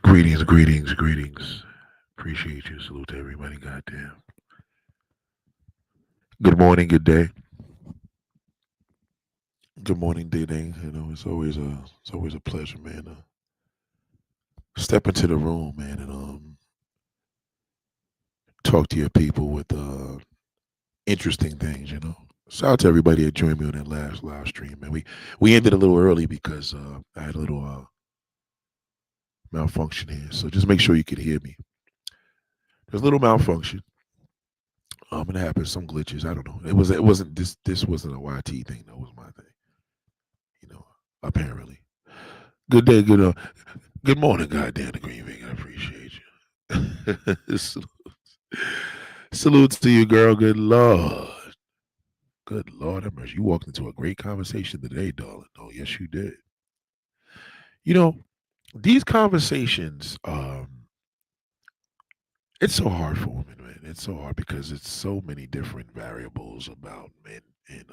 Greetings, greetings, greetings. Appreciate you. Salute to everybody. Goddamn. Good morning, good day. Good morning, day day. It's always a pleasure, man. Step into the room, man, and talk to your people with interesting things. Shout out to everybody that joined me on that last live stream, man. We ended a little early because I had a little malfunction here. So just make sure you can hear me. There's a little malfunction. It happened. Some glitches. I don't know. It wasn't this wasn't a YT thing. That was my thing. You know, apparently. Good day. Good morning. Goddamn the Green Vic. I appreciate you. Salutes to you, girl. Good Lord. Good Lord have mercy. You walked into a great conversation today, darling. Oh, yes, you did. You know, these conversations, it's so hard for women, man. It's so hard because it's so many different variables about men, and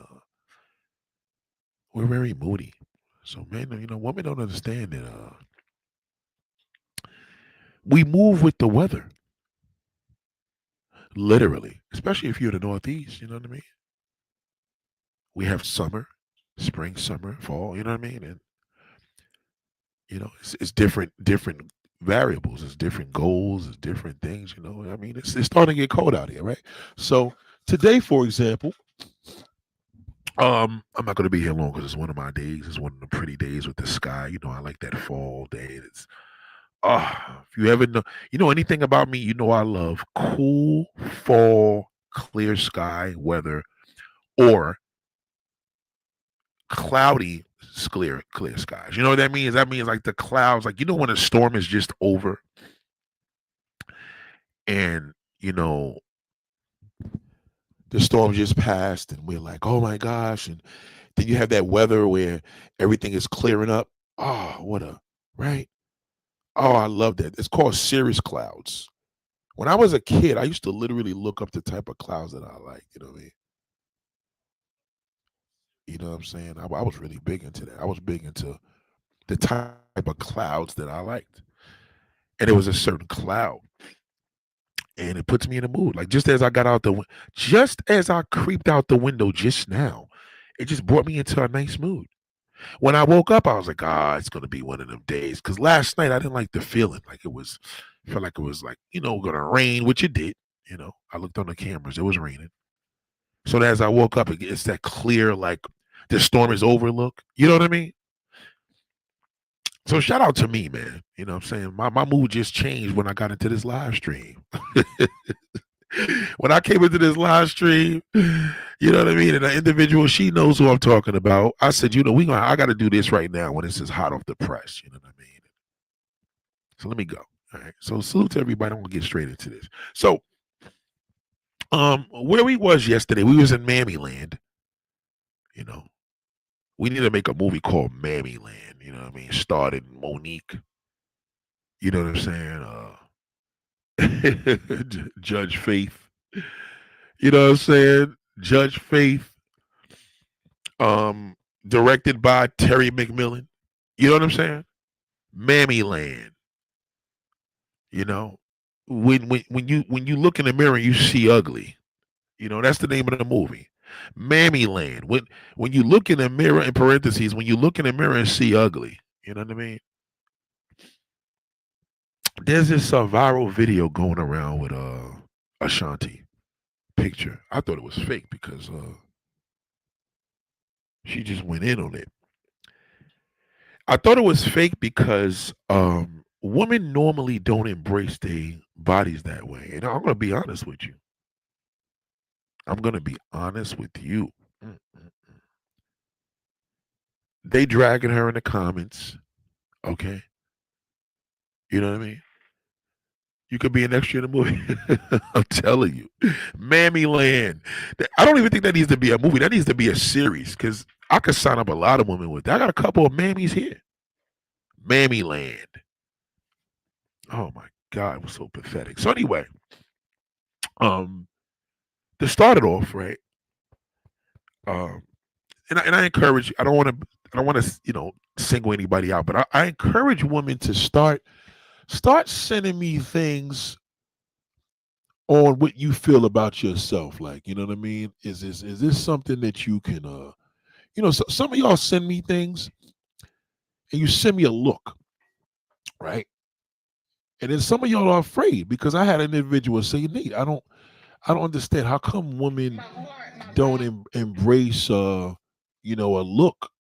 we're very moody. So, men, women don't understand that we move with the weather, literally, especially if you're in the Northeast. You know what I mean? We have summer, spring, summer, fall. You know what I mean? And it's different variables. It's different goals. It's different things. I mean, it's starting to get cold out here, right? So today, for example, I'm not going to be here long because it's one of my days. It's one of the pretty days with the sky. I like that fall day. It's if you ever know anything about me, I love cool fall, clear sky weather, or cloudy, clear skies. You know what that means? That means like the clouds, like when a storm is just over, and the storm just passed, and we're like, oh my gosh, and then you have that weather where everything is clearing up. Oh, right. Oh, I love that. It's called cirrus clouds. When I was a kid, I used to literally look up the type of clouds that I like. You know what I mean? You know what I'm saying? I was really big into that. I was big into the type of clouds that I liked. And it was a certain cloud. And it puts me in a mood. Like just as I creeped out the window just now, it just brought me into a nice mood. When I woke up, I was like, it's gonna be one of them days. Cause last night I didn't like the feeling. Felt like it was like, gonna rain, which it did. I looked on the cameras, it was raining. So as I woke up, it's that clear, like the storm is over look. You know what I mean? So shout out to me, man. You know what I'm saying? My mood just changed when I got into this live stream. When I came into this live stream, you know what I mean? And the individual, she knows who I'm talking about. I said, I gotta do this right now when this is hot off the press. You know what I mean? So let me go. All right. So salute to everybody. I'm gonna get straight into this. So where we was yesterday, we was in Mammy Land. We need to make a movie called Mammy Land. You know what I mean? Starring Monique. You know what I'm saying? Judge Faith. You know what I'm saying? Judge Faith. Um, Directed by Terry McMillan. You know what I'm saying? Mammy Land. You know, when you look in the mirror and you see ugly, that's the name of the movie. Mammy Land. When you look in the mirror, in parentheses, when you look in the mirror and see ugly, you know what I mean? There's this viral video going around with Ashanti picture. I thought it was fake because she just went in on it. I thought it was fake because women normally don't embrace their bodies that way. And I'm gonna be honest with you. I'm gonna be honest with you. Mm-mm. They dragging her in the comments. Okay. You know what I mean? You could be an extra in the movie. I'm telling you. Mammy Land. I don't even think that needs to be a movie. That needs to be a series because I could sign up a lot of women with that. I got a couple of mammies here. Mammy Land. Oh my God, it was so pathetic. So anyway, um, to start it off, right? Um, and I encourage. I don't want to single anybody out, but I encourage women to start start sending me things on what you feel about yourself. Like, you know what I mean? Is this something that you can some of y'all send me things and you send me a look, right? And then some of y'all are afraid because I had an individual say, Nate, I don't understand how come women don't embrace a look,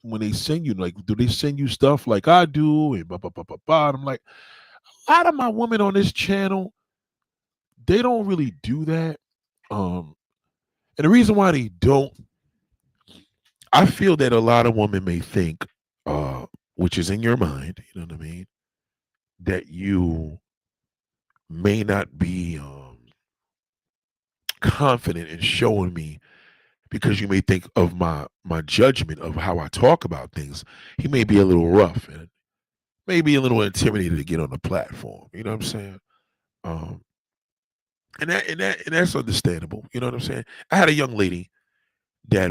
when they send you, like, do they send you stuff like I do and blah blah blah blah blah. And I'm like, a lot of my women on this channel, they don't really do that. Um and the reason why they don't, I feel that a lot of women may think, which is in your mind, you know what I mean, that you may not be confident in showing me because you may think of my judgment of how I talk about things. He may be a little rough and maybe a little intimidated to get on the platform. You know what I'm saying? Um, and that's understandable. You know what I'm saying? I had a young lady that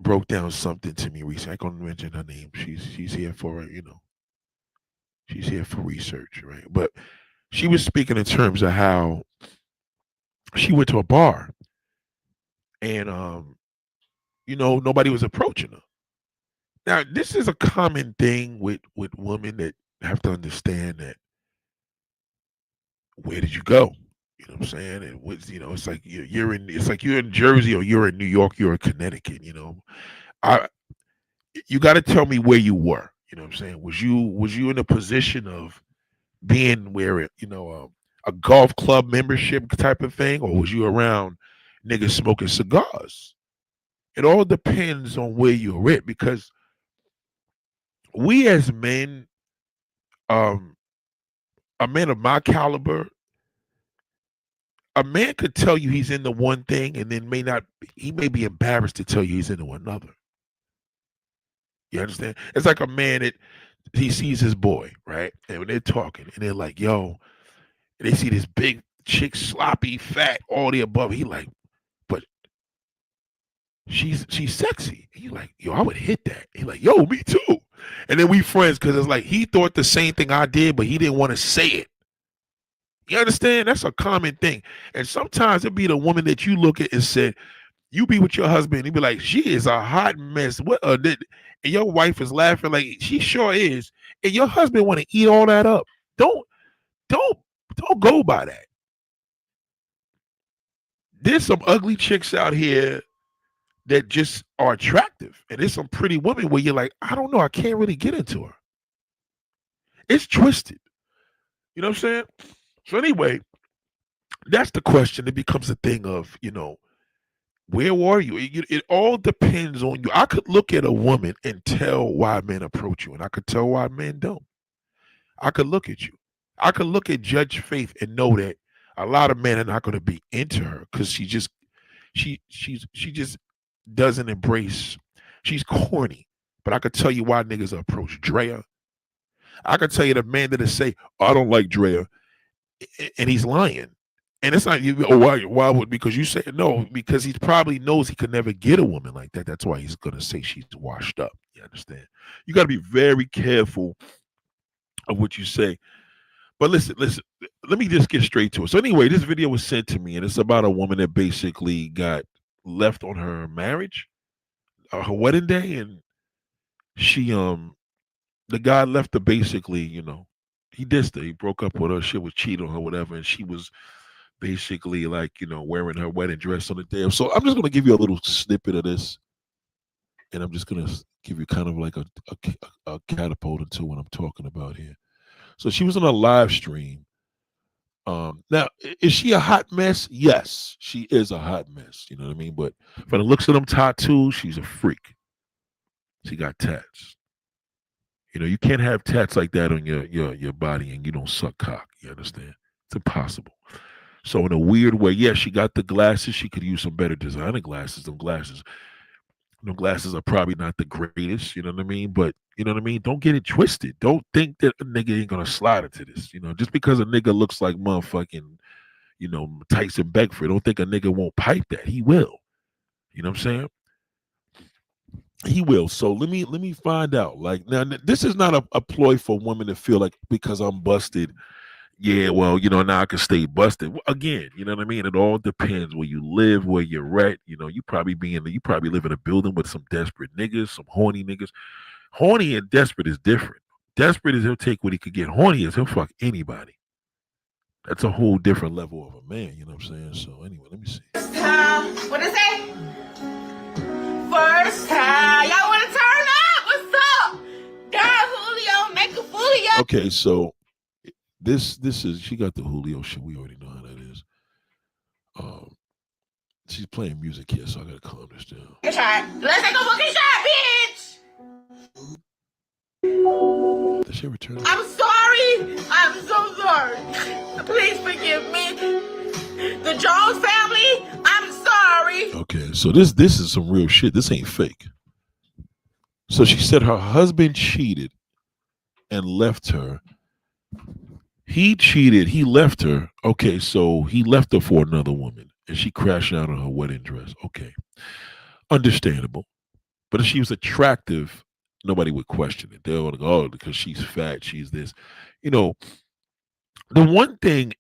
broke down something to me recently. I can't mention her name. She's here for she's here for research, right? But she was speaking in terms of how she went to a bar and nobody was approaching her. Now, this is a common thing with women that have to understand that where did you go? You know what I'm saying? And what's it's like you're in Jersey or you're in New York, you're in Connecticut. I you got to tell me where you were. You know what I'm saying? Was you in a position of being where a golf club membership type of thing, or was you around niggas smoking cigars? It all depends on where you're at because we as men, um, a man of my caliber, a man could tell you he's into one thing and then may not. He may be embarrassed to tell you he's into another. You understand? It's like a man that he sees his boy, right? And when they're talking and they're like, yo, and they see this big chick, sloppy, fat, all the above. He like, but she's sexy. He like, yo, I would hit that. He like, yo, me too. And then we friends because it's like he thought the same thing I did, but he didn't want to say it. You understand? That's a common thing. And sometimes it be the woman that you look at and said, you be with your husband, he be like, she is a hot mess. And your wife is laughing like she sure is. And your husband want to eat all that up. Don't don't don't go by that. There's some ugly chicks out here that just are attractive. And there's some pretty women where you're like, I don't know, I can't really get into her. It's twisted. You know what I'm saying? So anyway, that's the question. It becomes a thing of, where were you? It all depends on you. I could look at a woman and tell why men approach you, and I could tell why men don't. I could look at you. I could look at Judge Faith and know that a lot of men are not going to be into her because she just doesn't embrace. She's corny. But I could tell you why niggas approach Drea. I could tell you the man that say, oh, I don't like Drea, and he's lying. And it's not you. Oh, why would? Because you say no. Because he probably knows he could never get a woman like that. That's why he's gonna say she's washed up. You understand? You got to be very careful of what you say. But listen. Let me just get straight to it. So anyway, this video was sent to me, and it's about a woman that basically got left on her marriage, her wedding day, and she the guy left her basically. He dissed her. He broke up with her. She was cheating on her, whatever, and she was basically like wearing her wedding dress on the day. So I'm just gonna give you a little snippet of this, and I'm just gonna give you kind of like a catapult into what I'm talking about here. So she was on a live stream. Now is she a hot mess? Yes, she is a hot mess. You know what I mean? But from the looks of them tattoos, she's a freak. She got tats. You can't have tats like that on your body and you don't suck cock. You understand? It's impossible. So in a weird way, yeah, she got the glasses. She could use some better designer glasses. Them glasses are probably not the greatest. You know what I mean? But you know what I mean? Don't get it twisted. Don't think that a nigga ain't gonna slide into this. Just because a nigga looks like motherfucking, Tyson Beckford, don't think a nigga won't pipe that. He will. You know what I'm saying? He will. So let me find out. Like now, this is not a ploy for women to feel like because I'm busted. Yeah, well, now I can stay busted. Again, you know what I mean? It all depends where you live, where you're at. You probably live in a building with some desperate niggas, some horny niggas. Horny and desperate is different. Desperate is he'll take what he could get. Horny is he'll fuck anybody. That's a whole different level of a man, you know what I'm saying? So anyway, let me see. First time, what is it? First time. Y'all want to turn up? What's up? God, Julio, make a Julio. Okay, so this is she got the Julio shit. We already know how that is. She's playing music here, so I gotta calm this down. Let's take a fucking shot, bitch. Did she return? I'm sorry. I'm so sorry. Please forgive me. The Jones family, I'm sorry. Okay, so this is some real shit. This ain't fake. So she said her husband cheated and left her. He cheated. He left her. Okay, so he left her for another woman, and she crashed out on her wedding dress. Okay, understandable. But if she was attractive, nobody would question it. They would go, oh, because she's fat, she's this. You know, the one thing,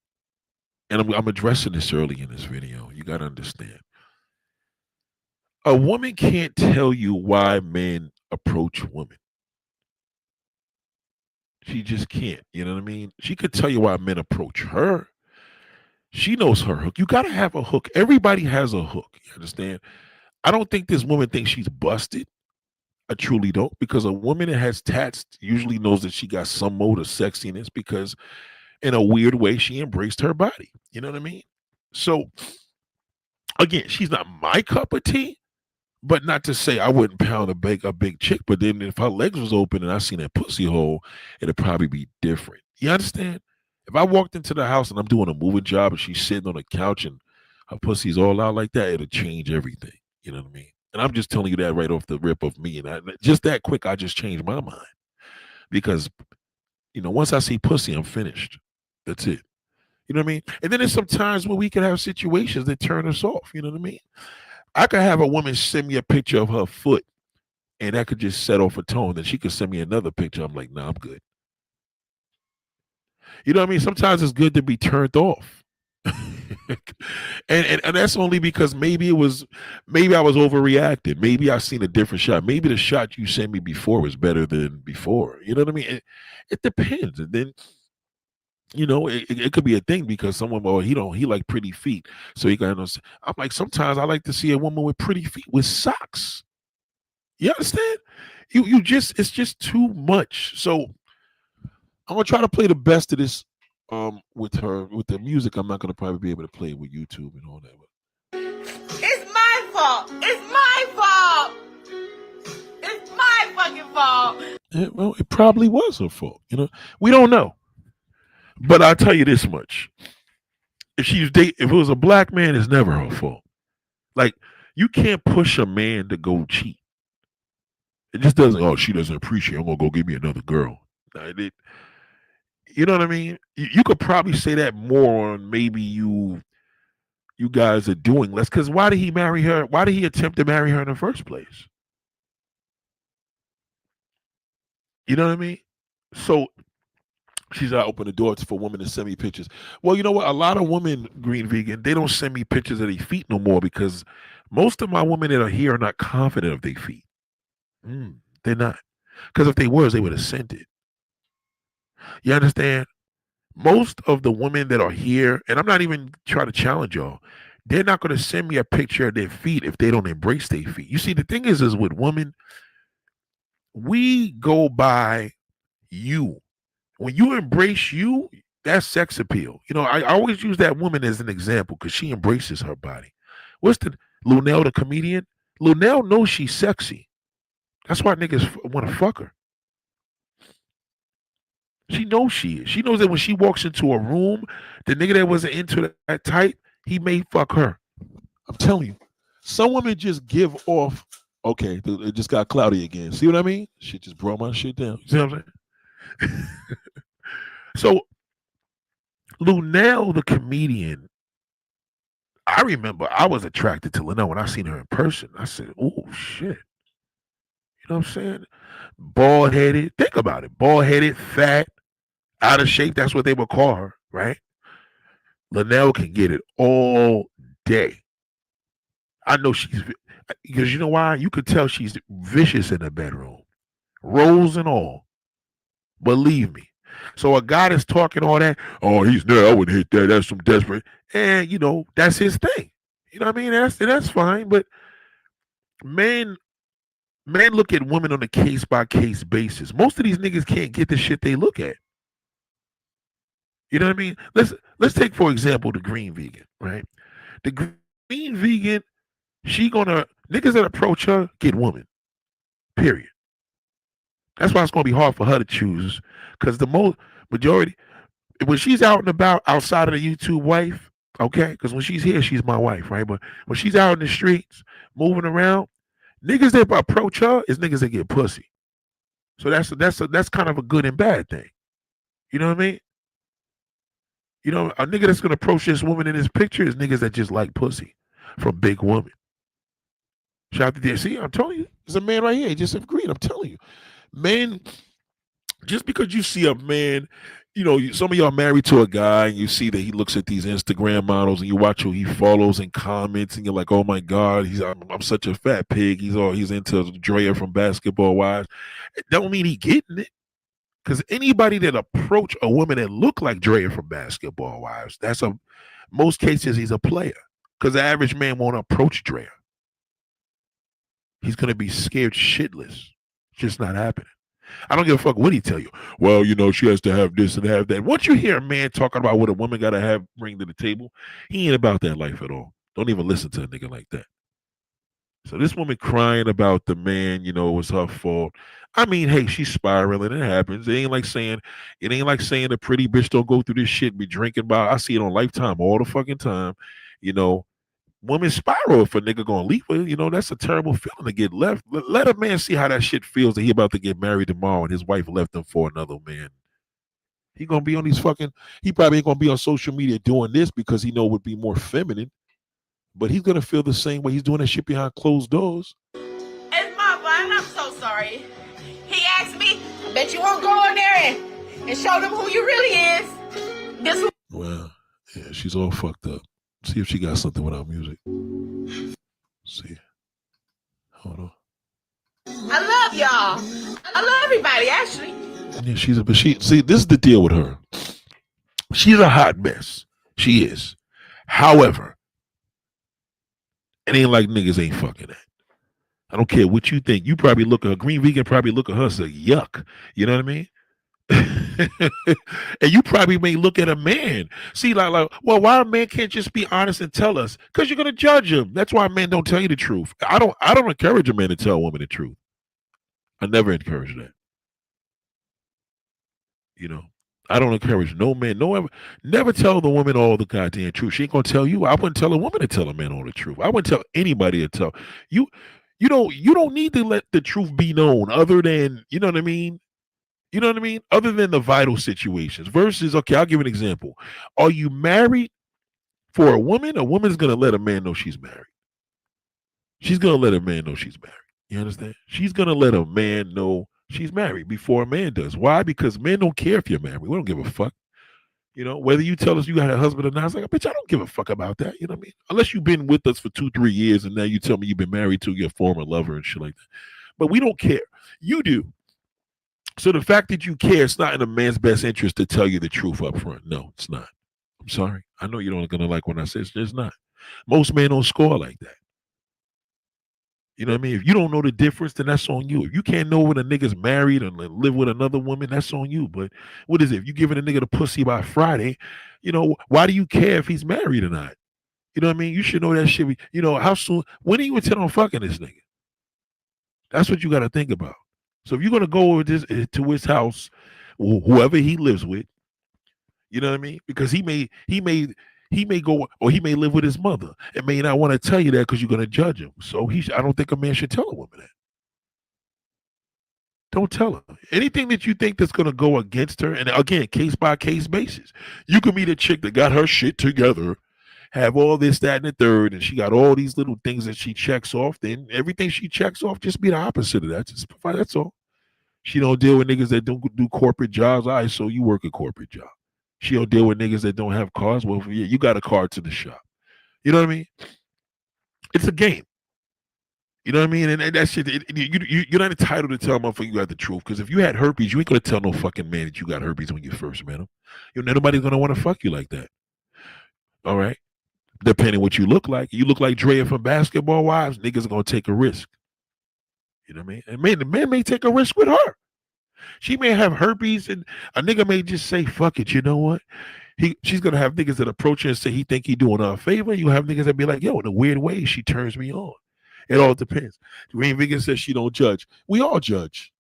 and I'm addressing this early in this video, you got to understand. A woman can't tell you why men approach women. She just can't. You know what I mean? She could tell you why men approach her. She knows her hook. You got to have a hook. Everybody has a hook. You understand? I don't think this woman thinks she's busted. I truly don't, because a woman that has tats usually knows that she got some mode of sexiness because in a weird way she embraced her body. You know what I mean? So again, she's not my cup of tea, but not to say I wouldn't pound a big chick, but then if her legs was open and I seen that pussy hole, it'd probably be different. You understand? If I walked into the house and I'm doing a moving job and she's sitting on the couch and her pussy's all out like that, it'll change everything. You know what I mean? And I'm just telling you that right off the rip of me. And just that quick, I just changed my mind. Because, once I see pussy, I'm finished. That's it. You know what I mean? And then there's some times where we can have situations that turn us off. You know what I mean? I could have a woman send me a picture of her foot and that could just set off a tone. Then she could send me another picture. I'm like, nah, I'm good. You know what I mean? Sometimes it's good to be turned off. and that's only because maybe I was overreacting. Maybe I seen a different shot. Maybe the shot you sent me before was better than before. You know what I mean? It depends. And then it could be a thing because someone, he like pretty feet, so he got. I'm like, sometimes I like to see a woman with pretty feet with socks. You understand? It's just too much. So I'm gonna try to play the best of this with her with the music. I'm not gonna probably be able to play it with YouTube and all that. It's my fault. It's my fault. It's my fucking fault. Yeah, well, it probably was her fault. We don't know. But I'll tell you this much: if it was a black man, it's never her fault. Like, you can't push a man to go cheat. It just doesn't. Oh, she doesn't appreciate. I'm gonna go get me another girl. You know what I mean? You could probably say that more on maybe you guys are doing less. Because why did he marry her? Why did he attempt to marry her in the first place? You know what I mean? So she's out open the door for women to send me pictures. Well, you know what? A lot of women, Green Vegan, they don't send me pictures of their feet no more because most of my women that are here are not confident of their feet. They're not. Because if they was, they would have sent it. You understand? Most of the women that are here, and I'm not even trying to challenge y'all, they're not going to send me a picture of their feet if they don't embrace their feet. You see, the thing is with women, we go by you. When you embrace you, that's sex appeal. I always use that woman as an example because she embraces her body. What's the Lunel, the comedian? Lunel knows she's sexy. That's why niggas want to fuck her. She knows she is. She knows that when she walks into a room, the nigga that wasn't into that type, he may fuck her. I'm telling you. Some women just give off, okay, it just got cloudy again. See what I mean? Shit just brought my shit down. You see what I'm saying? So, Lunel, the comedian, I remember I was attracted to Lunel when I seen her in person. I said, oh, shit. You know what I'm saying? Bald headed. Think about it. Bald headed, fat, out of shape. That's what they would call her, right? Linnell can get it all day. I know she's because you know why? You could tell she's vicious in the bedroom, rolls and all. Believe me. So a guy that's talking all that, oh, he's no, I wouldn't hit that. That's some desperate, and that's his thing. You know what I mean? That's fine. But men, men look at women on a case by case basis. Most of these niggas can't get the shit they look at. You know what I mean? Let's take for example the green vegan, right? The green vegan, she gonna niggas that approach her get women. Period. That's why it's gonna be hard for her to choose, because the majority when she's out and about outside of the YouTube wife, okay? Because when she's here, she's my wife, right? But when she's out in the streets, moving around, niggas that approach her is niggas that get pussy. So that's kind of a good and bad thing. You know what I mean? A nigga that's gonna approach this woman in this picture is niggas that just like pussy from big women. Shout out to there. See, I'm telling you, there's a man right here. He just agreed. I'm telling you, men. Just because you see a man, some of y'all married to a guy and you see that he looks at these Instagram models and you watch who he follows and comments and you're like, oh my God, I'm such a fat pig. He's into Drea from Basketball Wives. It don't mean he getting it. Because anybody that approach a woman that look like Drea from Basketball Wives, most cases he's a player. Because the average man won't approach Drea. He's gonna be scared shitless. It's just not happening. I don't give a fuck what he tell you. Well, she has to have this and have that. Once you hear a man talking about what a woman gotta have bring to the table, he ain't about that life at all. Don't even listen to a nigga like that. So this woman crying about the man, it was her fault. I mean, hey, she's spiraling. It happens. It ain't like saying a pretty bitch don't go through this shit, be drinking by. I see it on Lifetime all the fucking time. Women spiral if a nigga gonna leave her. That's a terrible feeling to get left. Let a man see how that shit feels that he about to get married tomorrow and his wife left him for another man. He gonna be on he probably ain't gonna be on social media doing this because he know it would be more feminine. But he's gonna feel the same way. He's doing that shit behind closed doors. It's my bun. I'm so sorry. He asked me, I bet you won't go in there and show them who you really is. Well, yeah, she's all fucked up. See if she got something without music. See. Hold on. I love y'all. I love everybody, actually. Yeah, see, this is the deal with her. She's a hot mess. She is. However, it ain't like niggas ain't fucking that. I don't care what you think. You probably look at her, green vegan probably look at her and say, yuck. You know what I mean? And you probably may look at a man. See, well, why a man can't just be honest and tell us? Because you're gonna judge him. That's why men don't tell you the truth. I don't encourage a man to tell a woman the truth. I never encourage that. I don't encourage no man, never tell the woman all the goddamn truth. She ain't gonna tell you. I wouldn't tell a woman to tell a man all the truth. I wouldn't tell anybody to tell you. You don't need to let the truth be known other than, you know what I mean? You know what I mean? Other than the vital situations. Versus, okay, I'll give an example. Are you married for a woman? A woman's going to let a man know she's married. She's going to let a man know she's married. You understand? She's going to let a man know she's married before a man does. Why? Because men don't care if you're married. We don't give a fuck. Whether you tell us you got a husband or not, it's like, bitch, I don't give a fuck about that. You know what I mean? Unless you've been with us for 2-3 years and now you tell me you've been married to your former lover and shit like that. But we don't care. You do. So the fact that you care, it's not in a man's best interest to tell you the truth up front. No, it's not. I'm sorry. I know you're not going to like when I say it's just not. Most men don't score like that. You know what I mean? If you don't know the difference, then that's on you. If you can't know when a nigga's married and live with another woman, that's on you. But what is it? If you giving a nigga the pussy by Friday, why do you care if he's married or not? You know what I mean? You should know that shit. How soon? When do you intend on fucking this nigga? That's what you got to think about. So if you're gonna go over to his house, whoever he lives with, you know what I mean? Because he may go, or he may live with his mother and may not want to tell you that because you're gonna judge him. So I don't think a man should tell a woman that. Don't tell her anything that you think that's gonna go against her. And again, case by case basis. You could meet a chick that got her shit together, have all this, that, and the third, and she got all these little things that she checks off, then everything she checks off just be the opposite of that. Just provide, that's all. She don't deal with niggas that don't do corporate jobs. All right, so you work a corporate job. She don't deal with niggas that don't have cars. Well, yeah, you got a car to the shop. You know what I mean? It's a game. You know what I mean? And that shit, you're not entitled to tell a motherfucker you got the truth. Because if you had herpes, you ain't gonna tell no fucking man that you got herpes when you first met him. Nobody's gonna want to fuck you like that. All right. Depending what you look like. You look like Drea from Basketball Wives, niggas are gonna take a risk. You know what I mean? And man, the man may take a risk with her. She may have herpes, and a nigga may just say, "Fuck it." You know what? She's gonna have niggas that approach her and say he think he doing her a favor. You have niggas that be like, "Yo, in a weird way, she turns me on." It all depends. Green Vegan says she don't judge. We all judge.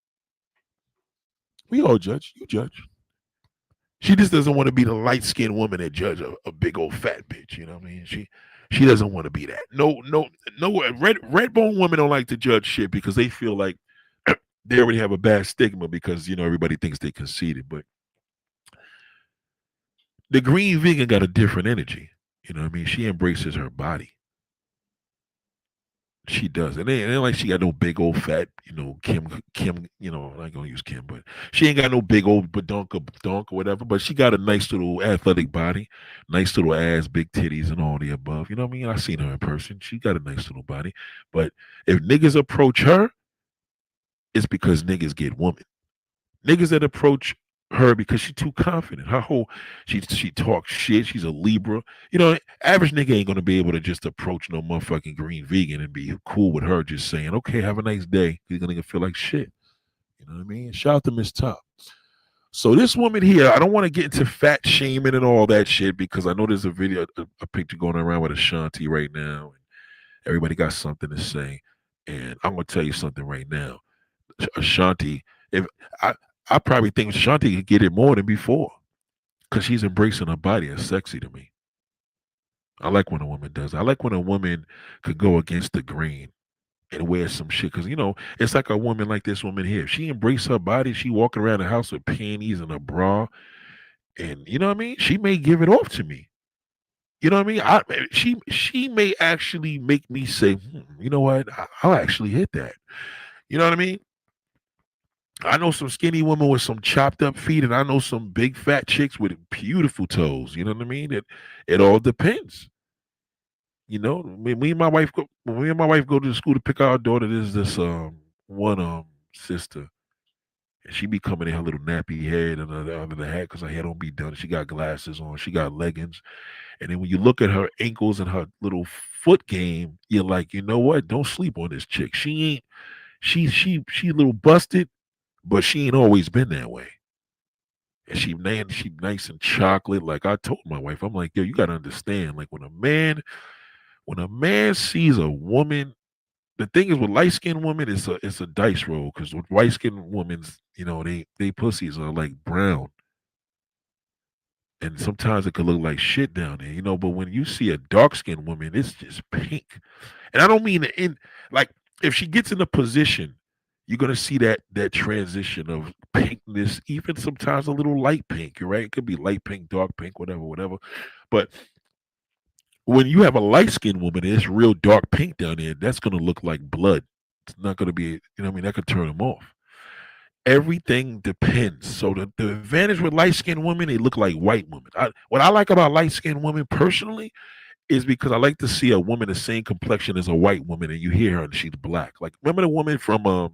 We all judge. You judge. She just doesn't want to be the light skinned woman that judge a big old fat bitch. You know what I mean? She doesn't want to be that. No. Red bone women don't like to judge shit because they feel like they already have a bad stigma because everybody thinks they conceited. But the green vegan got a different energy. You know what I mean? She embraces her body. She does. And it ain't like she got no big old fat, Kim, I'm not gonna use Kim, but she ain't got no big old badonk or whatever, but she got a nice little athletic body, nice little ass, big titties and all the above. You know what I mean? I seen her in person. She got a nice little body. But if niggas approach her, it's because niggas get woman. Niggas that approach her because she's too confident. Her whole she talks shit. She's a Libra. Average nigga ain't gonna be able to just approach no motherfucking green vegan and be cool with her just saying, okay, have a nice day. He's gonna feel like shit. You know what I mean? Shout out to Miss Top. So this woman here, I don't want to get into fat shaming and all that shit because I know there's a video, a picture going around with Ashanti right now, and everybody got something to say. And I'm gonna tell you something right now. Ashanti, if I probably think Ashanti could get it more than before because she's embracing her body. It's sexy to me. I like when a woman does. I like when a woman could go against the grain and wear some shit because it's like a woman like this woman here. If she embrace her body, she walking around the house with panties and a bra, and you know what I mean. She may give it off to me. You know what I mean? She may actually make me say, you know what? I'll actually hit that. You know what I mean? I know some skinny women with some chopped up feet, and I know some big fat chicks with beautiful toes. You know what I mean? It all depends. Me and my wife go. When me and my wife go to the school to pick our daughter, there's this one sister, and she be coming in her little nappy head and under the hat because her hair don't be done. She got glasses on. She got leggings, and then when you look at her ankles and her little foot game, you're like, you know what? Don't sleep on this chick. She ain't. She a little busted, but she ain't always been that way. And she nice and chocolate. Like I told my wife, I'm like, yo, you gotta understand. Like when a man sees a woman, the thing is with light skinned women, it's a dice roll because with white skinned women's, they pussies are like brown. And sometimes it could look like shit down there, but when you see a dark skinned woman, it's just pink. And I don't mean like if she gets in a position, you're gonna see that transition of pinkness, even sometimes a little light pink. You're right. It could be light pink, dark pink, whatever. But when you have a light skinned woman and it's real dark pink down there, that's gonna look like blood. It's not gonna be, that could turn them off. Everything depends. So the advantage with light skinned women, they look like white women. What I like about light skinned women personally is because I like to see a woman the same complexion as a white woman, and you hear her and she's black. Like remember the woman from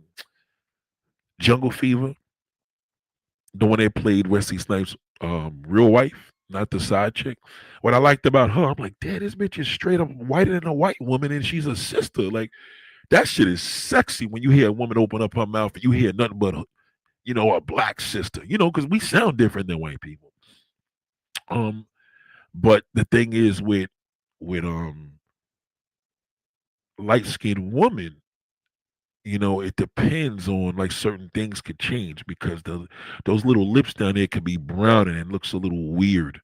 Jungle Fever, the one that played Wesley Snipes' real wife, not the side chick. What I liked about her, I'm like, damn, this bitch is straight up whiter than a white woman, and she's a sister. Like that shit is sexy when you hear a woman open up her mouth and you hear nothing but a black sister. Because we sound different than white people. But the thing is with light skinned woman, it depends on like certain things could change because those little lips down there can be brown and it looks a little weird.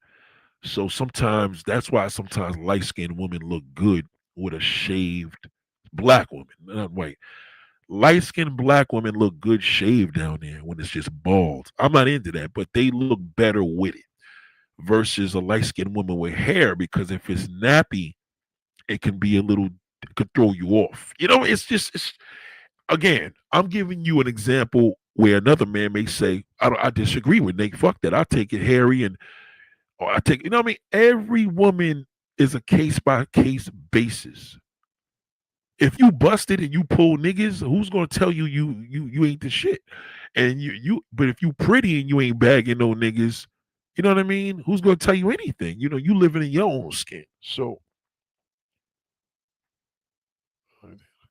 So sometimes that's why sometimes light skinned women look good with a shaved black woman, not white. Light skinned black women look good shaved down there when it's just bald. I'm not into that, but they look better with it. versus a light skinned woman with hair, because if it's nappy, it can be a little, it could throw you off. It's just, again, I'm giving you an example where another man may say, I disagree with Nate. Fuck that. I take it hairy, and or I take, what I mean? Every woman is a case by case basis. If you busted and you pull niggas, who's gonna tell you ain't the shit? And but if you pretty and you ain't bagging no niggas, you know what I mean? Who's gonna tell you anything? You living in your own skin. So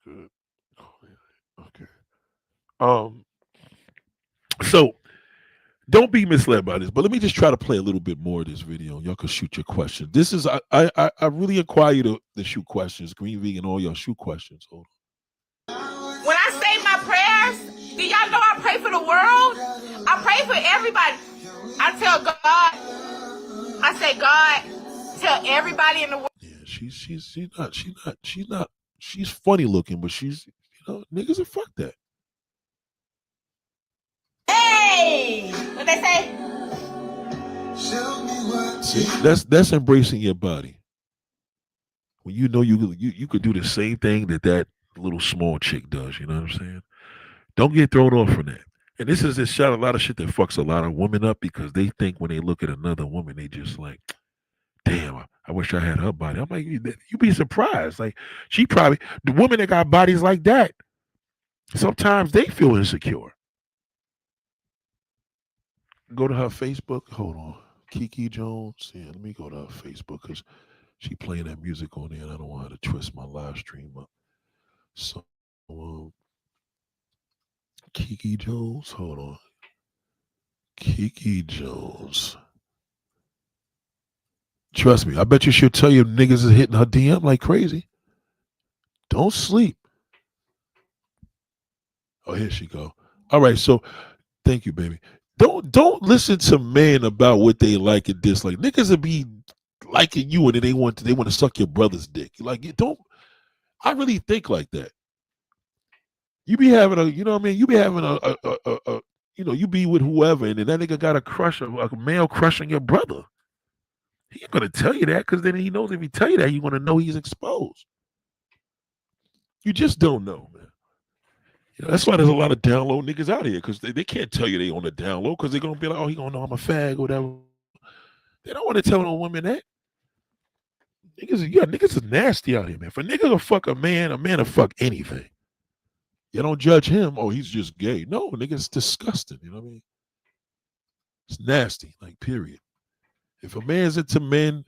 good. Oh, yeah. Okay. Um. So don't be misled by this, but let me just try to play a little bit more of this video. Y'all can shoot your questions. This is I really inquire you to shoot questions. Green Vegan, all y'all shoot questions. Hold When I say my prayers, do y'all know I pray for the world? I pray for everybody. I tell God, I say, God, tell everybody in the world. Yeah, she's not. She's funny looking, but niggas are fuck that. Hey, what they say? See, that's embracing your body. When you know you could do the same thing that little small chick does. You know what I'm saying? Don't get thrown off from that. And this is just shot a lot of shit that fucks a lot of women up, because they think when they look at another woman, they just like, damn, I wish I had her body. I'm like, you'd be surprised. Like, the women that got bodies like that, sometimes they feel insecure. Go to her Facebook. Hold on. Kiki Jones. Yeah, let me go to her Facebook, because she playing that music on there, and I don't want her to twist my live stream up. So, Kiki Jones. Hold on. Kiki Jones. Trust me, I bet you she'll tell you niggas is hitting her DM like crazy. Don't sleep. Oh, here she go. All right, so thank you, baby. Don't listen to men about what they like and dislike. Niggas will be liking you, and then they want to suck your brother's dick. Like, I really think like that. You be having you be having a you be with whoever, and then that nigga got a male crush on your brother. He ain't gonna tell you that, because then he knows if he tell you that, you're gonna know he's exposed. You just don't know, man. That's why there's a lot of download niggas out here, because they can't tell you they on the download, because they're gonna be like, oh, he gonna know I'm a fag or whatever. They don't want to tell no woman that. Niggas is nasty out here, man. If a nigga will fuck a man will fuck anything. You don't judge him. Oh, he's just gay. No, nigga's disgusting. You know what I mean? It's nasty, like, period. If a man's into men,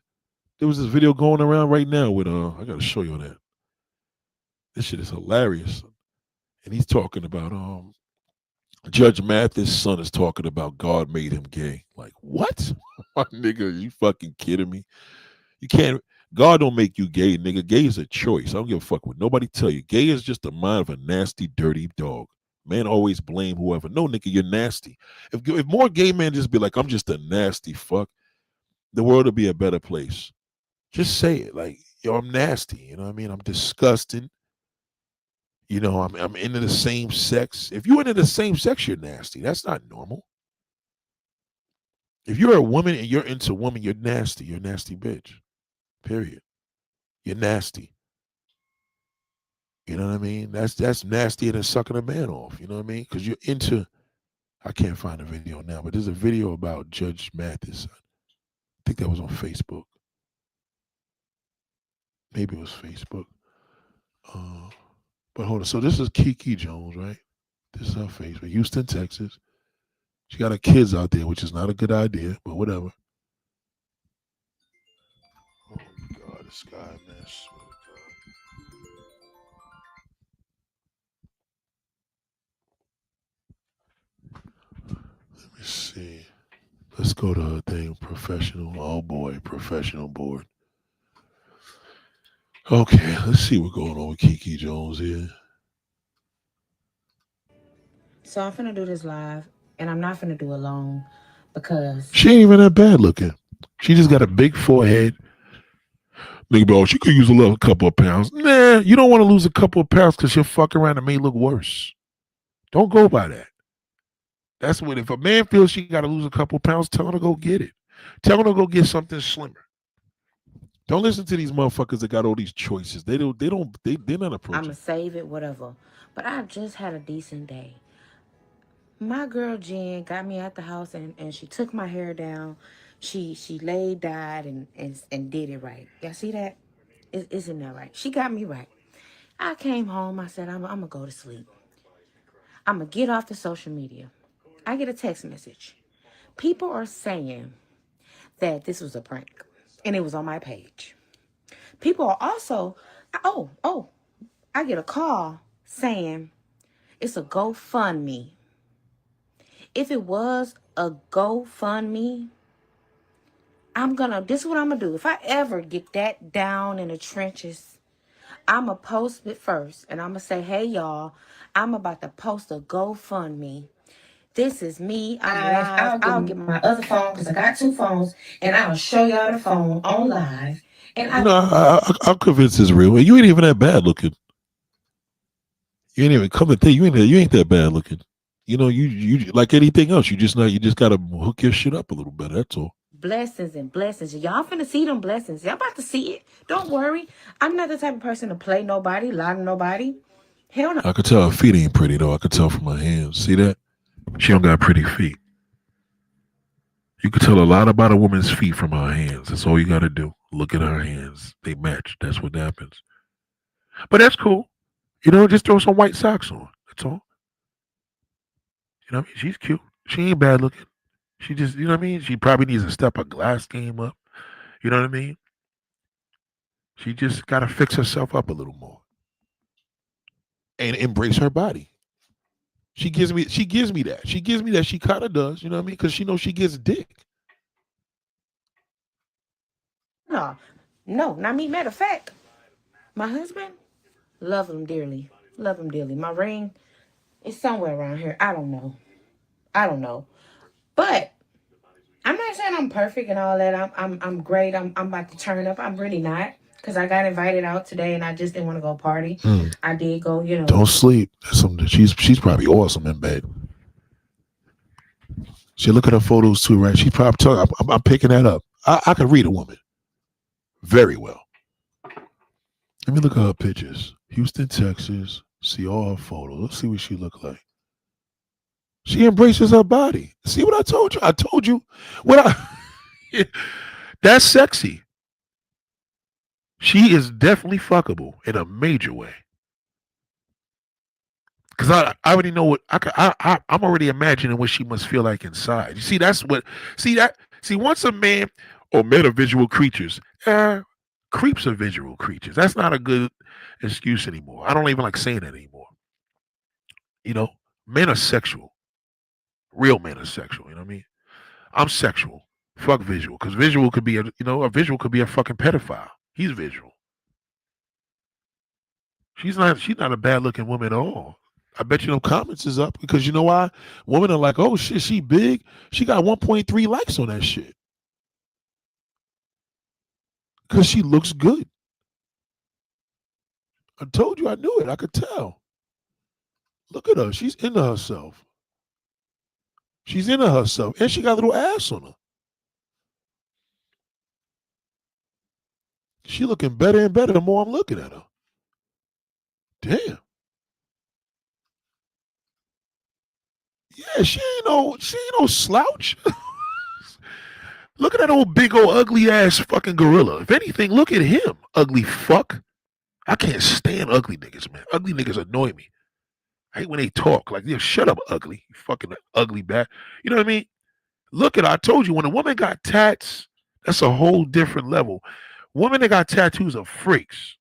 there was this video going around right now with I gotta show you that. This shit is hilarious. And he's talking about Judge Mathis' son is talking about God made him gay. Like, what? My nigga, you fucking kidding me? You can't. God don't make you gay, nigga. Gay is a choice. I don't give a fuck what nobody tell you. Gay is just the mind of a nasty, dirty dog. Man always blame whoever. No, nigga, you're nasty. If more gay men just be like, I'm just a nasty fuck, the world would be a better place. Just say it. Like, yo, I'm nasty. You know what I mean? I'm disgusting. I'm into the same sex. If you're into the same sex, you're nasty. That's not normal. If you're a woman and you're into woman, you're nasty. You're a nasty bitch. Period. You're nasty. You know what I mean? That's nastier than sucking a man off. You know what I mean? Because you're into. I can't find a video now, but there's a video about Judge Mathis. I think that was on Facebook. Maybe it was Facebook. But hold on. So this is Kiki Jones, right? This is her Facebook. Houston, Texas. She got her kids out there, which is not a good idea, but whatever. Oh my God, this guy, man. I swear to God. Let me see. Let's go to her thing. Professional. Oh boy, professional board. Okay, let's see what's going on with Kiki Jones here. So I'm finna do this live, and I'm not finna do it long, because she ain't even that bad looking. She just got a big forehead. Nigga, bro, she could use a couple of pounds. Nah, you don't want to lose a couple of pounds because she'll fuck around and may look worse. Don't go by that. That's what, if a man feels she got to lose a couple of pounds, tell her to go get it. Tell them to go get something slimmer. Don't listen to these motherfuckers that got all these choices. They're not I'ma approaching. save it, whatever. But I just had a decent day. My girl Jen got me at the house and she took my hair down. She laid, died, and did it right. Y'all see that? Isn't that right? She got me right. I came home. I said, I'm gonna go to sleep. I'm gonna get off the social media. I get a text message. People are saying that this was a prank, and it was on my page. People are also, oh, I get a call saying it's a GoFundMe. If it was a GoFundMe, this is what I'm gonna do. If I ever get that down in the trenches, I'm gonna post it first and I'm gonna say, hey y'all, I'm about to post a GoFundMe. This is me. I'm live. I'll get my other phone because I got two phones and I'll show y'all the phone on live. And You know, I'm convinced it's real. You ain't even that bad looking. You ain't even come to think. You ain't that bad looking. You know, you like anything else. You just gotta hook your shit up a little better. That's all. blessings and blessings. Y'all finna see them blessings. Y'all about to see it. Don't worry. I'm not the type of person to play nobody, lie to nobody. Hell no. I could tell her feet ain't pretty though. I could tell from her hands. See that? She don't got pretty feet. You could tell a lot about a woman's feet from her hands. That's all you gotta do. Look at her hands. They match. That's what happens. But that's cool. You know, just throw some white socks on. That's all. You know what I mean? She's cute. She ain't bad looking. She just, you know what I mean? She probably needs to step her glass game up. You know what I mean? She just got to fix herself up a little more and embrace her body. She gives me that. She gives me that. She kind of does. You know what I mean? Because she knows she gets dick. No, no, not me. Matter of fact, my husband, love him dearly. Love him dearly. My ring is somewhere around here. I don't know. I don't know. But I'm not saying I'm perfect and all that. I'm great. I'm about to turn up. I'm really not. Cause I got invited out today and I just didn't want to go party. Mm. I did go, Don't sleep. That's something. She's probably awesome in bed. She look at her photos too, right? She probably I'm picking that up. I can read a woman very well. Let me look at her pictures. Houston, Texas. See all her photos. Let's see what she look like. She embraces her body. See what I told you? I told you what I. That's sexy. She is definitely fuckable in a major way. Cause I already know what I'm already imagining what she must feel like inside. You see, that's what see once a man or men are visual creatures, creeps are visual creatures. That's not a good excuse anymore. I don't even like saying that anymore. You know, men are sexual. Real men are sexual. You know what I mean? I'm sexual. Fuck visual, because visual could be a visual could be a fucking pedophile. He's visual. She's not a bad looking woman at all. I bet you no comments is up because you know why? Women are like, oh shit, she big. She got 1.3 likes on that shit. Because she looks good. I told you I knew it. I could tell. Look at her. She's into herself. She's into herself. And she got a little ass on her. She looking better and better the more I'm looking at her. Damn. Yeah, she ain't no slouch. Look at that old big old ugly ass fucking gorilla. If anything, look at him, ugly fuck. I can't stand ugly niggas, man. Ugly niggas annoy me. I hate when they talk. Like, yeah, shut up, ugly. You fucking ugly bat. You know what I mean? Look at I told you, when a woman got tats, that's a whole different level. Women that got tattoos are freaks.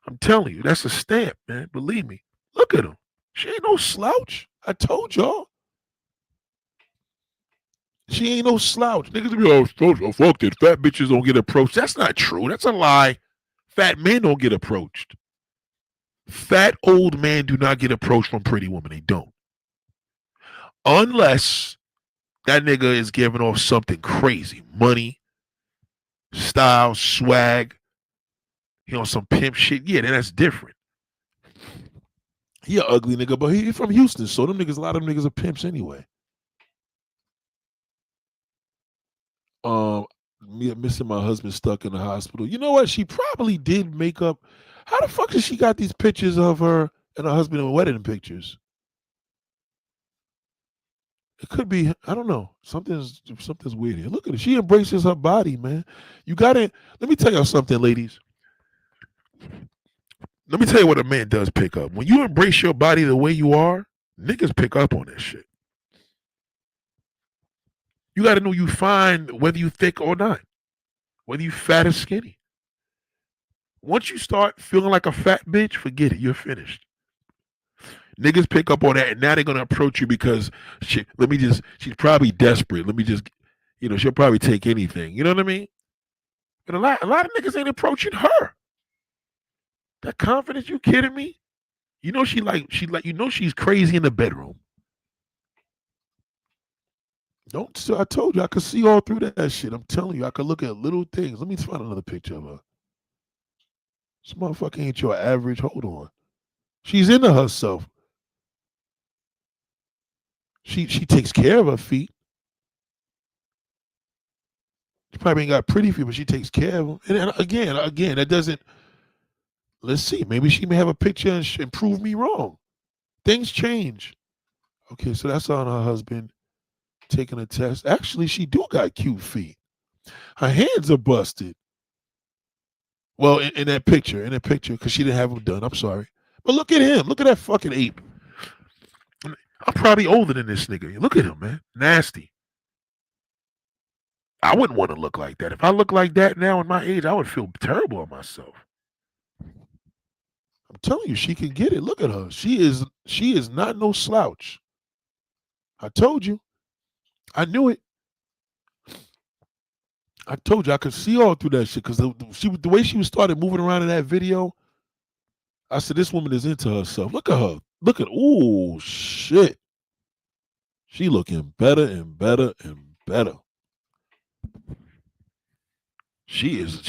I'm telling you, that's a stamp, man. Believe me. Look at him. She ain't no slouch. I told y'all. She ain't no slouch. Niggas be oh fuck it. Fat bitches don't get approached. That's not true. That's a lie. Fat men don't get approached. Fat old men do not get approached from pretty women. They don't. Unless that nigga is giving off something crazy. Money, style, swag. He on some pimp shit. Yeah, then that's different. He an ugly nigga, but he from Houston, so them niggas, a lot of them niggas are pimps anyway. Um, me missing my husband stuck in the hospital. You know what? She probably did make up. How the fuck did she got these pictures of her and her husband in wedding pictures? It could be. I don't know. Something's weird here. Look at it. She embraces her body, man. You got to. Let me tell y'all something, ladies. Let me tell you what a man does pick up. When you embrace your body the way you are, niggas pick up on that shit. You got to know you fine whether you thick or not, whether you fat or skinny. Once you start feeling like a fat bitch, forget it. You're finished. Niggas pick up on that, and now they're gonna approach you because she's probably desperate. Let me just, she'll probably take anything. You know what I mean? But a lot of niggas ain't approaching her. That confidence, you kidding me? You know she's crazy in the bedroom. Don't. So I told you I could see all through that shit. I'm telling you, I could look at little things. Let me find another picture of her. This motherfucker ain't your average. Hold on. She's into herself. She takes care of her feet. She probably ain't got pretty feet, but she takes care of them. And again, that doesn't. Let's see. Maybe she may have a picture and prove me wrong. Things change. Okay, so that's on her husband taking a test. Actually, she do got cute feet. Her hands are busted. Well, in that picture, because she didn't have them done. I'm sorry. But look at him. Look at that fucking ape. I'm probably older than this nigga. Look at him, man. Nasty. I wouldn't want to look like that. If I look like that now in my age, I would feel terrible on myself. I'm telling you, she can get it. Look at her. She is not no slouch. I told you. I knew it. I told you I could see all through that shit because the way she was started moving around in that video, I said this woman is into herself. Look at her. Ooh, shit. She looking better and better and better. She's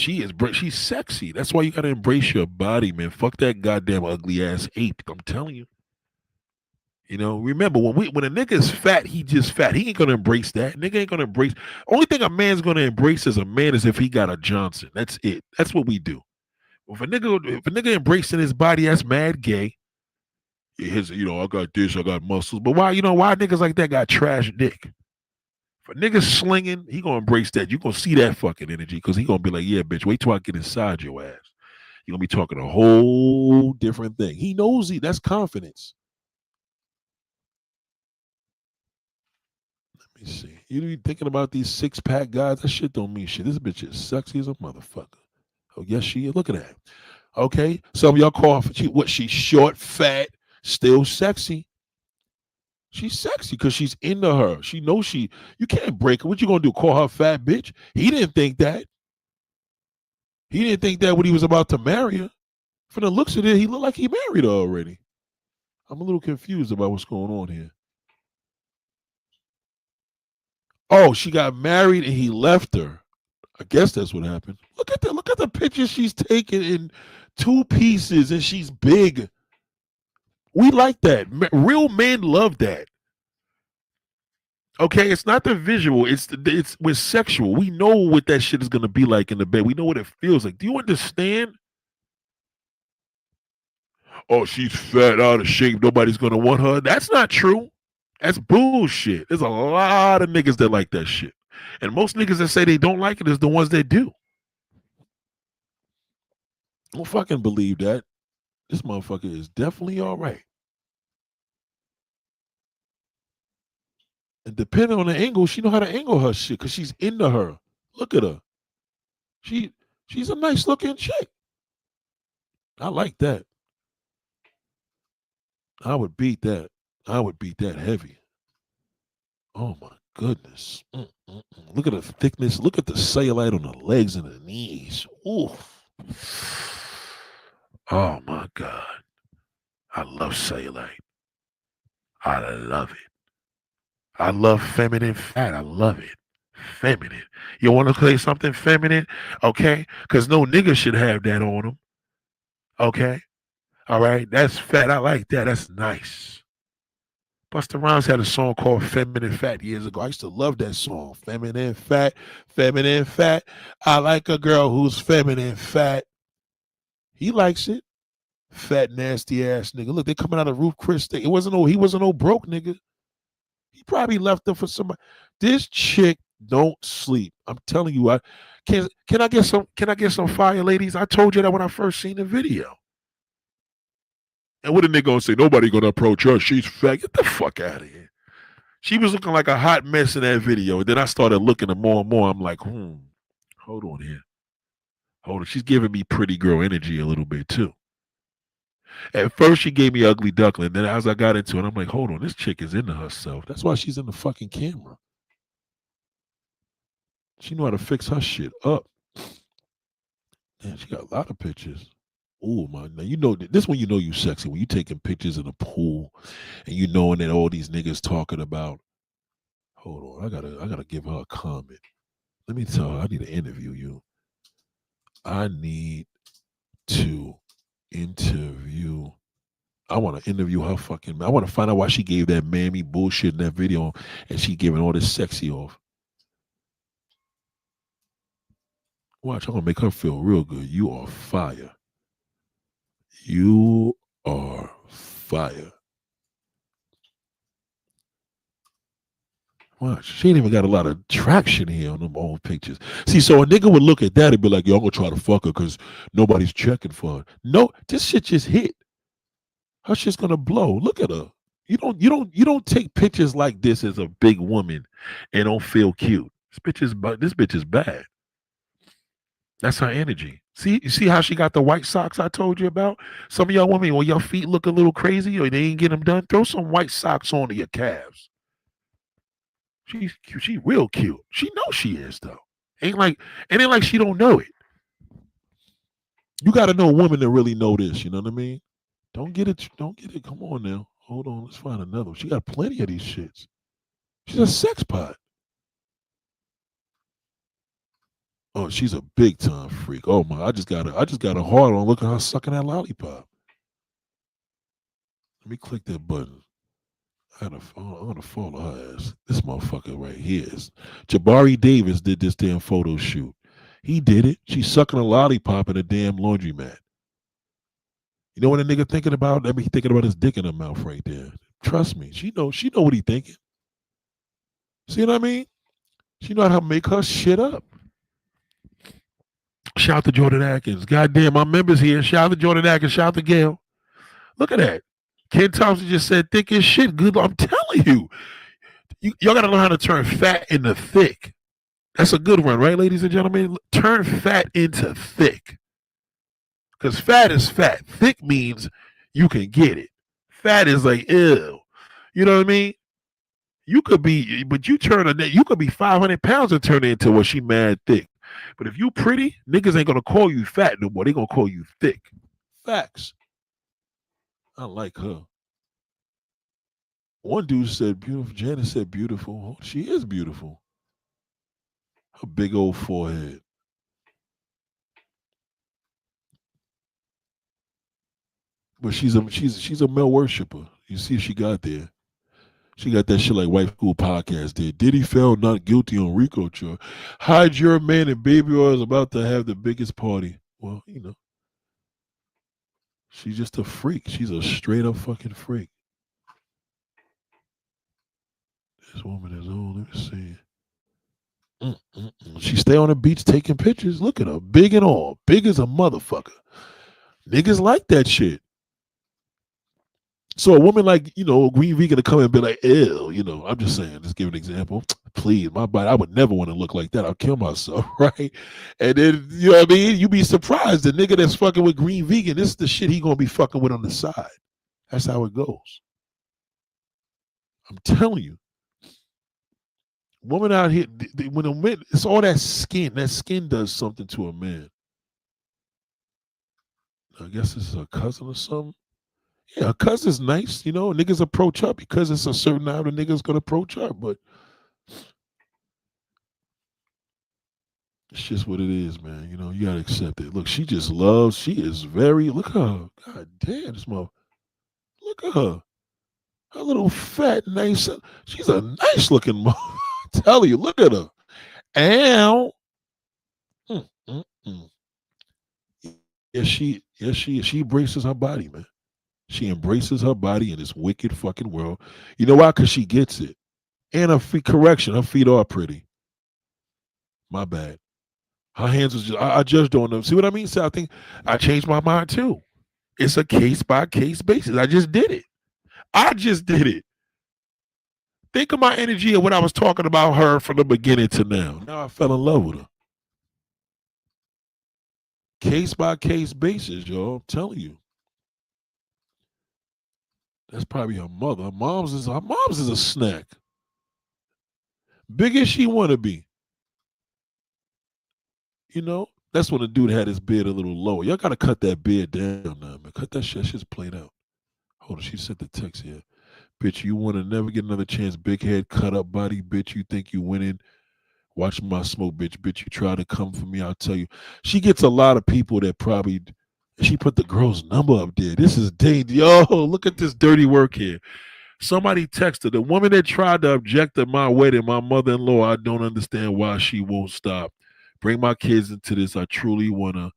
sexy. That's why you gotta embrace your body, man. Fuck that goddamn ugly ass ape. I'm telling you. Remember when a nigga is fat, he just fat. He ain't gonna embrace that. Nigga ain't gonna embrace. Only thing a man's gonna embrace as a man is if he got a Johnson. That's it. That's what we do. If a nigga embracing his body, that's mad gay. I got this, I got muscles. But why niggas like that got trash dick? If a nigga slinging, he gonna embrace that. You gonna see that fucking energy because he gonna be like, yeah, bitch, wait till I get inside your ass. You gonna be talking a whole different thing. He knows that's confidence. Let me see. You be thinking about these 6-pack guys. That shit don't mean shit. This bitch is sexy as a motherfucker. Oh, yes, she is. Look at that. Okay. Some of y'all call her, she's short, fat, still sexy. She's sexy because she's into her. She knows you can't break her. What you gonna do? Call her fat bitch? He didn't think that. He didn't think that when he was about to marry her. From the looks of it, he looked like he married her already. I'm a little confused about what's going on here. Oh, she got married and he left her. I guess that's what happened. Look at that. Look at the picture she's taken in 2 pieces and she's big. We like that. Real men love that. Okay, it's not the visual. It's we're sexual. We know what that shit is gonna be like in the bed. We know what it feels like. Do you understand? Oh, she's fat, out of shape. Nobody's gonna want her. That's not true. That's bullshit. There's a lot of niggas that like that shit, and most niggas that say they don't like it is the ones that do. Don't fucking believe that. This motherfucker is definitely all right. And depending on the angle, she know how to angle her shit because she's into her. Look at her. She's a nice looking chick. I like that. I would beat that. I would beat that heavy. Oh my goodness. Look at the thickness. Look at the cellulite on the legs and the knees. Oof. Oh my God. I love cellulite. I love it. I love feminine fat. I love it. Feminine. You want to say something feminine? Okay? Because no nigga should have that on them. Okay? All right? That's fat. I like that. That's nice. Busta Rhymes had a song called Feminine Fat years ago. I used to love that song. Feminine Fat, Feminine Fat. I like a girl who's feminine fat. He likes it. Fat, nasty ass nigga. Look, they coming out of Ruth Chris thing. He wasn't no broke nigga. He probably left her for somebody. This chick don't sleep. I'm telling you, can I get some fire, ladies? I told you that when I first seen the video. And what a nigga gonna say? Nobody gonna approach her. She's fat. Get the fuck out of here. She was looking like a hot mess in that video. And then I started looking at more and more. I'm like, hold on here. Hold on. She's giving me pretty girl energy a little bit too. At first, she gave me ugly duckling. Then as I got into it, I'm like, hold on. This chick is into herself. That's why she's in the fucking camera. She know how to fix her shit up. Man, she got a lot of pictures. Oh my! Now you know this one. You know you sexy when you taking pictures in the pool, and you knowing that all these niggas talking about. Hold on, I gotta give her a comment. Let me tell her I need to interview you. I need to interview. I want to interview her fucking. I want to find out why she gave that mammy bullshit in that video, and she giving all this sexy off. Watch, I'm gonna make her feel real good. You are fire. You are fire. Watch, she ain't even got a lot of traction here on them old pictures. See, so a nigga would look at that and be like, yo, I'm gonna try to fuck her because nobody's checking for her. No, this shit just hit. Her shit's gonna blow. Look at her. You don't take pictures like this as a big woman and don't feel cute. This bitch is bad. That's her energy. See, you see how she got the white socks I told you about? Some of y'all women, when your feet look a little crazy or they ain't get them done, throw some white socks onto your calves. She's cute. She real cute. She knows she is though. Ain't like she don't know it. You got to know a woman to really know this. You know what I mean? Don't get it. Don't get it. Come on now. Hold on. Let's find another one. She got plenty of these shits. She's a sex pot. Oh, she's a big time freak. Oh my! I just got a hard on. Look at her sucking that lollipop. Let me click that button. I'm gonna follow her ass. This motherfucker right here is Jabari Davis did this damn photo shoot. He did it. She's sucking a lollipop in a damn laundromat. You know what a nigga thinking about? That be thinking about his dick in her mouth right there. Trust me, she know what he thinking. See what I mean? She know how to make her shit up. Shout out to Jordan Atkins. Goddamn, my members here. Shout out to Jordan Atkins. Shout out to Gail. Look at that. Ken Thompson just said thick as shit. Good. I'm telling you. Y'all got to learn how to turn fat into thick. That's a good one, right, ladies and gentlemen? Turn fat into thick. Because fat is fat. Thick means you can get it. Fat is like, ew. You know what I mean? You could be 500 pounds and turn into what she mad thick. But if you pretty, niggas ain't gonna call you fat no more. They gonna call you thick. Facts. I like her. One dude said beautiful. Janice said beautiful. Oh, she is beautiful. Her big old forehead. But she's a male worshiper. You see, she got there. She got that shit like White School Podcast did. Diddy found not guilty on RICO charge. Hide your man and Baby Oil is about to have the biggest party. Well, you know. She's just a freak. She's a straight up fucking freak. This woman is old. Let me see. She stay on the beach taking pictures. Look at her. Big and all. Big as a motherfucker. Niggas like that shit. So a woman like, Green Vegan to come and be like, ew, I'm just saying, just give an example. Please, my body, I would never want to look like that. I'll kill myself, right? And then, you know what I mean? You be surprised. The nigga that's fucking with Green Vegan, this is the shit he going to be fucking with on the side. That's how it goes. I'm telling you. Woman out here, when a man, it's all that skin. That skin does something to a man. I guess this is a cousin or something. Yeah, her cousin's nice, niggas approach her because it's a certain amount of niggas gonna approach her, but it's just what it is, man. You gotta accept it. Look, she is very, look at her. God damn, this mother. Look at her. Her little fat, nice. She's a nice looking mother. Tell you, look at her. Ow. Mm, mm, mm. She embraces her body, man. She embraces her body in this wicked fucking world. You know why? Because she gets it. And her feet, correction, her feet are pretty. My bad. Her hands was just, I just don't know. See what I mean? So I think I changed my mind too. It's a case by case basis. I just did it. I just did it. Think of my energy of when I was talking about her from the beginning to now. Now I fell in love with her. Case by case basis, y'all. I'm telling you. That's probably her mother. Her mom's is a snack. Big as she wanna be. You know? That's when the dude had his beard a little lower. Y'all gotta cut that beard down now, man. Cut that shit. That shit's played out. Hold on, she sent the text here. Bitch, you wanna never get another chance. Big head, cut up body, bitch. You think you winning. Watch my smoke, bitch. Bitch, you try to come for me, I'll tell you. She gets a lot of people that probably she put the girl's number up there. This is dangerous. Yo, look at this dirty work here. Somebody texted the woman that tried to object to my wedding, my mother-in-law. I don't understand why she won't stop. Bring my kids into this. I truly wanna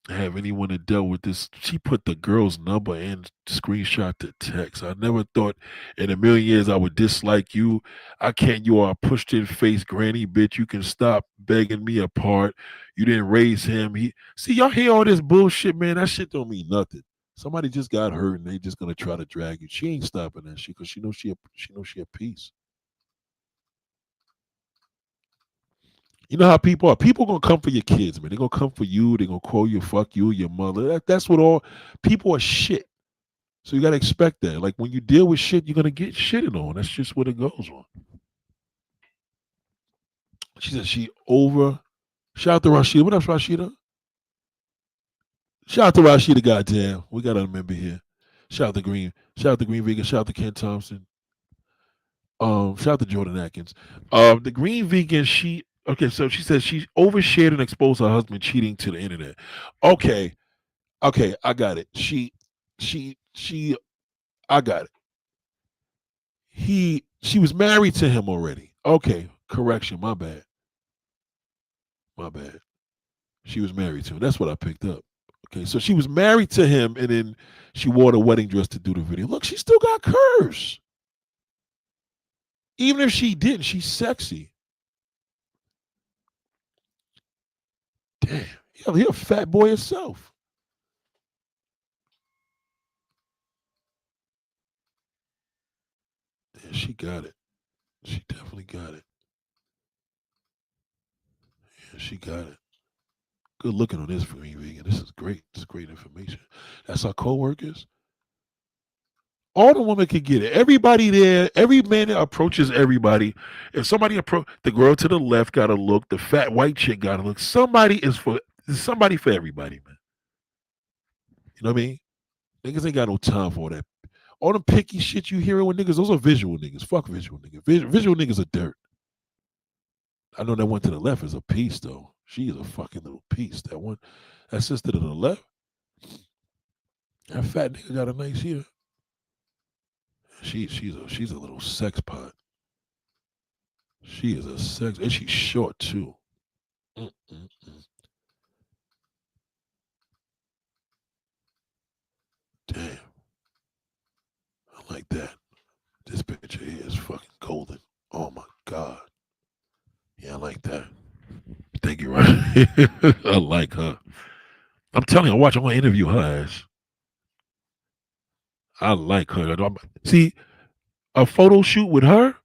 have anyone that dealt with this. She put the girl's number and screenshot the text. I never thought in a million years I would dislike you. I can't. You are a pushed in face granny bitch. You can stop begging me apart. You didn't raise him. He see y'all hear all this bullshit, man. That shit don't mean nothing. Somebody just got hurt and they just gonna try to drag you. She ain't stopping that shit because she knows she a piece. You know how people are. People gonna come for your kids, man. They're gonna come for you. They're gonna call you, fuck you, your mother. That's what all people are shit. So you gotta expect that. Like when you deal with shit, you're gonna get shitted on. That's just what it goes on. She said she over. Shout out to Rashida. What up, Rashida? Shout out to Rashida. Goddamn, we got a member here. Shout out to Green. Shout out to Green Vegan. Shout out to Ken Thompson. Shout out to Jordan Atkins. The Green Vegan. She okay. So she says she overshared and exposed her husband cheating to the internet. Okay, okay, I got it. She. I got it. She was married to him already. Okay, correction. My bad. My bad. She was married to him. That's what I picked up. Okay, so she was married to him, and then she wore the wedding dress to do the video. Look, she still got curves. Even if she didn't, she's sexy. Damn, you're a fat boy herself. Yeah, she got it. She definitely got it. Yeah, she got it. Good looking on this for me, vegan. This is great. This is great information. That's our co-workers. All the women can get it. Everybody there, every man that approaches everybody. If somebody approach the girl to the left, got to look. The fat white chick got to look. Somebody for everybody, man. You know what I mean? Niggas ain't got no time for all that. All the picky shit you hearing with niggas, those are visual niggas. Fuck visual niggas. Visual niggas are dirt. I know that one to the left is a piece though. She is a fucking little piece. That sister to the left, that fat nigga got a nice ear. She's a little sex pot. She is a sex, and she's short too. Mm-mm-mm. Damn, I like that. This picture here is fucking golden. Oh my god. Yeah, I like that. Thank you, right? I like her. I'm telling you, I want to interview her ass. I like her. See, a photo shoot with her.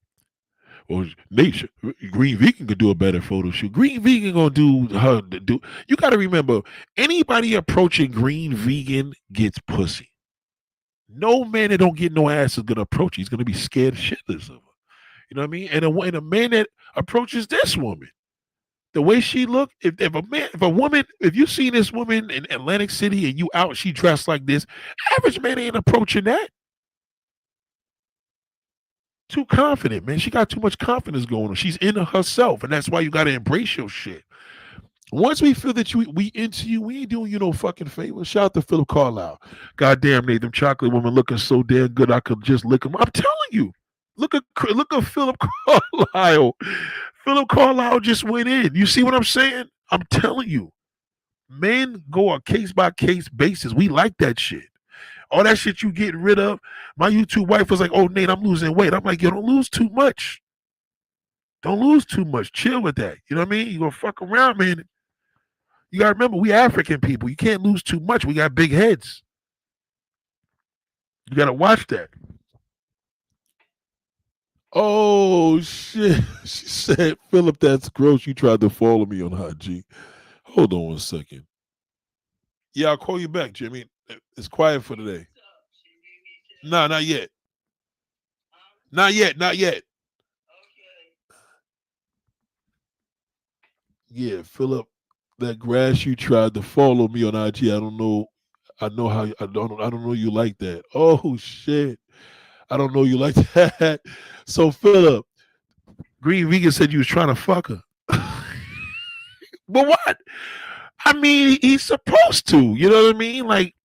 Or nature, Green Vegan could do a better photo shoot. Green Vegan gonna do her do. You got to remember, anybody approaching Green Vegan gets pussy. No man that don't get no ass is gonna approach. He's gonna be scared shitless of her. You know what I mean? And a man that approaches this woman, the way she look, if you see this woman in Atlantic City and you out, she dressed like this, average man ain't approaching that. Too confident, man. She got too much confidence going on. She's in herself, and that's why you got to embrace your shit. Once we feel that we into you, we ain't doing you no fucking favor. Shout out to Philip Carlisle. Goddamn, Nate, them chocolate women looking so damn good, I could just lick them. I'm telling you. Look at Philip Carlisle. Philip Carlisle just went in. You see what I'm saying? I'm telling you, men go on case by case basis. We like that shit. All that shit you getting rid of. My YouTube wife was like, "Oh, Nate, I'm losing weight." I'm like, "Yo, don't lose too much. Don't lose too much. Chill with that. You know what I mean? You gonna fuck around, man. You gotta remember, we African people. You can't lose too much. We got big heads. You gotta watch that." Oh shit. She said, "Philip, that's gross. You tried to follow me on IG." Hold on one second. Yeah, I'll call you back, Jimmy. It's quiet for today. Nah, not yet. Not yet. Not yet. Yeah, Philip, that grass you tried to follow me on IG. I don't know. I know how. I don't know you like that. Oh shit. I don't know you like that. So Philip, Green Vegan said you was trying to fuck her. But what? I mean, he's supposed to. You know what I mean? Like,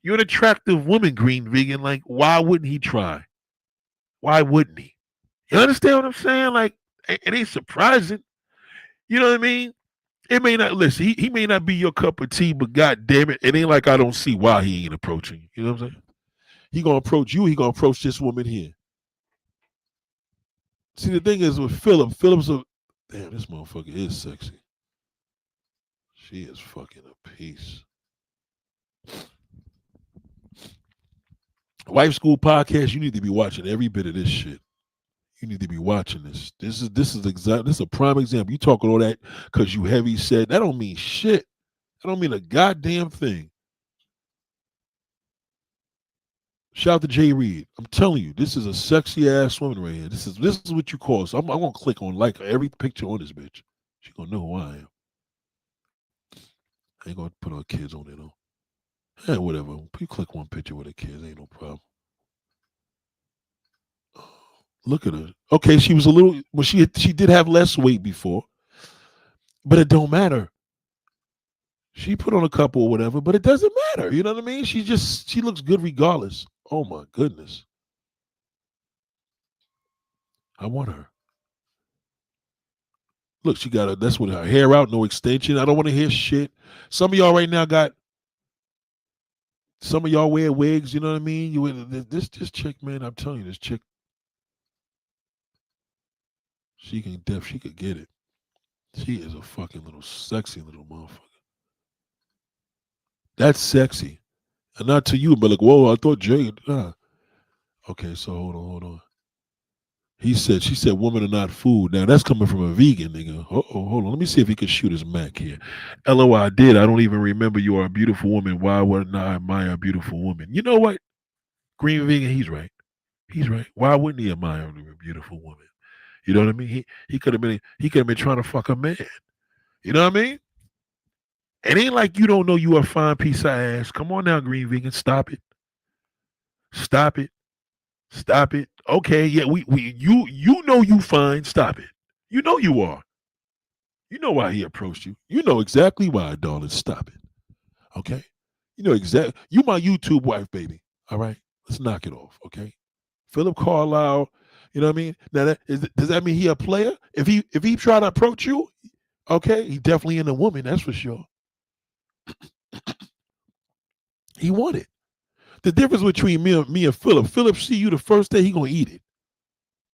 you're an attractive woman, Green Vegan. Like, why wouldn't he try? Why wouldn't he? You understand what I'm saying? Like, it ain't surprising. You know what I mean? It may not listen. He may not be your cup of tea, but god damn it, it ain't like I don't see why he ain't approaching you. You know what I'm saying? He gonna approach you. He gonna approach this woman here. See, the thing is with Philip. Philip's a damn. This motherfucker is sexy. She is fucking a piece. Wife School Podcast. You need to be watching every bit of this shit. You need to be watching this. This is a prime example. You talking all that because you heavy set. That don't mean shit. That don't mean a goddamn thing. Shout out to Jay Reed. I'm telling you, this is a sexy ass woman right here. This is what you call. So I'm gonna click on like every picture on this bitch. She gonna know who I am. I ain't gonna put our kids on it though. Hey, whatever. You click one picture with her kids, ain't no problem. Look at her. Okay, she was a little. Well, she did have less weight before, but it don't matter. She put on a couple or whatever, but it doesn't matter. You know what I mean? She looks good regardless. Oh my goodness, I want her. Look, she got her. That's with her hair out, no extension. I don't want to hear shit. Some of y'all right now got. Some of y'all wear wigs. You know what I mean? This chick, man. I'm telling you, this chick. She could get it. She is a fucking little sexy little motherfucker. That's sexy. And not to you, but like, whoa, I thought Jay. Okay, so hold on. She said, women are not food. Now that's coming from a vegan nigga. Hold on. Let me see if he can shoot his Mac here. LOI, I did. I don't even remember you are a beautiful woman. Why wouldn't I admire a beautiful woman? You know what? Green vegan, he's right. He's right. Why wouldn't he admire a beautiful woman? You know what I mean? He could have been trying to fuck a man. You know what I mean? It ain't like you don't know you a fine piece of ass. Come on now, Green Vegan. Stop it. Stop it. Stop it. Okay, yeah, you know you fine. Stop it. You know you are. You know why he approached you. You know exactly why, darling. Stop it. Okay? You know exactly. You my YouTube wife, baby. All right? Let's knock it off, okay? Philip Carlisle, you know what I mean? Now does that mean he a player? If he try to approach you, okay, he definitely in a woman, that's for sure. He want it. The difference between me and Philip see you the first day, he gonna eat it.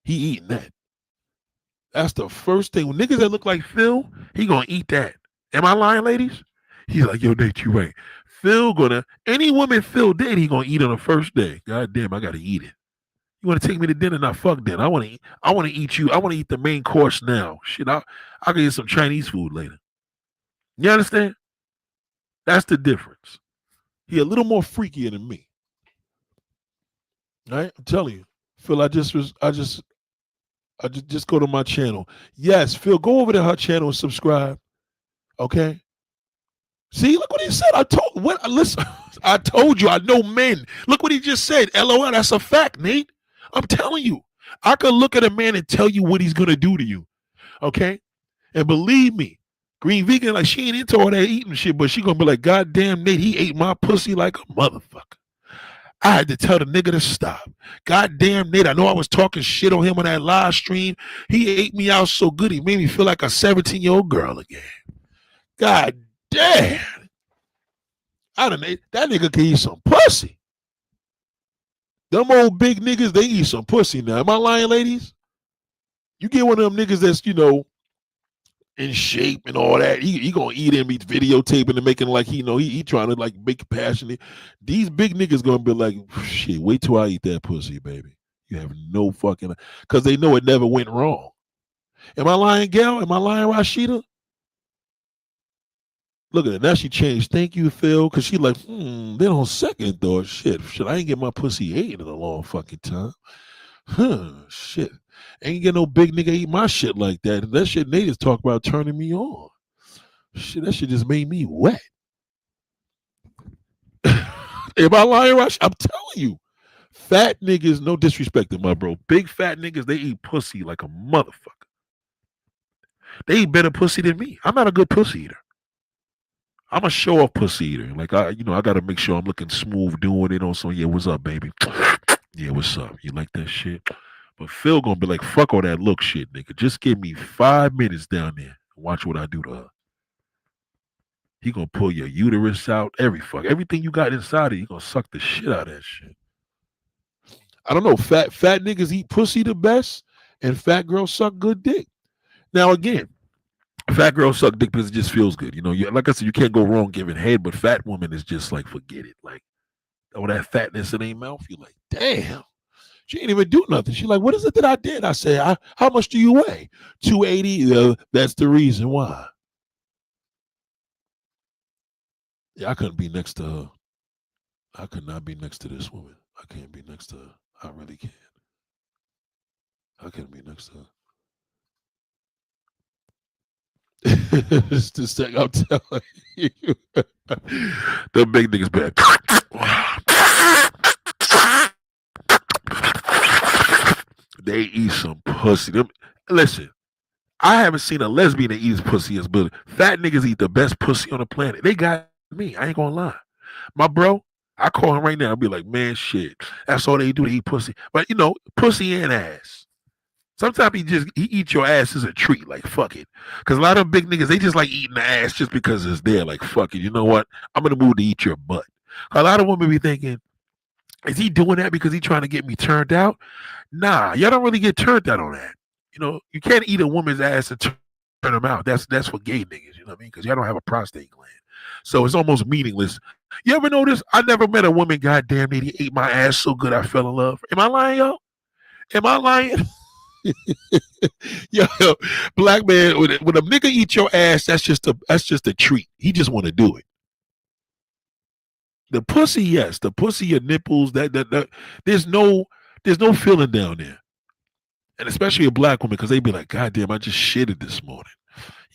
He eating that. That's the first thing. When niggas that look like Phil, he gonna eat that. Am I lying, ladies? He's like, yo, Nate, you right. Phil gonna any woman Phil date, he gonna eat on the first day. God damn, I gotta eat it. You wanna take me to dinner? Not fuck dinner. I wanna eat you. I wanna eat the main course now. Shit, I can get some Chinese food later. You understand? That's the difference. He a little more freakier than me. All right? I'm telling you. Phil, I just go to my channel. Yes, Phil, go over to her channel and subscribe. Okay? See, look what he said. Listen, I told you I know men. Look what he just said. LOL, that's a fact, Nate. I'm telling you. I could look at a man and tell you what he's gonna do to you. Okay? And believe me, Green vegan, like she ain't into all that eating shit, but she gonna be like, God damn Nate, he ate my pussy like a motherfucker. I had to tell the nigga to stop. God damn Nate, I know I was talking shit on him on that live stream. He ate me out so good, he made me feel like a 17-year-old girl again. God damn. I done ate, that nigga can eat some pussy. Them old big niggas, they eat some pussy now. Am I lying, ladies? You get one of them niggas that's, in shape and all that. He gonna eat him, he's videotaping and making like he trying to like make it passionate. These big niggas gonna be like, shit, wait till I eat that pussy, baby. You have no fucking, because they know it never went wrong. Am I lying, Gail? Am I lying, Rashida? Look at it. Now she changed. Thank you, Phil. Because she like, then on second thought, shit, I ain't get my pussy ate in a long fucking time. Shit. Ain't get no big nigga eat my shit like that. That shit niggas talk about turning me on. Shit, that shit just made me wet. Am I lying, Rush? I'm telling you. Fat niggas, no disrespect to my bro. Big fat niggas, they eat pussy like a motherfucker. They eat better pussy than me. I'm not a good pussy eater. I'm a show off pussy eater. Like I gotta make sure I'm looking smooth doing it on some, yeah, what's up, baby? Yeah, what's up? You like that shit? But Phil gonna be like, fuck all that look shit, nigga. Just give me 5 minutes down there and watch what I do to her. He gonna pull your uterus out, everything you got inside of you, he gonna suck the shit out of that shit. I don't know. Fat niggas eat pussy the best, and fat girls suck good dick. Now again, fat girls suck dick because it just feels good. Like I said, you can't go wrong giving head, but fat woman is just like, forget it. Like, all that fatness in their mouth, you're like, damn. She ain't even do nothing. She's like, what is it that I did? I say, how much do you weigh? 280. That's the reason why. Yeah, I couldn't be next to her. I could not be next to this woman. I can't be next to her. I really can't. I can't be next to her. It's the thing I'm telling you. The big niggas bad. They eat some pussy. Listen, I haven't seen a lesbian that eats pussy as good. Fat niggas eat the best pussy on the planet. They got me. I ain't gonna lie. My bro, I call him right now. I'll be like, man, shit. That's all they do. They eat pussy. But pussy and ass. Sometimes he eat your ass as a treat. Like, fuck it. Because a lot of big niggas, they just like eating the ass just because it's there. Like, fuck it. You know what? I'm in the mood to eat your butt. A lot of women be thinking, is he doing that because he trying to get me turned out? Nah, y'all don't really get turned out on that. You can't eat a woman's ass and turn them out. That's for gay niggas, you know what I mean? Because y'all don't have a prostate gland. So it's almost meaningless. You ever notice? I never met a woman, goddamn it, he ate my ass so good I fell in love. Am I lying, y'all? Am I lying? Yo, black man, when a nigga eat your ass, that's just a treat. He just want to do it. The pussy, yes. The pussy, your nipples, that there's no feeling down there. And especially a black woman, because they be like, God damn, I just shitted this morning.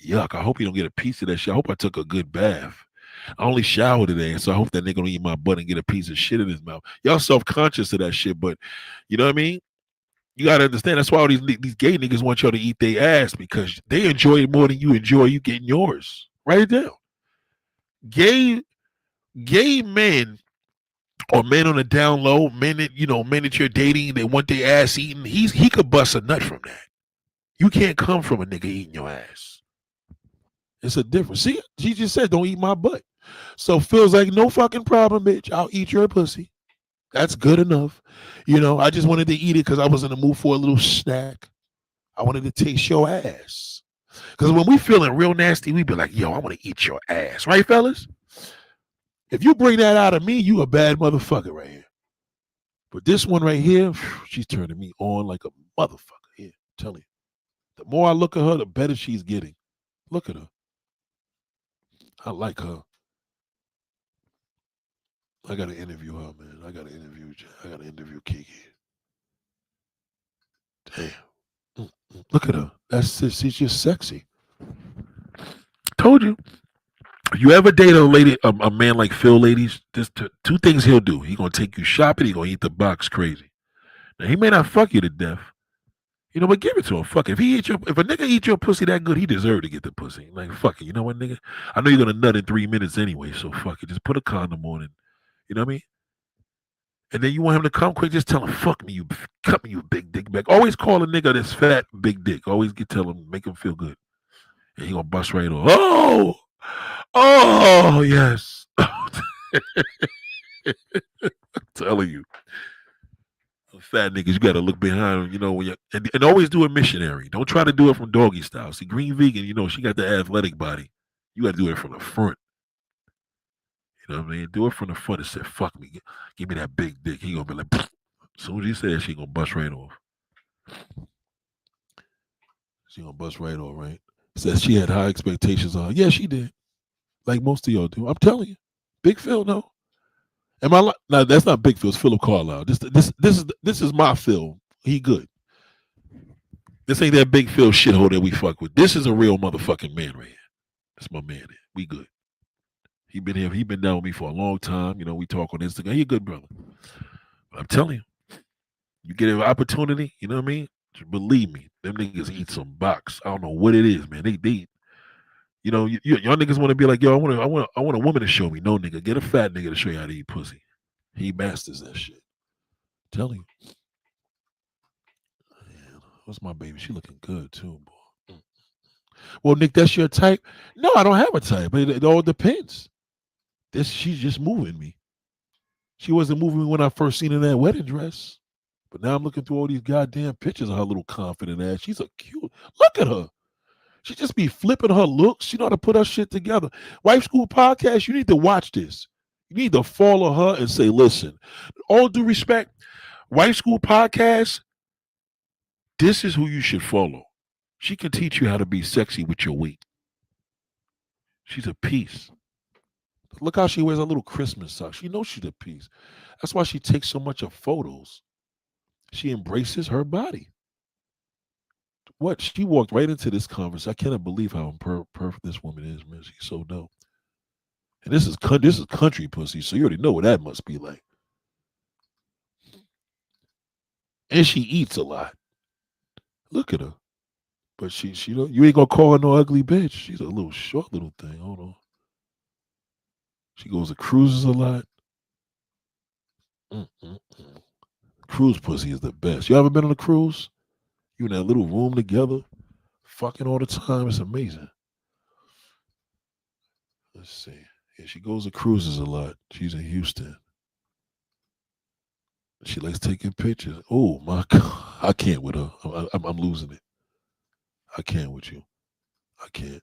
Yuck, I hope you don't get a piece of that shit. I hope I took a good bath. I only showered today, so I hope that nigga don't eat my butt and get a piece of shit in his mouth. Y'all self-conscious of that shit, but you know what I mean? You got to understand, that's why all these gay niggas want y'all to eat their ass, because they enjoy it more than you enjoy you getting yours. Write it down. Gay men, or men on the down low, men that you're dating, they want their ass eaten. He could bust a nut from that. You can't come from a nigga eating your ass. It's a difference. See, she just said, don't eat my butt. So Phil's like, no fucking problem, bitch. I'll eat your pussy. That's good enough. I just wanted to eat it because I was in the mood for a little snack. I wanted to taste your ass. Because when we feeling real nasty, we be like, yo, I want to eat your ass. Right, fellas? If you bring that out of me, you a bad motherfucker right here. But this one right here, she's turning me on like a motherfucker. Here, I'm telling you. The more I look at her, the better she's getting. Look at her. I like her. I gotta interview her, man. I gotta interview Kiki. Damn. Look at her. She's just sexy. Told you. You ever date a man like Phil, ladies? There's two things he'll do. He gonna take you shopping. He gonna eat the box crazy. Now he may not fuck you to death. You know, but give it to him. Fuck it. If a nigga eat your pussy that good, he deserve to get the pussy. Like fuck it. You know what, nigga? I know you're gonna nut in 3 minutes anyway, so fuck it. Just put a condom on and you know what I mean? And then you want him to come quick, just tell him, fuck me, you cut me, you big dick back. Always call a nigga that's fat, big dick. Always tell him, make him feel good. And he gonna bust right off. Oh, yes. I'm telling you. Fat niggas, you gotta look behind them, you know, when you and always do it missionary. Don't try to do it from doggy style. See, Green Vegan, you know, she got the athletic body. You gotta do it from the front. You know what I mean? Do it from the front and say, fuck me. Give me that big dick. He gonna be like, as soon as he says she gonna bust right off. She gonna bust right off, right? Says she had high expectations on her. Yeah, she did. Like most of y'all do. I'm telling you. Big Phil, no. Am I like no, that's not Big Phil, it's Philip Carlisle. This is my Phil. He good. This ain't that Big Phil shithole that we fuck with. This is a real motherfucking man right here. That's my man here. We good. He been here. He been down with me for a long time. You know, we talk on Instagram. He a good brother. But I'm telling you get an opportunity. You know what I mean? Just believe me, them niggas eat some box. I don't know what it is, man. They you know, y'all niggas want to be like, yo, I want a woman to show me. No, nigga, get a fat nigga to show you how to eat pussy. He masters that shit. I'm telling you. Man, what's my baby? She looking good too, boy. Well, Nick, that's your type? No, I don't have a type. It all depends. She's just moving me. She wasn't moving me when I first seen her in that wedding dress. But now I'm looking through all these goddamn pictures of her little confident ass. She's a cute. Look at her. She just be flipping her looks. She know how to put her shit together. Wife School Podcast, you need to watch this. You need to follow her and say, listen, all due respect, Wife School Podcast, this is who you should follow. She can teach you how to be sexy with your weight. She's a piece. Look how she wears a little Christmas socks. She knows she's a piece. That's why she takes so much of photos. She embraces her body. What? She walked right into this conference. I cannot believe how perfect this woman is, man. She's so dope. And this is country pussy, so you already know what that must be like. And she eats a lot. Look at her. But she don't, you ain't gonna call her no ugly bitch. She's a little short little thing. Hold on. She goes to cruises a lot. Cruise pussy is the best. You ever been on a cruise? You in that little room together, fucking all the time. It's amazing. Let's see. Yeah, she goes to cruises a lot. She's in Houston. She likes taking pictures. Oh my God, I can't with her. I'm losing it. I can't with you. I can't.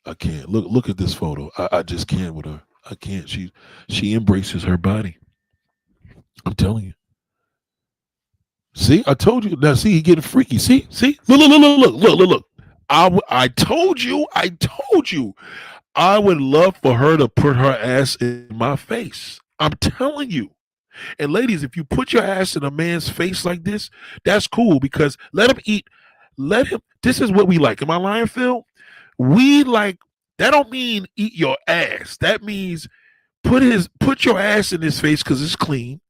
I can't. Look at this photo. I just can't with her. I can't. She embraces her body. I'm telling you. See, I told you. Now, see, he getting freaky. See, look. I told you. I would love for her to put her ass in my face. I'm telling you. And ladies, if you put your ass in a man's face like this, that's cool because let him eat. Let him. This is what we like. Am I lying, Phil? We like. That don't mean eat your ass. That means put your ass in his face because it's clean.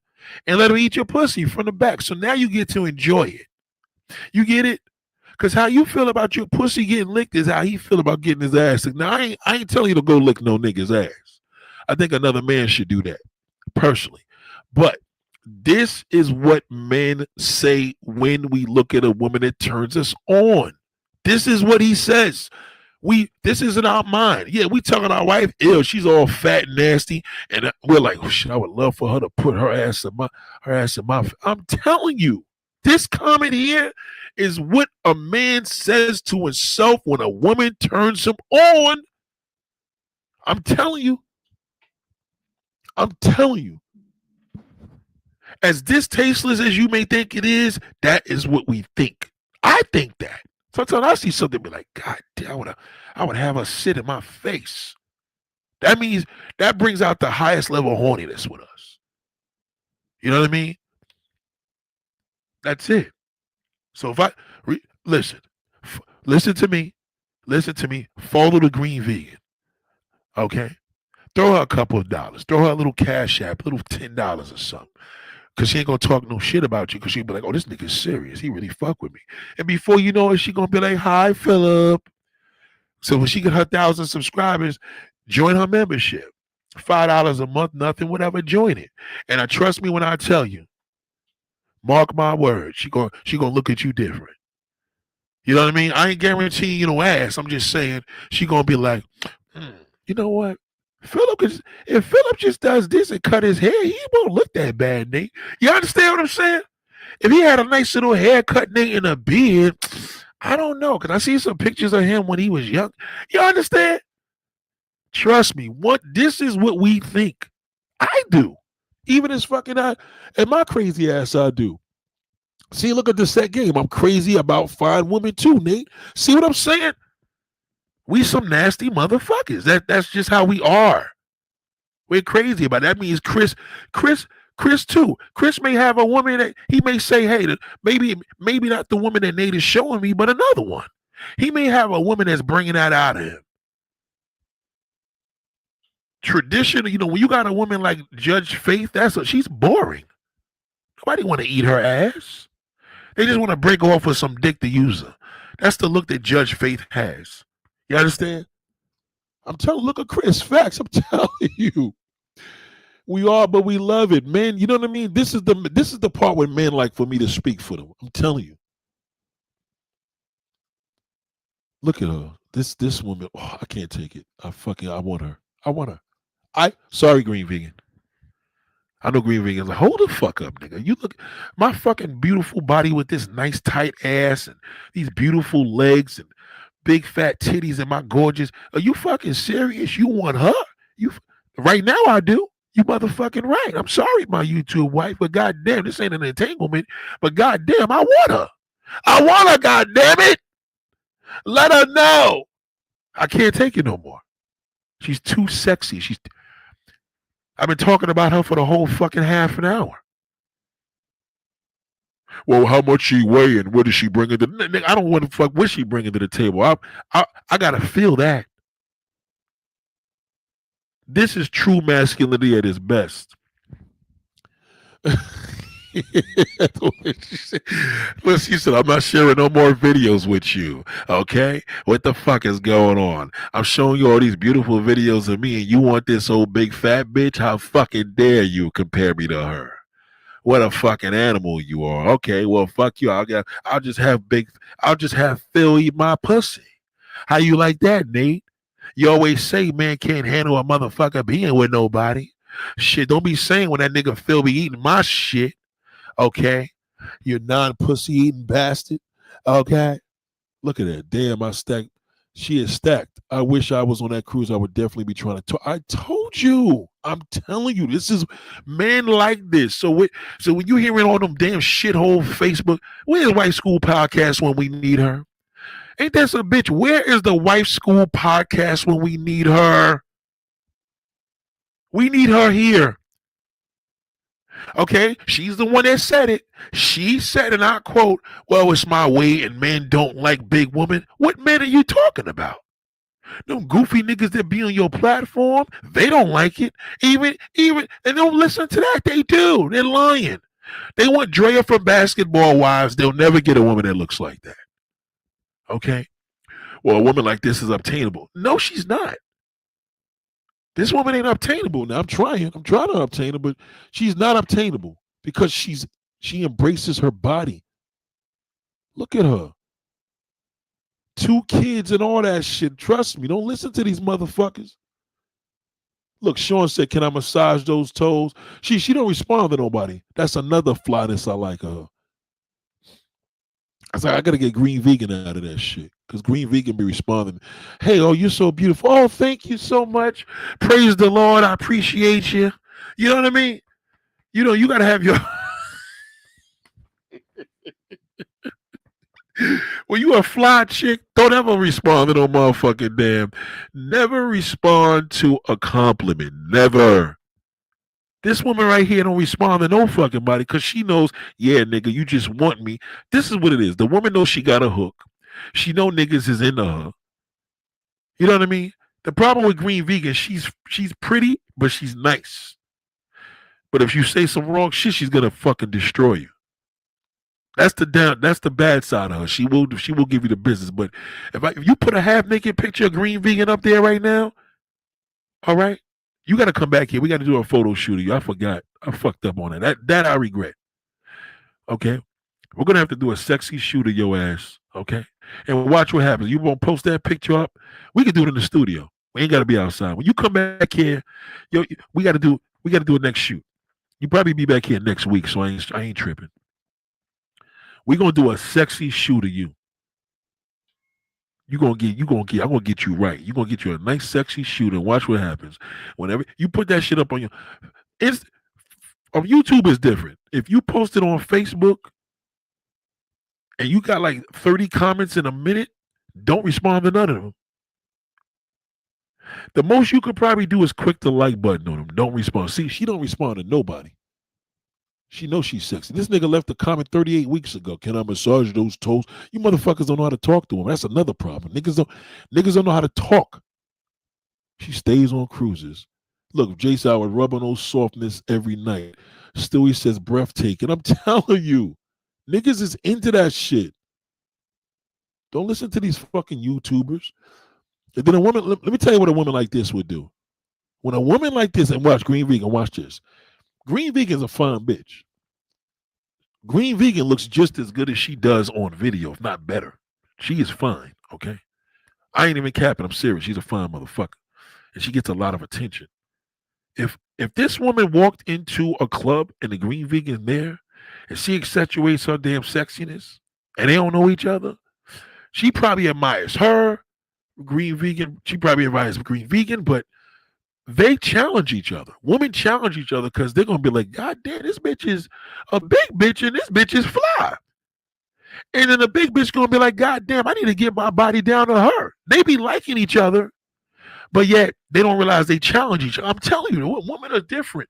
And let him eat your pussy from the back. So now you get to enjoy it. You get it? Because how you feel about your pussy getting licked is how he feel about getting his ass licked. Now, I ain't telling you to go lick no nigga's ass. I think another man should do that, personally. But this is what men say when we look at a woman that turns us on. This is what he says. This isn't our mind. Yeah, we talking our wife, ew, she's all fat and nasty, and we're like, oh shit, I would love for her to put her ass in my. I'm telling you, this comment here is what a man says to himself when a woman turns him on. I'm telling you. As distasteless as you may think it is, that is what we think. I think that. Sometimes I see something be like, God damn, I would have her sit in my face. That means that brings out the highest level of horniness with us. You know what I mean? That's it. So if listen to me, follow the Green Vegan. Okay? Throw her a couple of dollars. Throw her a little cash app, a little $10 or something. Cause she ain't gonna talk no shit about you. Cause she'll be like, "Oh, this nigga's serious. He really fuck with me." And before you know it, she gonna be like, "Hi, Philip." So when she get her 1,000 subscribers, join her membership. $5 a month, nothing, whatever. Join it. And I trust me when I tell you, mark my words, she gonna look at you different. You know what I mean? I ain't guaranteeing you no ass. I'm just saying she gonna be like, you know what? If Philip just does this and cut his hair, he won't look that bad, Nate. You understand what I'm saying? If he had a nice little haircut, Nate, and a beard, I don't know. Cause I see some pictures of him when he was young. You understand? Trust me. This is what we think. I do. Even as fucking and my crazy ass, I do. See, look at the set game. I'm crazy about fine women too, Nate. See what I'm saying? We some nasty motherfuckers. That's just how we are. We're crazy about it. That means Chris too. Chris may have a woman that he may say, hey, maybe not the woman that Nate is showing me, but another one. He may have a woman that's bringing that out of him. Tradition, when you got a woman like Judge Faith, she's boring. Nobody want to eat her ass. They just want to break off with some dick to use her. That's the look that Judge Faith has. You understand? I'm telling. Look at Chris. Facts. I'm telling you. We are, but we love it, man. You know what I mean? This is the part where men like for me to speak for them. I'm telling you. Look at her. This woman. Oh, I can't take it. I want her. I want her. Sorry, Green Vegan. I know Green Vegan's like, hold the fuck up, nigga. You look my fucking beautiful body with this nice tight ass and these beautiful legs and big fat titties and my gorgeous. Are you fucking serious? You want her? Right now I do. You motherfucking right. I'm sorry, my YouTube wife, but goddamn, this ain't an entanglement. But goddamn, I want her. I want her, goddamn it. Let her know. I can't take it no more. She's too sexy. I've been talking about her for the whole fucking half an hour. Well, how much she weigh and what is she bringing to the I don't want to fuck what she bringing to the table. I gotta feel that. This is true masculinity at its best. She said, I'm not sharing no more videos with you. Okay? What the fuck is going on? I'm showing you all these beautiful videos of me and you want this old big fat bitch? How fucking dare you compare me to her? What a fucking animal you are. Okay, well fuck you. I'll just have Phil eat my pussy. How you like that, Nate? You always say man can't handle a motherfucker being with nobody. Shit, don't be saying when that nigga Phil be eating my shit. Okay? You non-pussy eating bastard. Okay? Look at that. Damn, I stacked. She is stacked. I wish I was on that cruise. I would definitely be trying to talk. I told you. I'm telling you. This is men like this. So when you hearing all them damn shithole Facebook, where's Wife School Podcast when we need her? Ain't that some bitch? Where is the Wife School Podcast when we need her? We need her here. Okay, she's the one that said it. She said, and I quote, well, it's my way and men don't like big women. What men are you talking about? Them goofy niggas that be on your platform, they don't like it. Even, and don't listen to that. They do. They're lying. They want Drea from Basketball Wives. They'll never get a woman that looks like that. Okay? Well, a woman like this is obtainable. No, she's not. This woman ain't obtainable. Now I'm trying to obtain her, but she's not obtainable because she embraces her body. Look at her. 2 kids and all that shit. Trust me. Don't listen to these motherfuckers. Look, Sean said, can I massage those toes? She don't respond to nobody. That's another flyness I like of her. I was like, I gotta get Green Vegan out of that shit. Because Green Vegan be responding, hey, oh, you're so beautiful. Oh, thank you so much. Praise the Lord. I appreciate you. You know what I mean? You gotta have your when you a fly chick, don't ever respond to no motherfucking damn. Never respond to a compliment. Never. This woman right here don't respond to no fucking body because she knows, yeah, nigga, you just want me. This is what it is. The woman knows she got a hook. She know niggas is into her. You know what I mean? The problem with Green Vegan, she's pretty, but she's nice. But if you say some wrong shit, she's gonna fucking destroy you. That's the bad side of her. She will give you the business. But if you put a half naked picture of Green Vegan up there right now, all right, you got to come back here. We got to do a photo shoot of you. I forgot. I fucked up on that. That I regret. Okay, we're gonna have to do a sexy shoot of your ass. Okay, and watch what happens. You won't post that picture up. We can do it in the studio. We ain't got to be outside. When you come back here, yo, we got to do a next shoot. You probably be back here next week, so I ain't tripping. We're gonna do a sexy shoot of you. I'm gonna get you right. You're gonna get you a nice sexy shoot and watch what happens. Whenever you put that shit up on your it's on YouTube is different. If you post it on Facebook and you got like 30 comments in a minute, don't respond to none of them. The most you could probably do is click the like button on them. Don't respond. See, she don't respond to nobody. She knows she's sexy. This nigga left a comment 38 weeks ago. Can I massage those toes? You motherfuckers don't know how to talk to him. That's another problem. Niggas don't know how to talk. She stays on cruises. Look, Jason, I would rub on those softness every night. Still, he says breathtaking. I'm telling you, niggas is into that shit. Don't listen to these fucking YouTubers. And then a woman, let me tell you what a woman like this would do. When a woman like this, and watch Green Vegan, watch this. Green Vegan's a fine bitch. Green Vegan looks just as good as she does on video, if not better. She is fine, okay? I ain't even capping. I'm serious. She's a fine motherfucker. And she gets a lot of attention. If this woman walked into a club and the Green Vegan there and she accentuates her damn sexiness and they don't know each other, she probably admires her, Green Vegan. She probably admires Green Vegan, but they challenge each other. Women challenge each other because they're going to be like, God damn, this bitch is a big bitch and this bitch is fly. And then the big bitch going to be like, God damn, I need to get my body down to her. They be liking each other, but yet they don't realize they challenge each other. I'm telling you, women are different.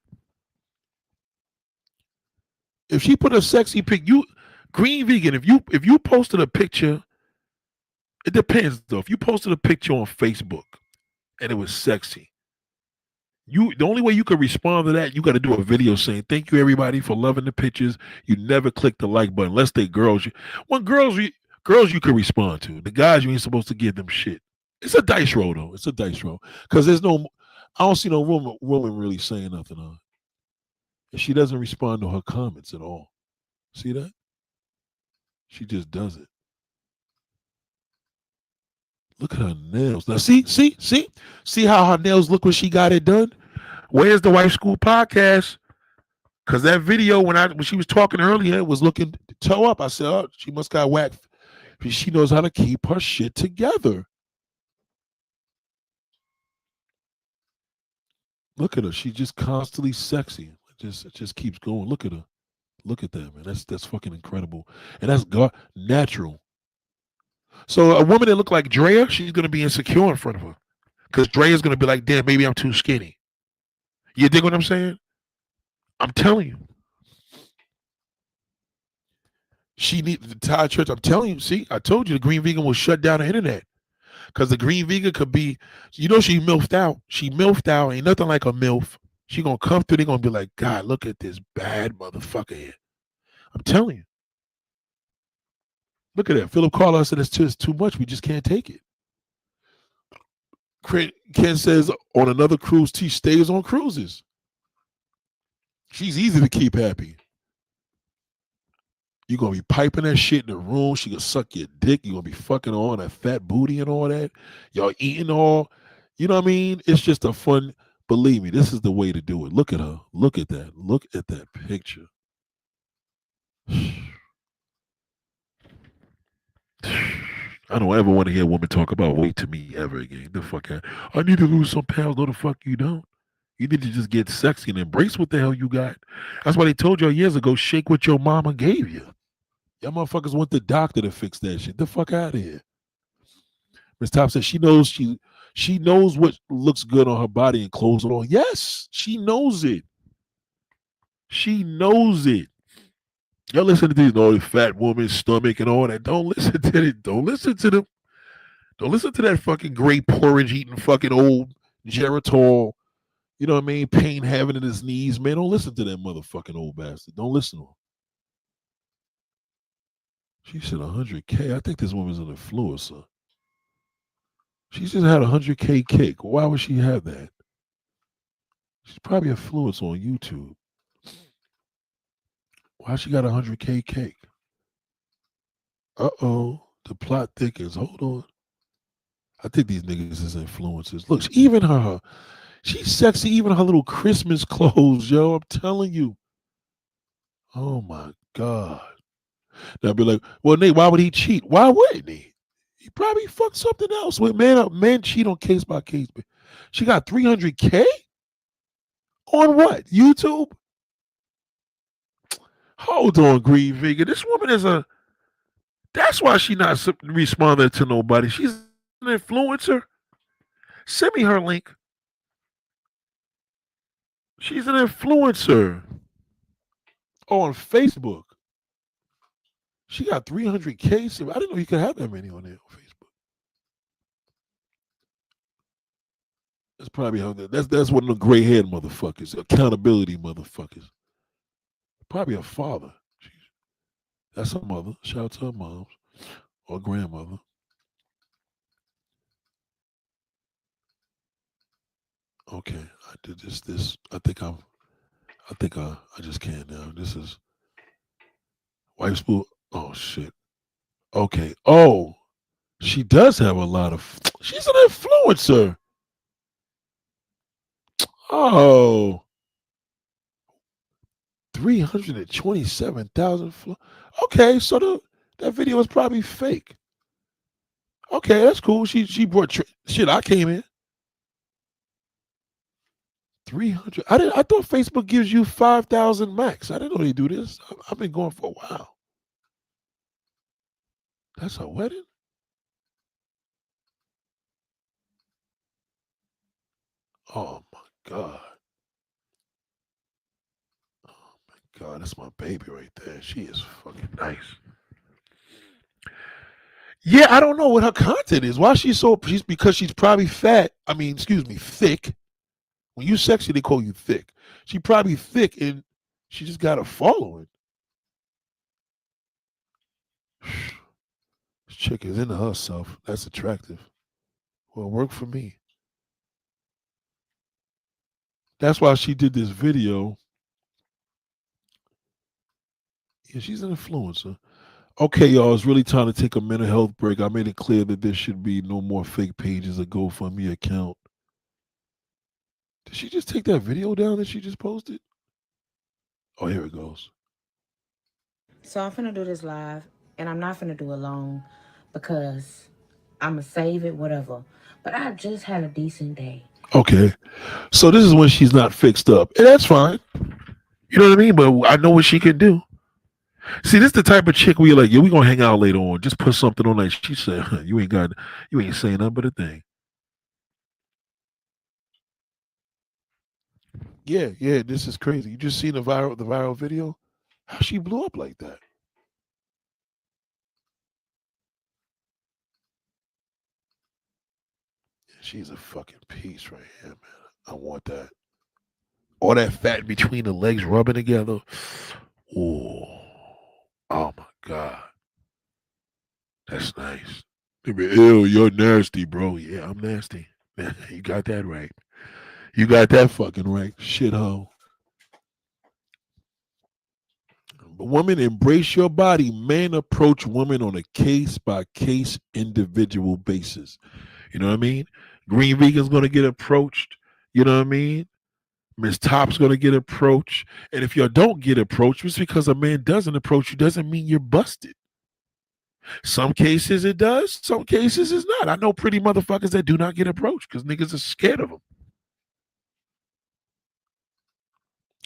If she put a sexy pic, Green Vegan, if you posted a picture, it depends though. If you posted a picture on Facebook and it was sexy, the only way you could respond to that, you got to do a video saying, thank you everybody for loving the pictures. You never click the like button unless they girls. Girls you can respond to. The guys, you ain't supposed to give them shit. It's a dice roll though. It's a dice roll. Because I don't see no woman really saying nothing on it. And she doesn't respond to her comments at all. See that? She just does it. Look at her nails. Now, see how her nails look when she got it done? Where's the Wife School podcast? Because that video when she was talking earlier was looking toe up. I said, oh, she must got whacked. She knows how to keep her shit together. Look at her. She's just constantly sexy. It just keeps going. Look at her. Look at that, man. That's fucking incredible. And that's natural. So a woman that look like Drea, she's gonna be insecure in front of her. Because Drea's gonna be like, damn, maybe I'm too skinny. You dig what I'm saying? I'm telling you. She needs the Thai church. I'm telling you, see, I told you the Green Vegan will shut down the internet. Because the Green Vegan could be, she milfed out. She milfed out. Ain't nothing like a milf. She gonna come through, they gonna be like, God, look at this bad motherfucker here. I'm telling you. Look at that. Philip Carlos said it's too much. We just can't take it. Ken says on another cruise, T stays on cruises. She's easy to keep happy. You're going to be piping that shit in the room. She going to suck your dick. You're going to be fucking on that fat booty and all that. Y'all eating all. You know what I mean? It's just a fun. Believe me, this is the way to do it. Look at her. Look at that. Look at that picture. I don't ever want to hear a woman talk about weight to me ever again. The fuck out. I need to lose some pounds. No, the fuck you don't. You need to just get sexy and embrace what the hell you got. That's why they told y'all years ago, shake what your mama gave you. Y'all motherfuckers want the doctor to fix that shit. The fuck out of here. Miss Top said she knows what looks good on her body and clothes it on. Yes, she knows it. She knows it. Y'all listen to these all the fat woman's stomach and all that. Don't listen to it. Don't listen to them. Don't listen to that fucking great porridge eating fucking old Geritol. You know what I mean? Pain having in his knees. Man, don't listen to that motherfucking old bastard. Don't listen to him. She said 100K. I think this woman's an influencer. She just had 100K cake. Why would she have that? She's probably a influencer on YouTube. Why she got 100K cake? Uh-oh. The plot thickens. Hold on. I think these niggas is influencers. Look, even she's sexy. Even her little Christmas clothes, yo. I'm telling you. Oh my God. Now I'd be like, well, Nate, why would he cheat? Why wouldn't he? He probably fucked something else with man cheat on case by case. She got 300K on what? YouTube? Hold on, Green Vegan. This woman is a. That's why she not responding to nobody. She's an influencer. Send me her link. She's an influencer. Oh, on Facebook. She got 300K. I didn't know you could have that many on there on Facebook. That's probably how that's one of the gray haired motherfuckers, accountability motherfuckers. Probably her father. That's her mother. Shout out to her moms or grandmother. Okay, I did this. I just can't now. This is wife spool. Oh shit. Okay. Oh, she does have a lot of. She's an influencer. Oh, 327,000. Okay, so that video was probably fake. Okay, that's cool. She brought shit. I came in 300. I thought Facebook gives you 5,000 max. I didn't know they do this. I've been going for a while. That's a wedding. Oh my god. Oh my god, that's my baby right there. She is fucking nice. Yeah, I don't know what her content is. Why she's because she's probably fat. I mean, excuse me, thick. When you sexy, they call you thick. She probably thick and she just got a following. This chick is into herself. That's attractive. Well, work for me. That's why she did this video. Yeah, she's an influencer. Okay, y'all, it's really time to take a mental health break. I made it clear that there should be no more fake pages or GoFundMe account. Did she just take that video down that she just posted? Oh, here it goes. So I'm finna do this live, and I'm not finna do it long because I'ma save it, whatever. But I just had a decent day. Okay. So this is when she's not fixed up. And that's fine. You know what I mean? But I know what she can do. See, this is the type of chick where you're like, yeah, we gonna hang out later on. Just put something on that. She said, huh, you ain't saying nothing but a thing. Yeah, yeah, this is crazy. You just seen the viral video? How she blew up like that? She's a fucking piece right here, man. I want that. All that fat between the legs rubbing together. Ooh. Oh my God. That's nice. They be, ew, you're nasty, bro. Yeah, I'm nasty. You got that right. You got that fucking right. Shithole. But women, embrace your body. Men approach women on a case by case individual basis. You know what I mean? Green Vegan's gonna get approached. You know what I mean? Miss Top's gonna get approached. And if you don't get approached, just because a man doesn't approach you doesn't mean you're busted. Some cases it does, some cases it's not. I know pretty motherfuckers that do not get approached because niggas are scared of them.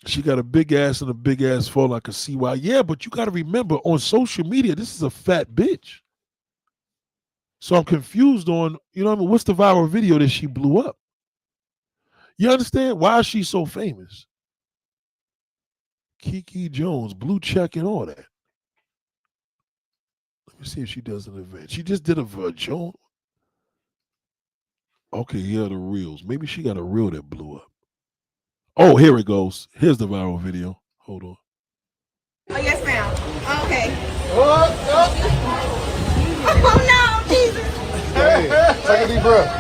She got a big ass and a big ass fall. I can see why. Yeah, but you got to remember on social media, this is a fat bitch. So I'm confused on, you know what I mean? What's the viral video that she blew up? You understand? Why is she so famous? Kiki Jones, blue check and all that. Let me see if she does an event. She just did a virtual. Okay, yeah, the reels. Maybe she got a reel that blew up. Oh, here it goes. Here's the viral video. Hold on. Oh, yes, ma'am. Okay. Oh, no, Jesus. Hey, take a deep breath.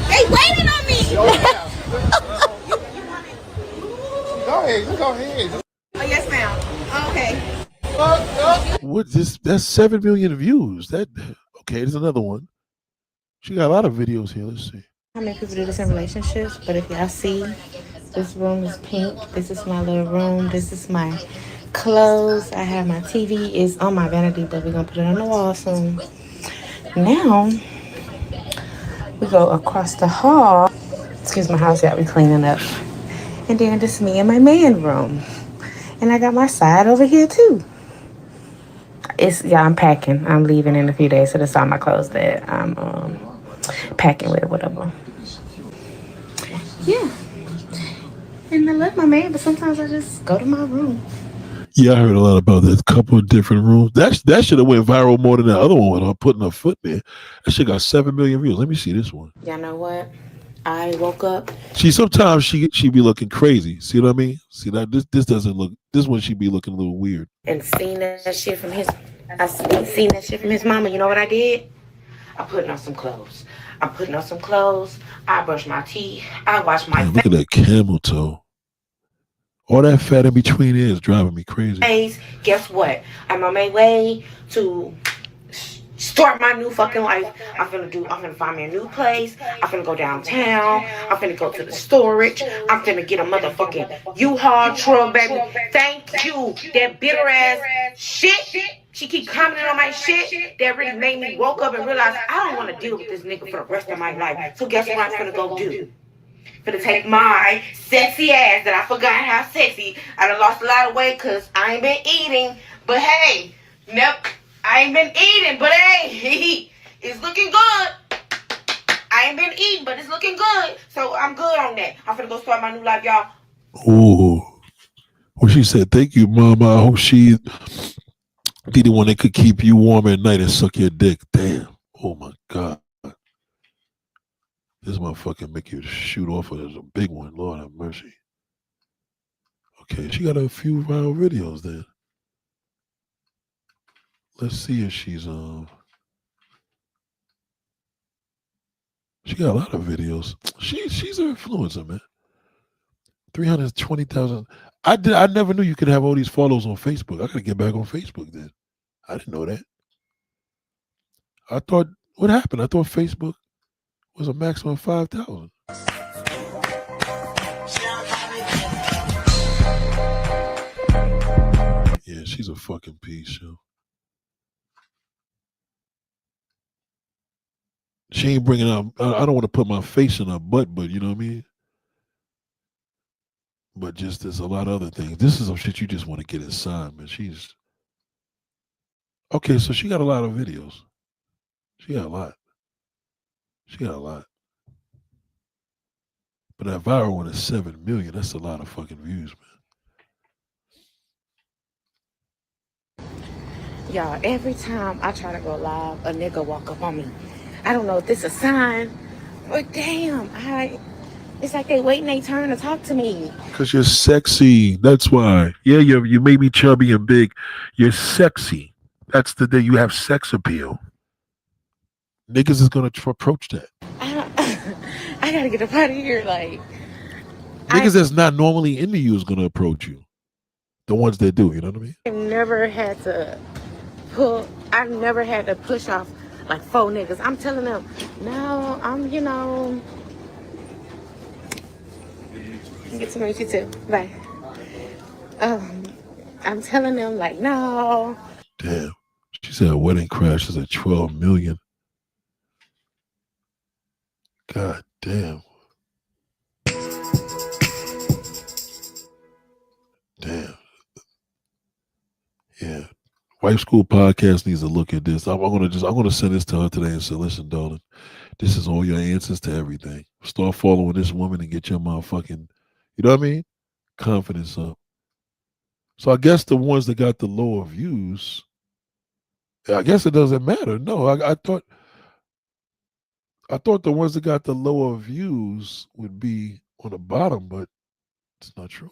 They waiting on me. Go ahead, just go ahead. Oh, yes, ma'am. Okay. What this? That's 7 million views. That okay? There's another one. She got a lot of videos here. Let's see. How many people do this in relationships? But if y'all see, this room is pink. This is my little room. This is my clothes. I have my TV. It's on my vanity, but we're gonna put it on the wall soon. Now we go across the hall. Excuse my house, y'all. We cleaning up. And then this is me in my man room. And I got my side over here too. I'm packing. I'm leaving in a few days, so that's all my clothes that I'm packing with, whatever. Yeah. And I love my man, but sometimes I just go to my room. Yeah, I heard a lot about that. Couple of different rooms. That should have went viral more than the other one with her putting her foot there. That shit got 7 million views. Let me see this one. Y'all know what? I woke up Sometimes she be looking crazy. See what I mean? See that this doesn't look. This one she be looking a little weird. and seen that shit from his. Seen that shit from his mama. You know what I did? I putting on some clothes. I'm putting on some clothes. I brush my teeth. I wash my Damn, look at that camel toe. All that fat in between there is driving me crazy. face. Guess what? I'm on my way to start my new fucking life. I'm finna find me a new place. I'm finna go downtown. I'm finna go to the storage. I'm finna get a motherfucking U-Haul truck, baby. Thank you. That bitter ass shit. She keep commenting on my shit. That really made me woke up and realize I don't want to deal with this nigga for the rest of my life. So guess what I'm finna go do? Finna take my sexy ass that I forgot how sexy. I done lost a lot of weight because I ain't been eating. But hey, nope. I ain't been eating, but hey, it's looking good. I ain't been eating, but it's looking good. So I'm good on that. I'm finna go start my new life, y'all. Ooh. Well, she said, "Thank you, Mama. I hope she be the one that could keep you warm at night and suck your dick." Damn. Oh my God. This motherfucker make you shoot off of. There's a big one. Lord have mercy. Okay, she got a few viral videos then. Let's see if she's She got a lot of videos. She's an influencer, man. 320,000. I never knew you could have all these follows on Facebook. I gotta get back on Facebook then. I didn't know that. I thought what happened? I thought Facebook was a maximum of 5,000. Yeah, she's a fucking piece, yo. She ain't bringing up. I don't want to put my face in her butt, but you know what I mean. But just there's a lot of other things. This is some shit you just want to get inside, man. She's okay. So she got a lot of videos. She got a lot. She got a lot. But that viral one is 7 million. That's a lot of fucking views, man. Y'all, every time I try to go live, a nigga walk up on me. I don't know if this is a sign, but damn, it's like they waiting their turn to talk to me. Cause you're sexy. That's why. Yeah, you may be chubby and big. You're sexy. That's the day you have sex appeal. Niggas is gonna approach that. I gotta get up out of here. Like niggas that's not normally into you is gonna approach you. The ones that do, you know what I mean? I've never had to push off like 4 niggas. I'm telling them, no, get to meet you too. Bye. I'm telling them like, no. Damn. She said wedding crash is at 12 million. God damn. Damn. Yeah. Wife School Podcast needs to look at this. I'm gonna send this to her today and say, listen, darling, this is all your answers to everything. Start following this woman and get your motherfucking, you know what I mean? Confidence up. So I guess the ones that got the lower views, I guess it doesn't matter. No, I thought I thought the ones that got the lower views would be on the bottom, but it's not true.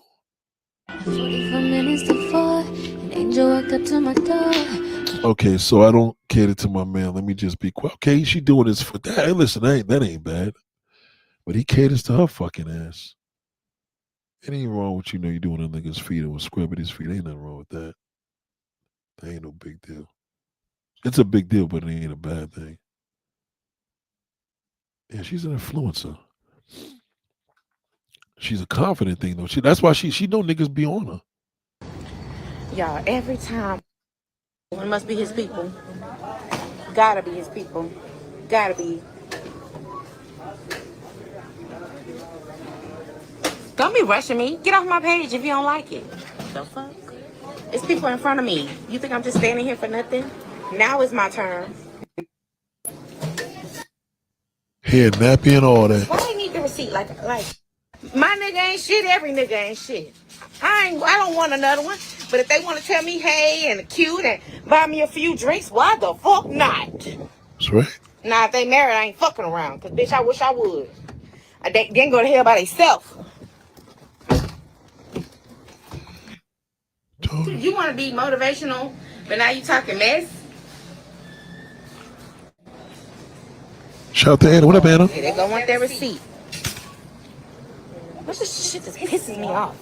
44 minutes to 4, an angel walked up to my door. Okay, so I don't cater to my man. Let me just be quiet. Okay, she doing this for that. Hey, listen, that ain't bad. But he caters to her fucking ass. It ain't wrong with you doing a nigga's feet or scrubbing his feet. Ain't nothing wrong with that. That ain't no big deal. It's a big deal, but it ain't a bad thing. Yeah, she's an influencer. She's a confident thing though. That's why she know niggas be on her. Y'all, every time, it must be his people. Gotta be his people. Gotta be. Don't be rushing me. Get off my page if you don't like it. The fuck? It's people in front of me. You think I'm just standing here for nothing? Now is my turn. Hair nappy and all that. Why I need the receipt? Like, my nigga ain't shit. Every nigga ain't shit. I don't want another one. But if they want to tell me hey and cute and buy me a few drinks, why the fuck not? That's right. Now if they married, I ain't fucking around. Cause bitch, I wish I would. They can go to hell by themselves. You want to be motivational, but now you talking mess? Shout out to Anna. What up, Anna? Yeah, they gonna want their receipt. What's this shit that pisses me off?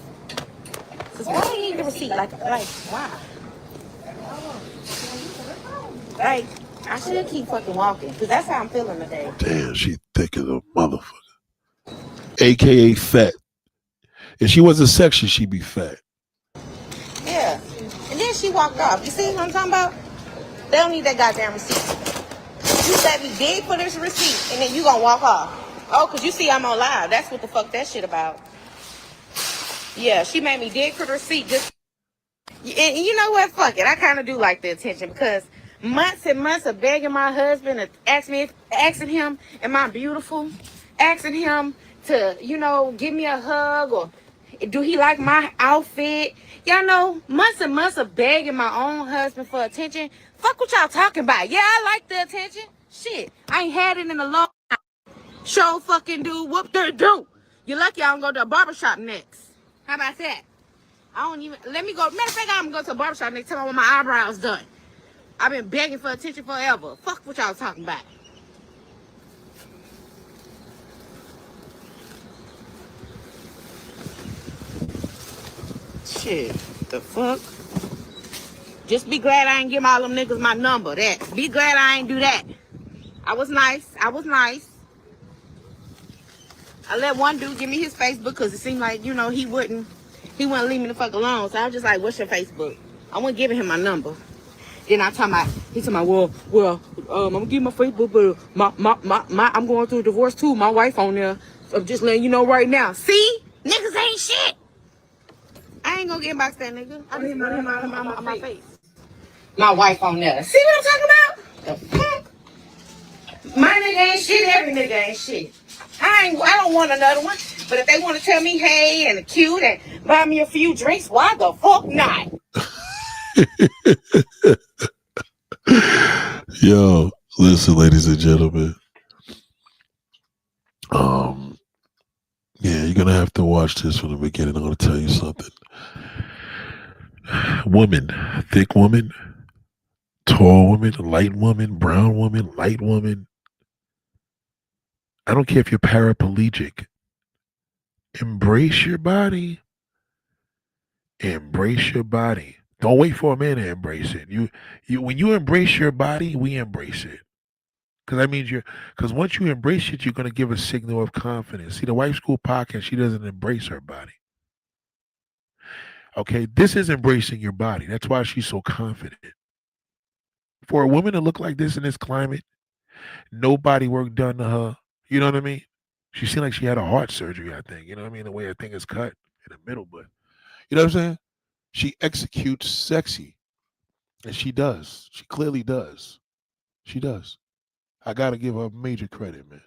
Cause why do you need the receipt? Like why? Like, I should keep fucking walking. Cause that's how I'm feeling today. Damn, she thick as a motherfucker. AKA fat. If she wasn't sexy, she'd be fat. Yeah. And then she walked off. You see what I'm talking about? They don't need that goddamn receipt. You let me dig for this receipt and then you gonna walk off. Oh, cause you see I'm on live. That's what the fuck that shit about. Yeah, she made me dig for the receipt just. And you know what? Fuck it. I kind of do like the attention because months and months of begging my husband to asking him, am I beautiful? Asking him to, give me a hug or do he like my outfit? Y'all know, months and months of begging my own husband for attention. Fuck what y'all talking about. Yeah, I like the attention. Shit, I ain't had it in a long time. Show fucking do whoop they do. You lucky I don't go to a barbershop next. How about that? I don't even, let me go. Matter of fact, I'm gonna go to a barbershop next time I want my eyebrows done. I've been begging for attention forever. Fuck what y'all talking about. Shit, the fuck? Just be glad I ain't give all them niggas my number. That. Be glad I ain't do that. I was nice. I let one dude give me his Facebook because it seemed like, he wouldn't leave me the fuck alone. So I was just like, what's your Facebook? I wasn't giving him my number. Then he told me, well, I'm gonna give my Facebook, but I'm going through a divorce too. My wife on there. So I'm just letting you know right now. See? Niggas ain't shit. I ain't gonna inbox that nigga. I just put him on my face. My wife on there. See what I'm talking about? The fuck? My nigga ain't shit. Every nigga ain't shit. I don't want another one. But if they want to tell me hey and cute and buy me a few drinks, why the fuck not? Yo, listen, ladies and gentlemen. Yeah, you're gonna have to watch this from the beginning. I'm gonna tell you something. Woman, thick woman, tall woman, light woman, brown woman, light woman. I don't care if you're paraplegic. Embrace your body. Embrace your body. Don't wait for a man to embrace it. When you embrace your body, we embrace it. Because that means because once you embrace it, you're going to give a signal of confidence. See, the Wife School podcast, she doesn't embrace her body. Okay, this is embracing your body. That's why she's so confident. For a woman to look like this in this climate, no body work done to her. You know what I mean? She seemed like she had a heart surgery, I think. You know what I mean? The way her thing is cut in the middle, but you know what I'm saying? She executes sexy. And she does. She clearly does. She does. I gotta give her major credit, man.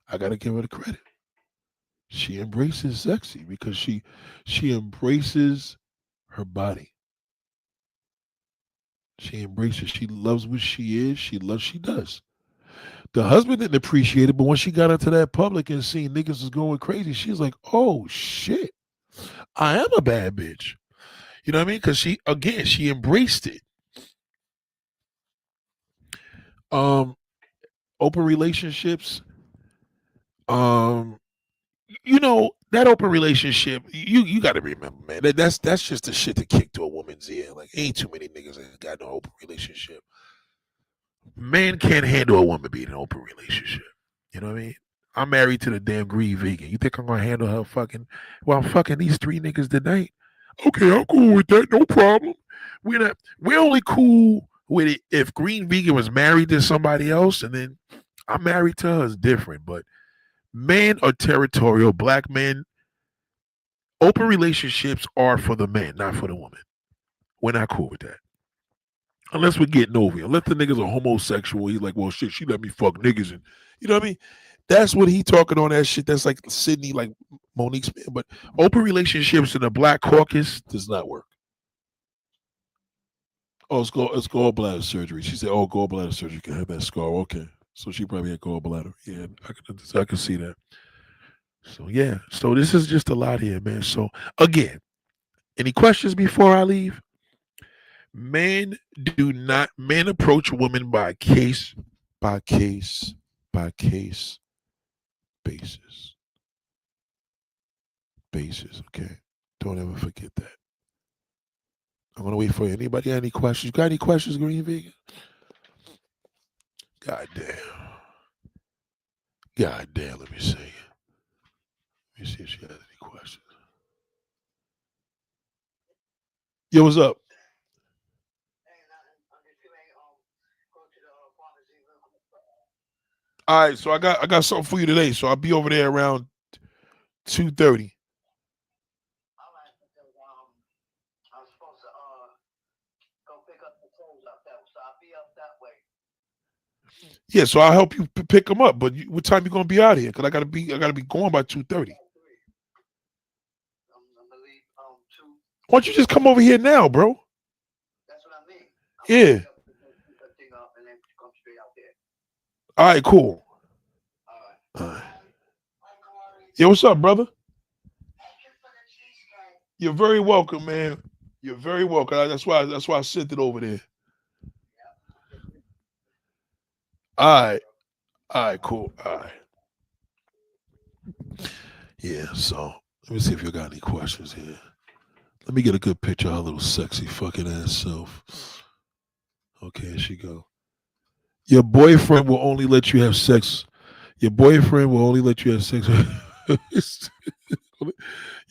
I gotta give her the credit. She embraces sexy because she embraces her body. She embraces. She loves what she is. She does. The husband didn't appreciate it, but when she got into that public and seen niggas was going crazy, she was like, "Oh shit, I am a bad bitch." You know what I mean? Because she embraced it. Um, Open relationships. Um, that open relationship. You got to remember, man. That's just the shit to kick to a woman's ear. Like, ain't too many niggas that got no open relationship. Man can't handle a woman being in an open relationship. You know what I mean? I'm married to the damn green vegan. You think I'm gonna handle her fucking? Well, I'm fucking these three niggas tonight. Okay, I'm cool with that. No problem. We're only cool with it if green vegan was married to somebody else, and then I'm married to her. Is different. But men are territorial. Black men. Open relationships are for the man, not for the woman. We're not cool with that. Unless we're getting over it. Unless the niggas are homosexual. He's like, well, shit, she let me fuck niggas. And you know what I mean? That's what he talking on that shit. That's like Sydney, like Monique's man. But open relationships in the Black Caucus does not work. Oh, it's gallbladder surgery. She said, oh, gallbladder surgery can have that scar. Okay. So she probably had gallbladder. Yeah, I can see that. So yeah. So this is just a lot here, man. So again, any questions before I leave? Men approach women by case by case by case basis. Okay? Don't ever forget that. I'm gonna wait for you. Anybody got any questions? Got any questions, Green Vegan? God damn, let me see. Let me see if she has any questions. Yo, what's up? All right, so I got something for you today. So I'll be over there around 2:30. Yeah, so I'll help you pick them up. But what time you gonna be out here? Cause I gotta be going by 2:30. Why don't you just come over here now, bro? Yeah. All right, cool. All right. Yeah, what's up, brother? You're very welcome, man. You're very welcome. That's why I sent it over there. All right. All right, cool. All right. Yeah, so let me see if you got any questions here. Let me get a good picture of her little sexy fucking ass self. Okay, here she go. Your boyfriend will only let you have sex. Your boyfriend will only let you have sex. Your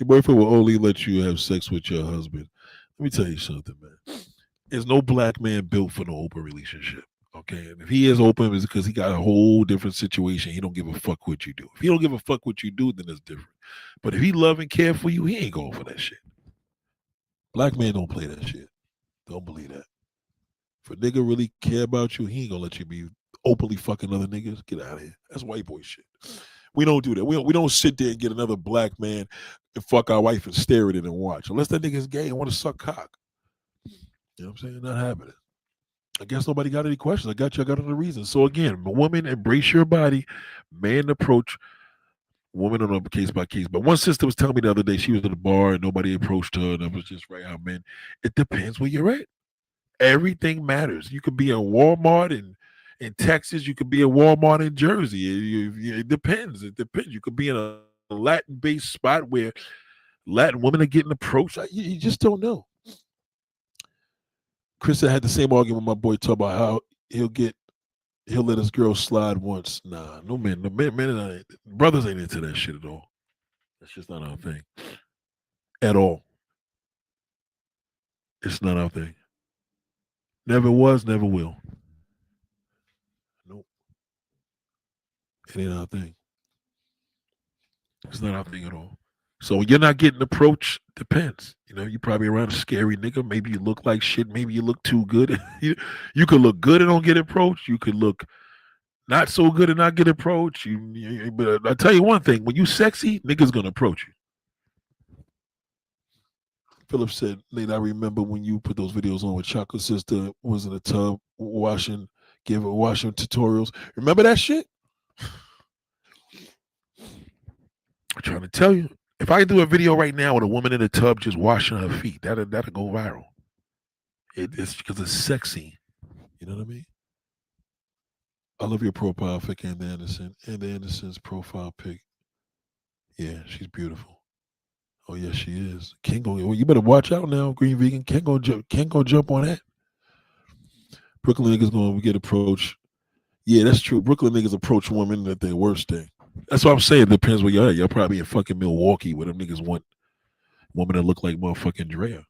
boyfriend will only let you have sex with your husband. Let me tell you something, man. There's no black man built for no open relationship. Okay, and if he is open, it's because he got a whole different situation. He don't give a fuck what you do. If he don't give a fuck what you do, then it's different. But if he love and care for you, he ain't going for that shit. Black men don't play that shit. Don't believe that. If a nigga really care about you, he ain't gonna let you be openly fucking other niggas. Get out of here. That's white boy shit. We don't do that. We don't sit there and get another black man and fuck our wife and stare at it and watch. Unless that nigga's gay and want to suck cock. You know what I'm saying? Not happening. I guess nobody got any questions. I got another reason. So again, woman, embrace your body. Man, approach woman on a case by case. But one sister was telling me the other day she was at a bar and nobody approached her, and it was just right how men. It depends where you're at. Everything matters. You could be in Walmart in Texas. You could be in Walmart in Jersey. It depends. It depends. You could be in a Latin-based spot where Latin women are getting approached. You just don't know. Chris had the same argument with my boy talk about how he'll let his girl slide once. Nah, no men, brothers ain't into that shit at all. That's just not our thing. At all. It's not our thing. Never was, never will. Nope. It ain't our thing. It's not our thing at all. So when you're not getting approached, depends. You probably around a scary nigga. Maybe you look like shit. Maybe you look too good. you could look good and don't get approached. You could look not so good and not get approached. But I tell you one thing: when you sexy, niggas gonna approach you. Philip said, Nate, I remember when you put those videos on with Chocolate Sister was in a tub washing Give her washing tutorials. Remember that shit? I'm trying to tell you. If I do a video right now with a woman in a tub just washing her feet, that'll go viral. It's because it's sexy. You know what I mean? I love your profile pic, Ann Anderson. Ann Anderson's profile pic. Yeah, she's beautiful. Oh yes, she is. Ken go. Well, you better watch out now, Green Vegan. Ken go jump on that. Brooklyn niggas gonna get approached. Yeah, that's true. Brooklyn niggas approach women at their worst day. That's what I'm saying. It depends where you're at. You're probably in fucking Milwaukee where them niggas want women that look like motherfucking Drea.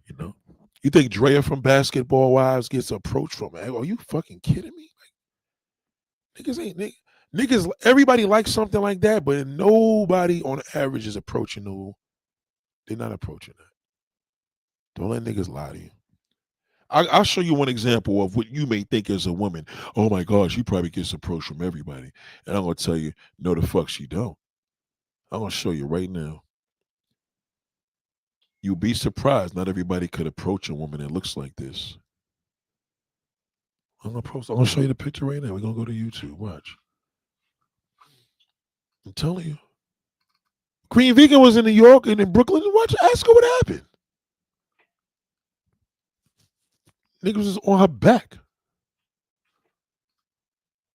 You know? You think Drea from Basketball Wives gets approached from? Are you fucking kidding me? Like, niggas ain't niggas. Everybody likes something like that, but nobody on average is approaching no. They're not approaching that. Don't let niggas lie to you. I'll show you one example of what you may think as a woman. Oh my God, she probably gets approached from everybody. And I'm going to tell you, no, the fuck she don't. I'm going to show you right now. You'll be surprised. Not everybody could approach a woman that looks like this. I'm going to show you the picture right now. We're going to go to YouTube. Watch. I'm telling you. Green Vegan was in New York and in Brooklyn. Watch, ask her what happened. Niggas was on her back.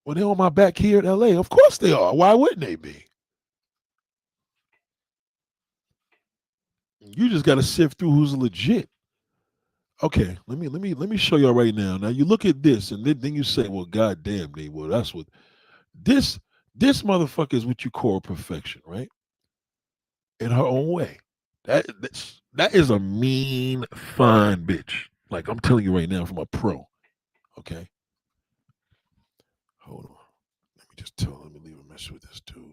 Well, they're on my back here in LA. Of course they are. Why wouldn't they be? You just got to sift through who's legit. Okay, let me show y'all right now. Now you look at this, and then you say, "Well, goddamn, they well, that's what this motherfucker is what you call perfection, right? In her own way. That is a mean, fine bitch. Like I'm telling you right now, from a pro. Okay, hold on. Let me just tell. Let me leave a message with this dude.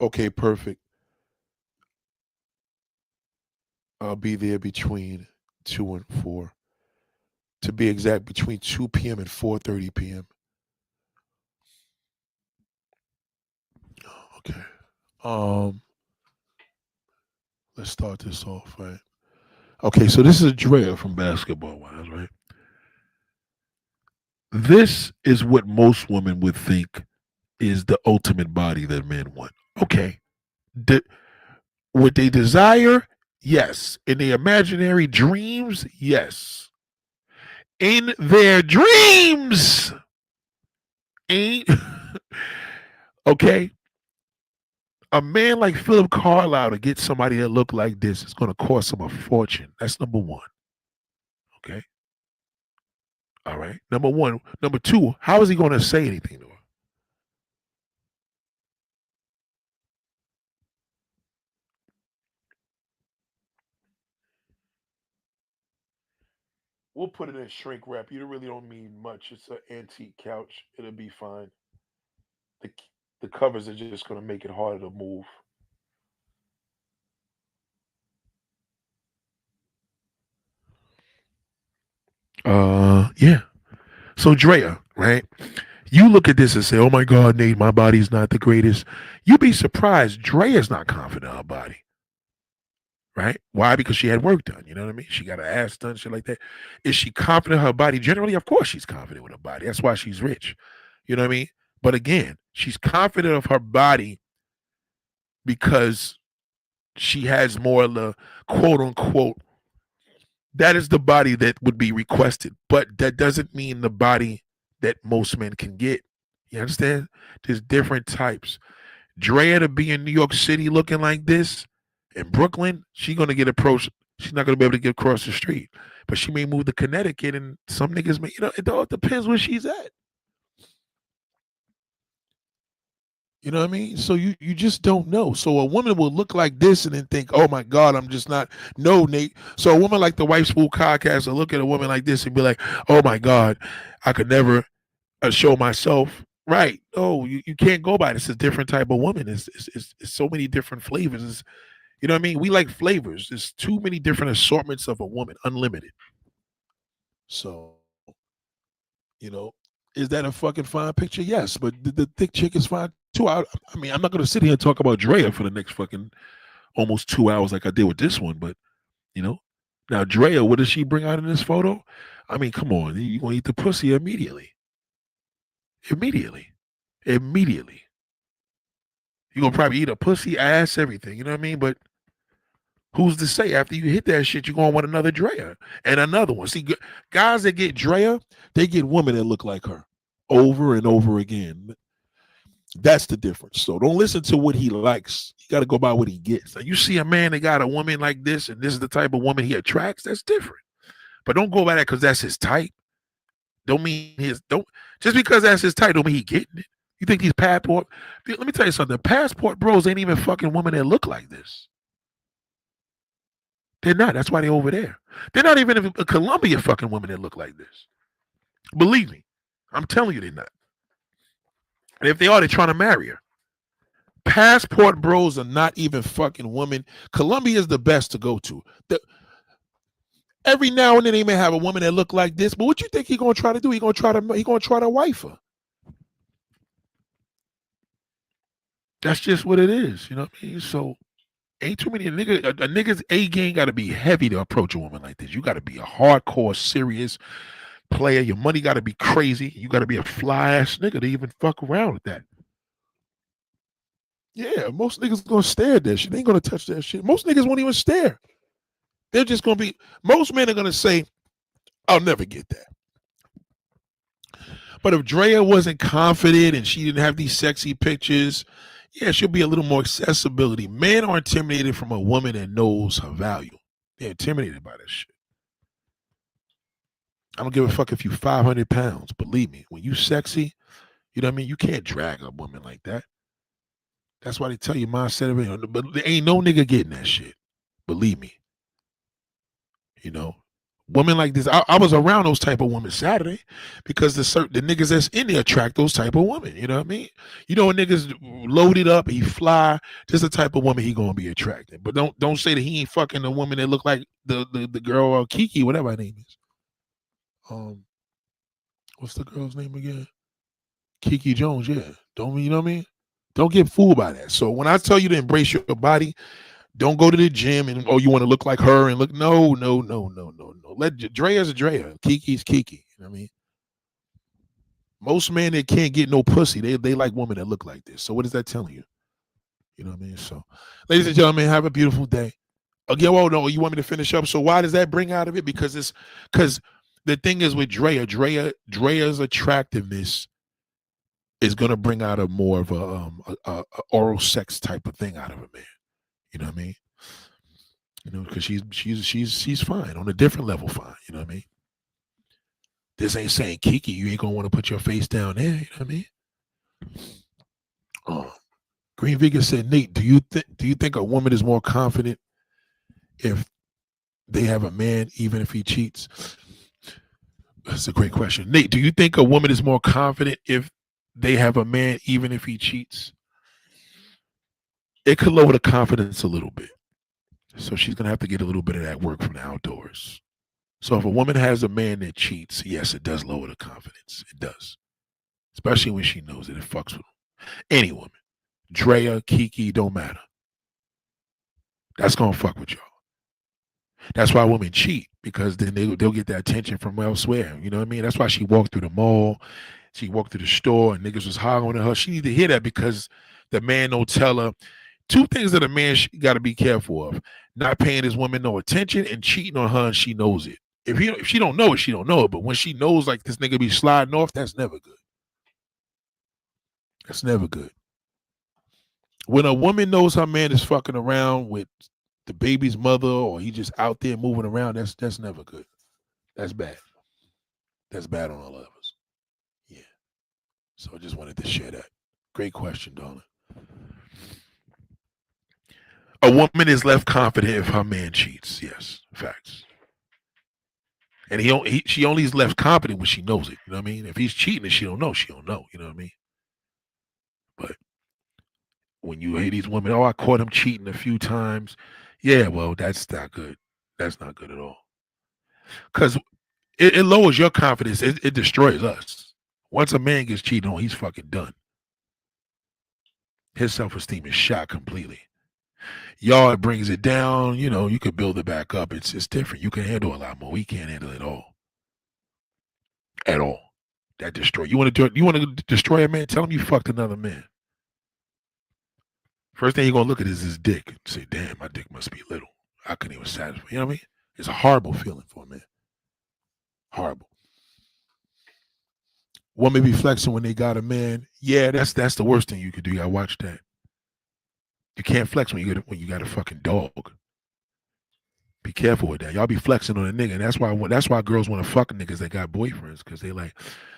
Okay, perfect. I'll be there between 2 and 4. To be exact, between 2 p.m. and 4:30 p.m. Okay. Um, let's start this off, right? Okay, so this is Drea from Basketball Wives, right? This is what most women would think is the ultimate body that men want. Okay. De- what they desire, yes. In their imaginary dreams, yes. In their dreams, ain't okay. A man like Philip Carlisle to get somebody that look like this is going to cost him a fortune. That's number one. Okay. All right. Number one. Number two, how is he going to say anything to her? We'll put it in shrink wrap. You really don't need much. It's an antique couch. It'll be fine. The the covers are just going to make it harder to move. Yeah. So Drea, right? You look at this and say, "Oh my God, Nate, my body's not the greatest." You'd be surprised. Drea's not confident in her body, right? Why? Because she had work done. You know what I mean? She got her ass done, shit like that. Is she confident in her body? Generally, of course, she's confident with her body. That's why she's rich. You know what I mean? But again, she's confident of her body because she has more of the quote unquote. That is the body that would be requested, but that doesn't mean the body that most men can get. You understand? There's different types. Drea to be in New York City looking like this, in Brooklyn, she's gonna get approached. She's not gonna be able to get across the street, but she may move to Connecticut, and some niggas may. It all depends where she's at. You know what I mean? So you just don't know. So a woman will look like this and then think, "Oh my God, I'm just not." No, Nate. So a woman like the Wife Spool podcast will look at a woman like this and be like, "Oh my God, I could never show myself." Right? Oh, you can't go by this. It's a different type of woman. It's so many different flavors. You know what I mean? We like flavors. There's too many different assortments of a woman, unlimited. So, you know, is that a fucking fine picture? Yes, but the thick chick is fine too. I mean, I'm not gonna sit here and talk about Drea for the next fucking almost 2 hours like I did with this one, but you know. Now Drea, what does she bring out in this photo? I mean, come on, you gonna eat the pussy immediately. Immediately. Immediately. You're gonna probably eat a pussy, ass, everything, you know what I mean? But who's to say after you hit that shit, you're gonna want another Drea and another one? See, guys that get Drea, they get women that look like her over and over again. That's the difference. So don't listen to what he likes. You got to go by what he gets. Now, you see a man that got a woman like this, and this is the type of woman he attracts. That's different. But don't go by that because that's his type. Don't mean his don't just because that's his type. Don't mean he getting it. You think these passport? Let me tell you something. Passport bros ain't even fucking women that look like this. They're not. That's why they're over there. They're not even a Colombia fucking women that look like this. Believe me, I'm telling you, they're not. And if they are, they're trying to marry her. Passport bros are not even fucking women. Colombia is the best to go to. Every now and then they may have a woman that look like this, but what you think he gonna try to do? He gonna try to wife her. That's just what it is. You know what I mean? So ain't too many a nigga's A game got to be heavy to approach a woman like this. You got to be a hardcore, serious player. Your money got to be crazy. You got to be a fly ass nigga to even fuck around with that. Yeah, most niggas gonna stare at that shit. They ain't gonna touch that shit. Most niggas won't even stare. They're just gonna be. Most men are gonna say, "I'll never get that." But if Drea wasn't confident and she didn't have these sexy pictures, yeah, she'll be a little more accessibility. Men are intimidated from a woman that knows her value. They're intimidated by that shit. I don't give a fuck if you 500 pounds. Believe me, when you sexy, you know what I mean? You can't drag a woman like that. That's why they tell you mindset of it. But there ain't no nigga getting that shit. Believe me. You know, women like this. I was around those type of women Saturday because the niggas that's in there attract those type of women. You know what I mean? You know, when niggas loaded up, he fly. Just the type of woman he gonna be attracted. But don't say that he ain't fucking a woman that look like the girl Kiki, whatever her name is. What's the girl's name again? Kiki Jones. Yeah. Don't you know what I mean? Don't get fooled by that. So when I tell you to embrace your body, don't go to the gym and you want to look like her and look. No. Let Drea's a Drea. Kiki's Kiki. You know what I mean? Most men that can't get no pussy, they like women that look like this. So what is that telling you? You know what I mean? So, ladies and gentlemen, have a beautiful day. Again, well, no, you want me to finish up? So why does that bring out of it? Because the thing is with Drea's attractiveness is gonna bring out a more of a oral sex type of thing out of a man. You know what I mean? You know, because she's fine on a different level, fine. You know what I mean? This ain't saying Kiki, you ain't gonna want to put your face down there. You know what I mean? Green Vegan said, Nate, do you think a woman is more confident if they have a man, even if he cheats? That's a great question. Nate, do you think a woman is more confident if they have a man, even if he cheats? It could lower the confidence a little bit. So she's going to have to get a little bit of that work from the outdoors. So if a woman has a man that cheats, yes, it does lower the confidence. It does. Especially when she knows that it fucks with him. Any woman. Drea, Kiki, don't matter. That's going to fuck with y'all. That's why women cheat, because then they'll get that attention from elsewhere. You know what I mean? That's why she walked through the mall. She walked through the store and niggas was hollering at her. She need to hear that because the man don't tell her. Two things that a man got to be careful of: not paying his woman no attention and cheating on her, and she knows it. If she don't know it, she don't know it. But when she knows like this nigga be sliding off, that's never good. That's never good. When a woman knows her man is fucking around with the baby's mother, or he just out there moving around, that's never good. That's bad. That's bad on all levels. Yeah. So I just wanted to share that. Great question, darling. A woman is left confident if her man cheats. Yes, facts. And she only is left confident when she knows it. You know what I mean? If he's cheating and she don't know, she don't know. You know what I mean? But when you hear these women, I caught him cheating a few times. Yeah, well, that's not good. That's not good at all. Because it lowers your confidence. It destroys us. Once a man gets cheated on, he's fucking done. His self-esteem is shot completely. Y'all, it brings it down. You know, you could build it back up. It's different. You can handle a lot more. We can't handle it all. At all. That destroy. You want to destroy a man? Tell him you fucked another man. First thing you're gonna look at is his dick and say, damn, my dick must be little. I couldn't even satisfy. You know what I mean? It's a horrible feeling for a man. Horrible. Women be flexing when they got a man. Yeah, that's the worst thing you could do. You gotta watch that. You can't flex when you got a fucking dog. Be careful with that. Y'all be flexing on a nigga, and that's why girls want to fuck niggas that got boyfriends, because they like,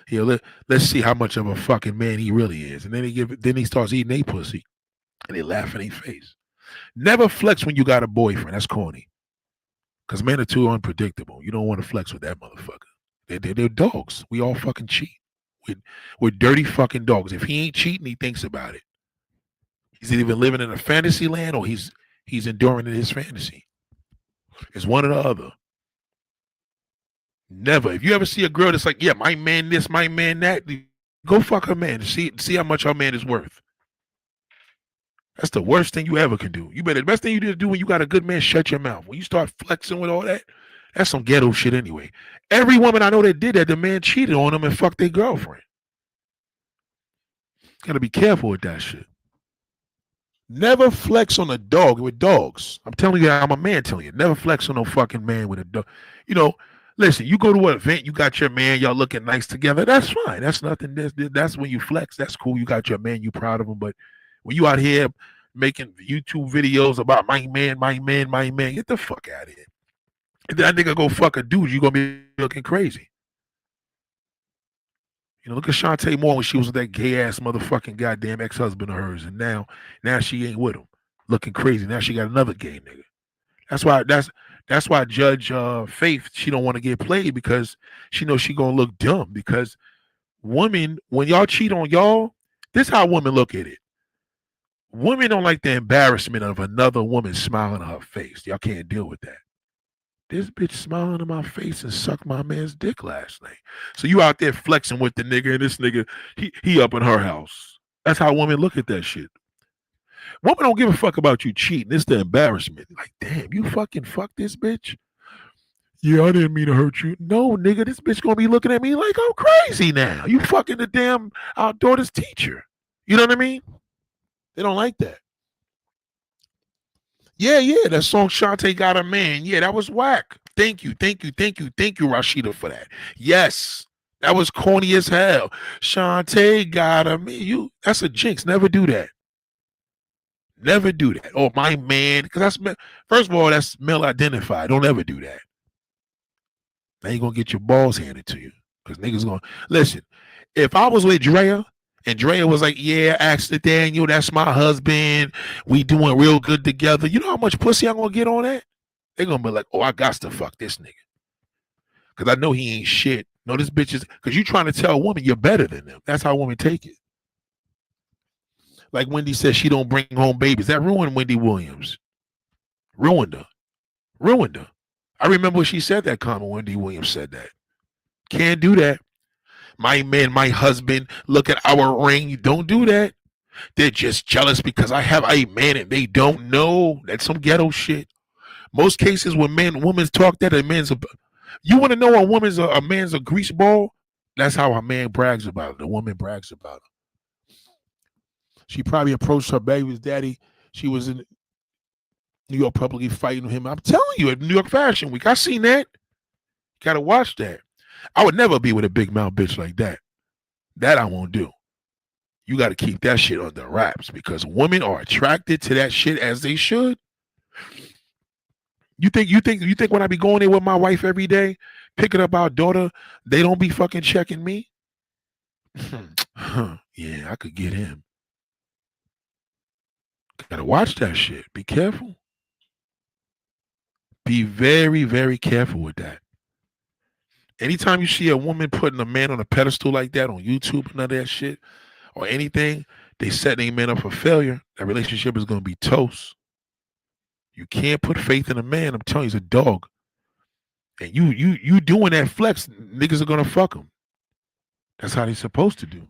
here, let's see how much of a fucking man he really is, and then he starts eating a pussy, and they laugh in their face. Never flex when you got a boyfriend. That's corny, because men are too unpredictable. You don't want to flex with that motherfucker. They're dogs. We all fucking cheat. We're dirty fucking dogs. If he ain't cheating, he thinks about it. He's either living in a fantasy land or he's enduring in his fantasy. It's one or the other. Never. If you ever see a girl that's like, yeah, my man this, my man that, go fuck her man and see how much her man is worth. That's the worst thing you ever can do. The best thing you need to do when you got a good man, shut your mouth. When you start flexing with all that, that's some ghetto shit anyway. Every woman I know that did that, the man cheated on them and fucked their girlfriend. Gotta be careful with that shit. Never flex on a dog with dogs. I'm telling you, I'm a man telling you. Never flex on no fucking man with a dog. You know, listen, you go to an event, you got your man, y'all looking nice together. That's fine. That's nothing. That's when you flex. That's cool. You got your man, you proud of him. But when you out here making YouTube videos about my man, get the fuck out of here. If that nigga go fuck a dude, you gonna be looking crazy. You know, look at Shantae Moore when she was with that gay ass motherfucking goddamn ex-husband of hers, and now she ain't with him, looking crazy. Now she got another gay nigga. That's why Judge Faith, she don't want to get played, because she knows she gonna look dumb. Because women, when y'all cheat on y'all, this is how women look at it. Women don't like the embarrassment of another woman smiling in her face. Y'all can't deal with that. This bitch smiling in my face and sucked my man's dick last night. So you out there flexing with the nigga, and this nigga, he up in her house. That's how women look at that shit. Women don't give a fuck about you cheating. It's the embarrassment. Like, damn, you fucking fuck this bitch? Yeah, I didn't mean to hurt you. No, nigga, this bitch gonna be looking at me like I'm crazy now. You fucking the damn our daughter's teacher. You know what I mean? They don't like that. Yeah, that song Shantae Got a Man. Yeah, that was whack. Thank you, Rashida, for that. Yes, that was corny as hell. Shantae Got a Man. That's a jinx. Never do that. Never do that. Oh, my man. Because first of all, that's male identified. Don't ever do that. Now you're going to get your balls handed to you. Because niggas going to listen. If I was with Drea, and Drea was like, yeah, Axel Daniel, that's my husband. We doing real good together. You know how much pussy I'm going to get on that? They're going to be like, oh, I got to fuck this nigga. Because I know he ain't shit. No, this bitch is, because you trying to tell a woman you're better than them. That's how women take it. Like Wendy said, she don't bring home babies. That ruined Wendy Williams. Ruined her. I remember when she said that comment. Wendy Williams said that. Can't do that. My man, my husband, look at our ring. Don't do that. They're just jealous because I have a man and they don't know. That's some ghetto shit. Most cases when women talk that, you want to know a man's a grease ball? That's how a man brags about it. The woman brags about it. She probably approached her baby's daddy. She was in New York publicly fighting him. I'm telling you, at New York Fashion Week, I seen that. You gotta watch that. I would never be with a big mouth bitch like that. That I won't do. You got to keep that shit under wraps, because women are attracted to that shit as they should. You think when I be going there with my wife every day, picking up our daughter, they don't be fucking checking me? Yeah, I could get him. Gotta watch that shit. Be careful. Be very, very careful with that. Anytime you see a woman putting a man on a pedestal like that on YouTube and none of that shit or anything, they set a man up for failure. That relationship is going to be toast. You can't put faith in a man. I'm telling you, he's a dog. And you doing that flex, niggas are going to fuck him. That's how they're supposed to do.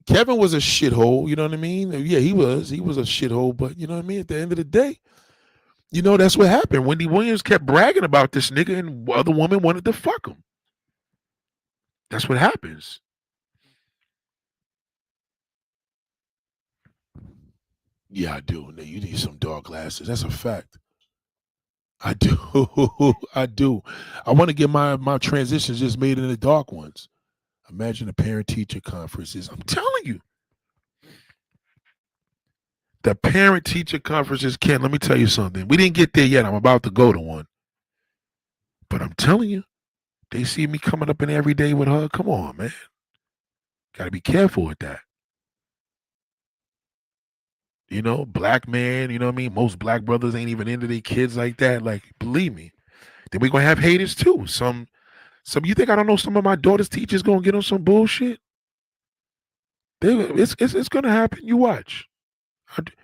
Kevin was a shithole, you know what I mean? Yeah, he was. He was a shithole, but you know what I mean? At the end of the day, that's what happened. Wendy Williams kept bragging about this nigga and other women wanted to fuck him. That's what happens. Yeah, I do. Now, you need some dark glasses. That's a fact. I do. I do. I want to get my transitions just made into dark ones. Imagine the parent teacher conferences. I'm telling you. The parent teacher conferences, Ken, let me tell you something. We didn't get there yet. I'm about to go to one. But I'm telling you, they see me coming up in every day with her. Come on, man. Got to be careful with that. Black man, you know what I mean? Most black brothers ain't even into their kids like that. Like, believe me. Then we're going to have haters too. Some, you think I don't know some of my daughter's teachers going to get on some bullshit? It's going to happen. You watch.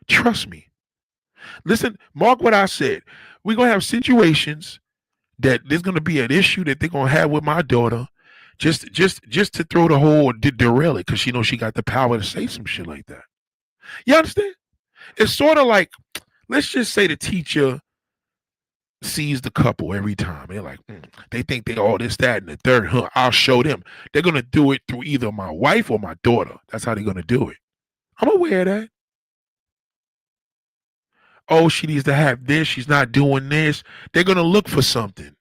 Trust me. Listen, mark what I said. We're going to have situations that there's going to be an issue that they're going to have with my daughter just to throw the whole derail it because she got the power to say some shit like that. You understand? It's sort of like, let's just say the teacher sees the couple every time. They're like, they think they all this, that, and the third. I'll show them. They're going to do it through either my wife or my daughter. That's how they're going to do it. I'm aware of that. Oh, she needs to have this. She's not doing this. They're going to look for something.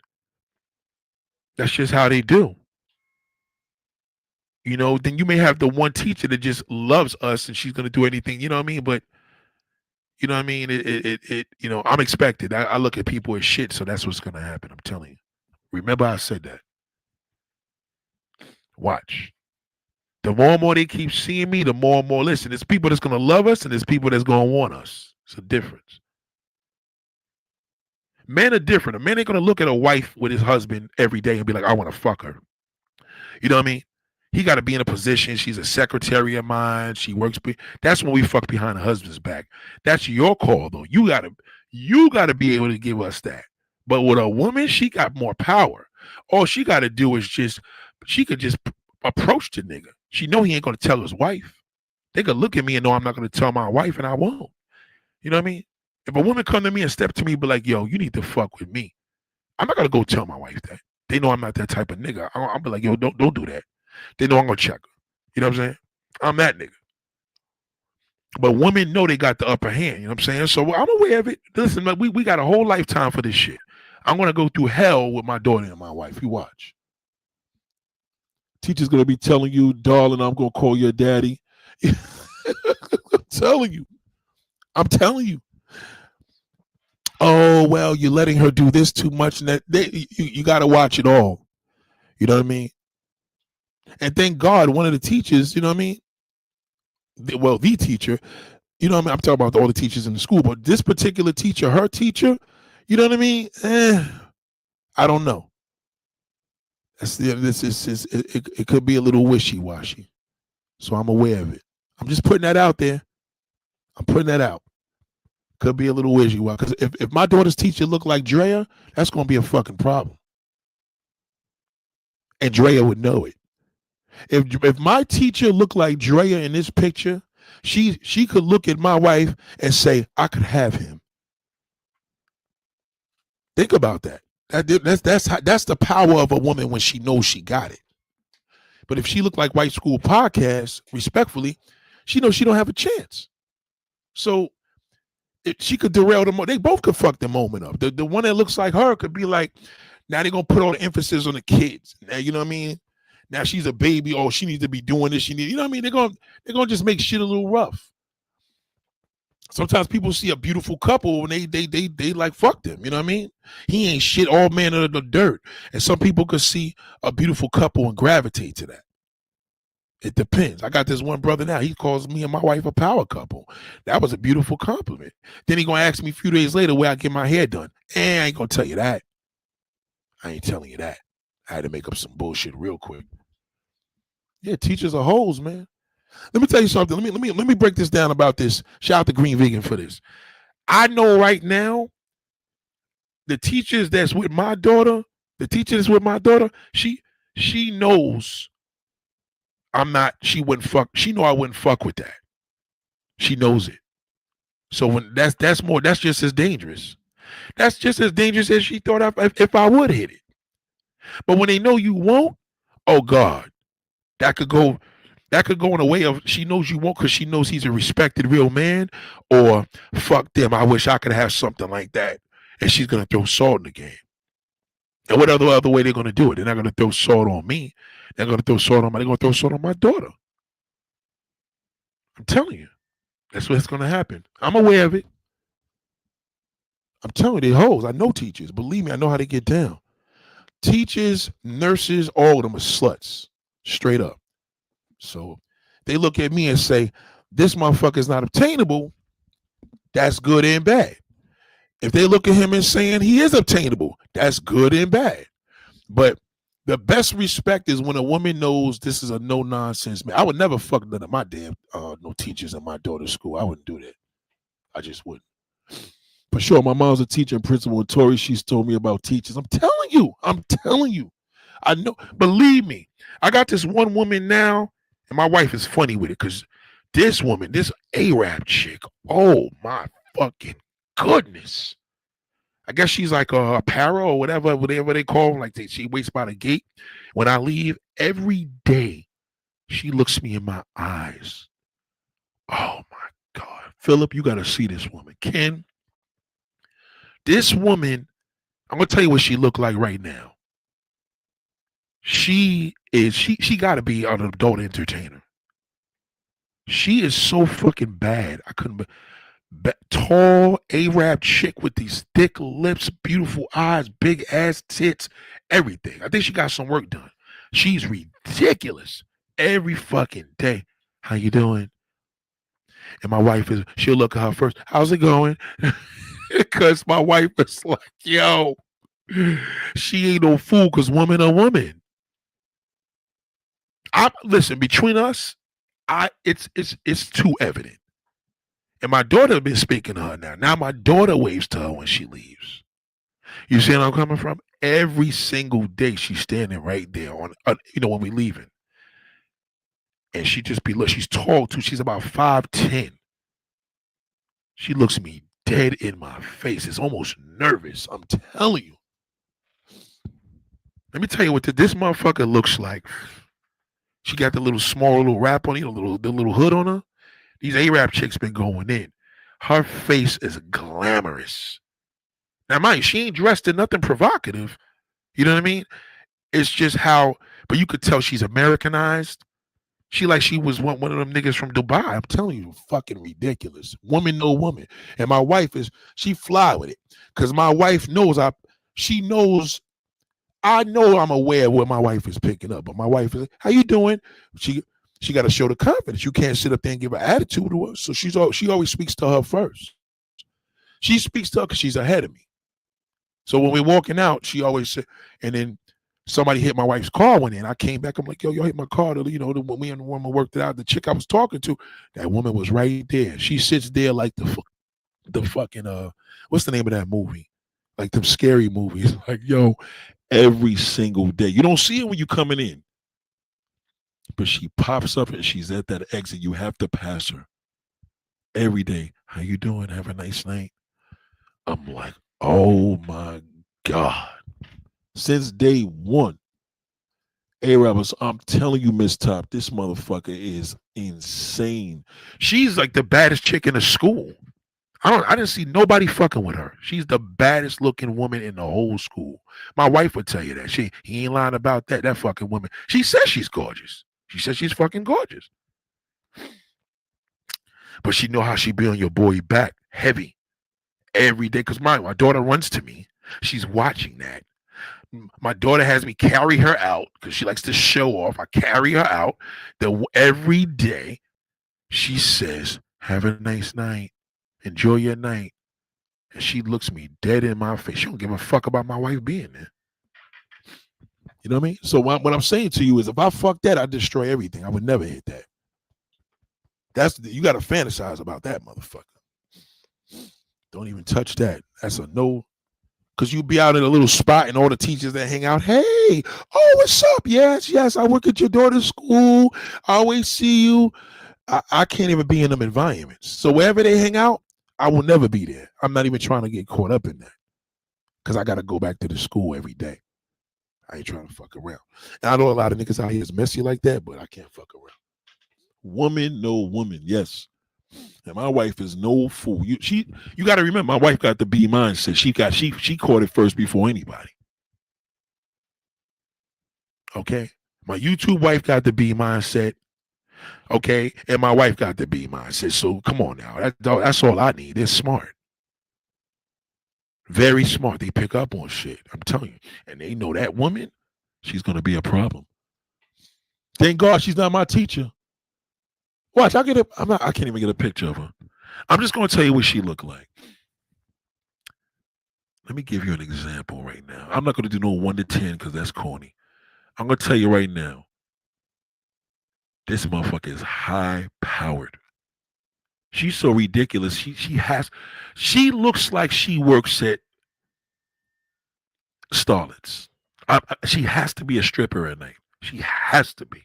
That's just how they do. Then you may have the one teacher that just loves us and she's going to do anything, you know what I mean? But, you know what I mean? I'm expected. I look at people as shit, so that's what's going to happen. I'm telling you. Remember I said that. Watch. The more and more they keep seeing me, the more and more, listen, there's people that's going to love us and there's people that's going to want us. It's a difference. Men are different. A man ain't going to look at a wife with his husband every day and be like, I want to fuck her. You know what I mean? He got to be in a position. She's a secretary of mine. She works. That's when we fuck behind the husband's back. That's your call, though. You gotta be able to give us that. But with a woman, she got more power. All she got to do is she could just approach the nigga. She know he ain't gonna tell his wife. They could look at me and know I'm not gonna tell my wife, and I won't. You know what I mean? If a woman come to me and step to me, be like, "Yo, you need to fuck with me," I'm not gonna go tell my wife that. They know I'm not that type of nigga. I'll be like, "Yo, don't do that." They know I'm gonna check her. You know what I'm saying? I'm that nigga. But women know they got the upper hand. You know what I'm saying? So I'm aware of it. Listen, man, we got a whole lifetime for this shit. I'm gonna go through hell with my daughter and my wife. You watch. Teacher's gonna be telling you, darling, I'm gonna call your daddy. I'm telling you. I'm telling you. Oh, well, you're letting her do this too much. And that you got to watch it all. You know what I mean? And thank God, one of the teachers, you know what I mean? The teacher, you know what I mean? I'm talking about all the teachers in the school, but this particular teacher, her teacher, you know what I mean? I don't know. It could be a little wishy-washy. So I'm aware of it. I'm just putting that out there. I'm putting that out. Could be a little wishy-washy. Because if my daughter's teacher look like Drea, that's going to be a fucking problem. And Drea would know it. If my teacher looked like Drea in this picture, she could look at my wife and say, I could have him. Think about that. That's the power of a woman when she knows she got it. But if she looked like White School Podcast, respectfully, she knows she don't have a chance. So she could derail them. They both could fuck the moment up. The one that looks like her could be like, now they're gonna put all the emphasis on the kids. Now, you know what I mean? Now she's a baby. Oh, she needs to be doing this. You know what I mean? They're gonna just make shit a little rough. Sometimes people see a beautiful couple and they like fuck them. You know what I mean? He ain't shit, all man of the dirt. And some people could see a beautiful couple and gravitate to that. It depends. I got this one brother now. He calls me and my wife a power couple. That was a beautiful compliment. Then he gonna ask me a few days later where I get my hair done. I ain't gonna tell you that. I ain't telling you that. I had to make up some bullshit real quick. Yeah, teachers are hoes, man. Let me tell you something. Let me break this down about this. Shout out to Green Vegan for this. I know right now, the teachers that's with my daughter, she knows I'm not. She wouldn't fuck. She know I wouldn't fuck with that. She knows it. So when that's more. That's just as dangerous. That's just as dangerous as she thought if I would hit it. But when they know you won't, oh God, that could go. That could go in a way of she knows you won't because she knows he's a respected real man, or fuck them. I wish I could have something like that, and she's gonna throw salt in the game. And what other way they're gonna do it? They're not gonna throw salt on me. They're gonna throw salt on my. They're gonna throw salt on my daughter. I'm telling you, that's what's gonna happen. I'm aware of it. I'm telling you, they hoes. I know teachers. Believe me, I know how they get down. Teachers, nurses, all of them are sluts, straight up. So they look at me and say, this motherfucker is not obtainable. That's good and bad. If they look at him and saying he is obtainable, that's good and bad. But the best respect is when a woman knows this is a no nonsense man. I would never fuck none of my damn no teachers in my daughter's school. I wouldn't do that. I just wouldn't. For sure, my mom's a teacher and principal at Tory. She's told me about teachers. I'm telling you. I know. Believe me. I got this one woman now, and my wife is funny with it because this woman, this Arab chick, oh my fucking goodness. I guess she's like a para or whatever they call them. Like she waits by the gate. When I leave, every day, she looks me in my eyes. Oh my God. Philip, you got to see this woman. Ken, this woman, I'm going to tell you what she look like right now. She got to be an adult entertainer. She is so fucking bad. I couldn't tall Arab chick with these thick lips, beautiful eyes, big ass tits, everything. I think she got some work done. She's ridiculous every fucking day. How you doing? And my wife she'll look at her first. How's it going? Because my wife is like, yo, she ain't no fool because woman a woman. Listen, between us, it's too evident. And my daughter been speaking to her now. Now my daughter waves to her when she leaves. You see where I'm coming from? Every single day she's standing right there on, when we leaving. And she just she's tall too. She's about 5'10". She looks me dead in my face. It's almost nervous. I'm telling you. Let me tell you what this motherfucker looks like. She got the little small little wrap on, the little hood on her. These Arab chicks been going in. Her face is glamorous. Now, mind you, she ain't dressed in nothing provocative. You know what I mean? It's just how, but you could tell she's Americanized. She was one of them niggas from Dubai. I'm telling you, fucking ridiculous. Woman, no woman. And my wife she fly with it. Because my wife knows I know I'm aware of what my wife is picking up. But my wife is like, how you doing? She got to show the confidence. You can't sit up there and give her attitude to her. So she always speaks to her first. She speaks to her because she's ahead of me. So when we're walking out, she always said, and then somebody hit my wife's car one day, and I came back. I'm like, yo, hit my car. When me and the woman worked it out, the chick I was talking to, that woman was right there. She sits there like the fucking, what's the name of that movie? Like them scary movies. Like, yo, every single day. You don't see it when you're coming in. But she pops up and she's at that exit. You have to pass her every day. How you doing? Have a nice night. I'm like, oh my God. Since day one, Arabs, I'm telling you, Miss Top, this motherfucker is insane. She's like the baddest chick in the school. I didn't see nobody fucking with her. She's the baddest looking woman in the whole school. My wife would tell you that. He ain't lying about that. That fucking woman. She says she's gorgeous. She says she's fucking gorgeous. But she know how she be on your boy back heavy every day. Because my daughter runs to me. She's watching that. My daughter has me carry her out because she likes to show off. I carry her out. Every day she says, have a nice night. Enjoy your night. And she looks me dead in my face. She don't give a fuck about my wife being there. You know what I mean? So what I'm saying to you is if I fuck that, I destroy everything. I would never hit that. You got to fantasize about that, motherfucker. Don't even touch that. That's a no Cause you be out in a little spot and all the teachers that hang out, hey, oh, what's up? Yes, yes, I work at your daughter's school. I always see you. I can't even be in them environments. So wherever they hang out, I will never be there. I'm not even trying to get caught up in that. Cause I gotta go back to the school every day. I ain't trying to fuck around. And I know a lot of niggas out here is messy like that, but I can't fuck around. Woman, no woman, yes. And my wife is no fool. You got to remember, my wife got the B mindset. She caught it first before anybody. Okay, my YouTube wife got the B mindset. Okay, and my wife got the B mindset. So come on now, that's all I need. They're smart, very smart. They pick up on shit. I'm telling you, and they know that woman, she's gonna be a problem. Thank God she's not my teacher. Watch, I can't even get a picture of her. I'm just gonna tell you what she looked like. Let me give you an example right now. I'm not gonna do no 1 to 10 because that's corny. I'm gonna tell you right now. This motherfucker is high powered. She's so ridiculous. She looks like she works at Starlets. She has to be a stripper at night. She has to be.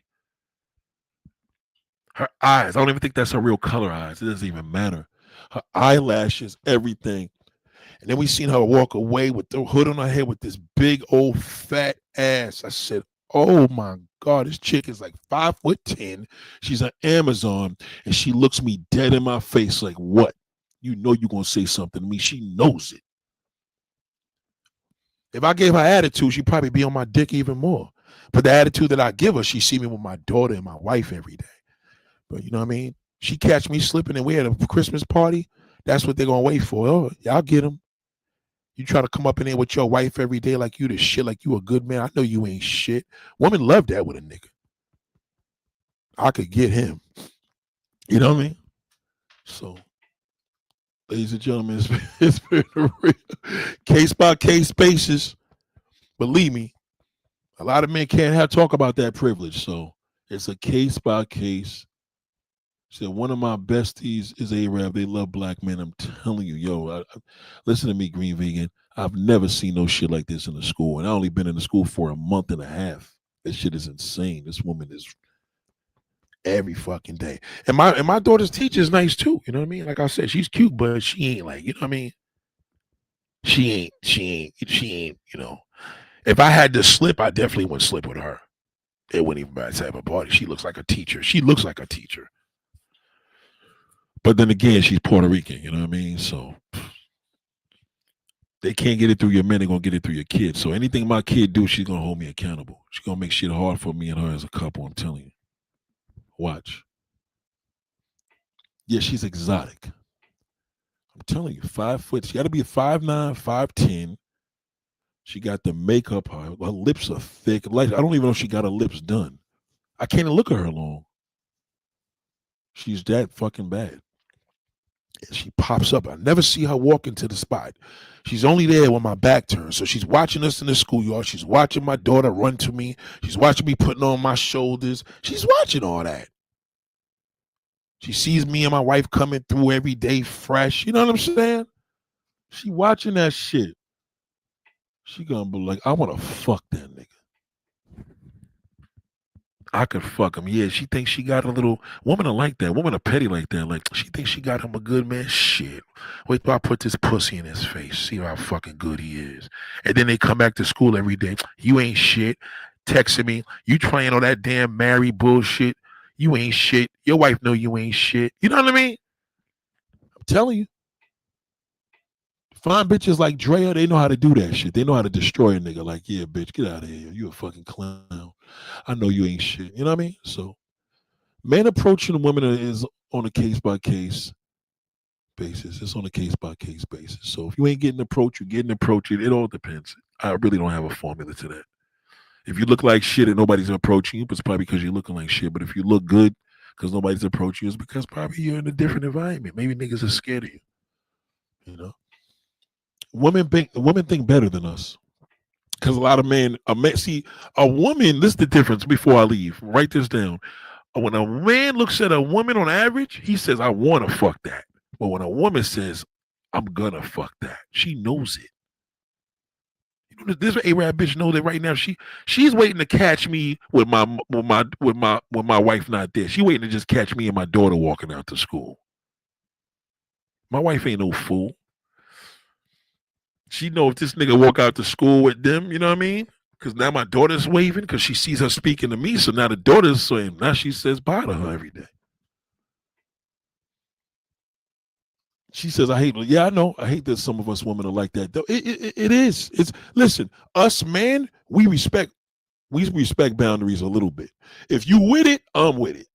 Her eyes, I don't even think that's her real color eyes. It doesn't even matter. Her eyelashes, everything. And then we seen her walk away with the hood on her head with this big old fat ass. I said, oh my God, this chick is like 5'10". She's an Amazon, and she looks me dead in my face like, what? You know you're going to say something to me. She knows it. If I gave her attitude, she'd probably be on my dick even more. But the attitude that I give her, she see me with my daughter and my wife every day. But you know what I mean? She catch me slipping and we at a Christmas party. That's what they're going to wait for. Oh, y'all get them. You try to come up in there with your wife every day like you the shit, like you a good man. I know you ain't shit. Women love that with a nigga. I could get him. You know what I mean? So, ladies and gentlemen, it's been a real case by case basis. Believe me, a lot of men can't talk about that privilege. So it's a case by case. Said one of my besties is Arab. They love black men. I'm telling you, yo, listen to me, Green Vegan. I've never seen no shit like this in the school, and I only been in the school for a month and a half. This shit is insane. This woman is every fucking day, and my daughter's teacher is nice too. You know what I mean? Like I said, she's cute, but she ain't like, you know what I mean? She ain't. You know, if I had to slip, I definitely wouldn't slip with her. It wouldn't even matter type of body. She looks like a teacher. She looks like a teacher. But then again, she's Puerto Rican, you know what I mean? So they can't get it through your men, they're gonna get it through your kids. So anything my kid do, she's gonna hold me accountable. She's gonna make shit hard for me and her as a couple, I'm telling you. Watch. Yeah, she's exotic. I'm telling you, 5 foot. She gotta be 5'9", 5'10". She got the makeup, her lips are thick. Like I don't even know if she got her lips done. I can't even look at her long. She's that fucking bad. And she pops up. I never see her walk into the spot. She's only there when my back turns. So she's watching us in the schoolyard. She's watching my daughter run to me. She's watching me putting on my shoulders. She's watching all that. She sees me and my wife coming through every day fresh. You know what I'm saying? She watching that shit. She gonna be like, I want to fuck that nigga. I could fuck him. Yeah, she thinks she got a little woman are like that. Women are petty like that. Like she thinks she got him a good man. Shit. Wait till I put this pussy in his face. See how fucking good he is. And then they come back to school every day. You ain't shit. Texting me. You trying on that damn married bullshit. You ain't shit. Your wife know you ain't shit. You know what I mean? I'm telling you. Fine bitches like Drea, they know how to do that shit. They know how to destroy a nigga. Like, yeah, bitch, get out of here. You a fucking clown. I know you ain't shit. You know what I mean? So, men approaching women is on a case by case basis. It's on a case by case basis. So, if you ain't getting approached, you're getting approached. It all depends. I really don't have a formula to that. If you look like shit and nobody's approaching you, it's probably because you're looking like shit. But if you look good because nobody's approaching you, it's because probably you're in a different environment. Maybe niggas are scared of you. You know? Women think better than us. Because a lot of men, see, a woman, this is the difference before I leave. Write this down. When a man looks at a woman on average, he says, I want to fuck that. But when a woman says, I'm going to fuck that, she knows it. You know, this Arab bitch know that right now she's waiting to catch me with my wife not there. She waiting to just catch me and my daughter walking out to school. My wife ain't no fool. She know if this nigga walk out to school with them, you know what I mean? Because now my daughter's waving because she sees her speaking to me. So now the daughter's saying, now she says bye to her every day. She says, I hate it. Yeah, I know. I hate that some of us women are like that. It is. It's listen, us men, we respect boundaries a little bit. If you with it, I'm with it.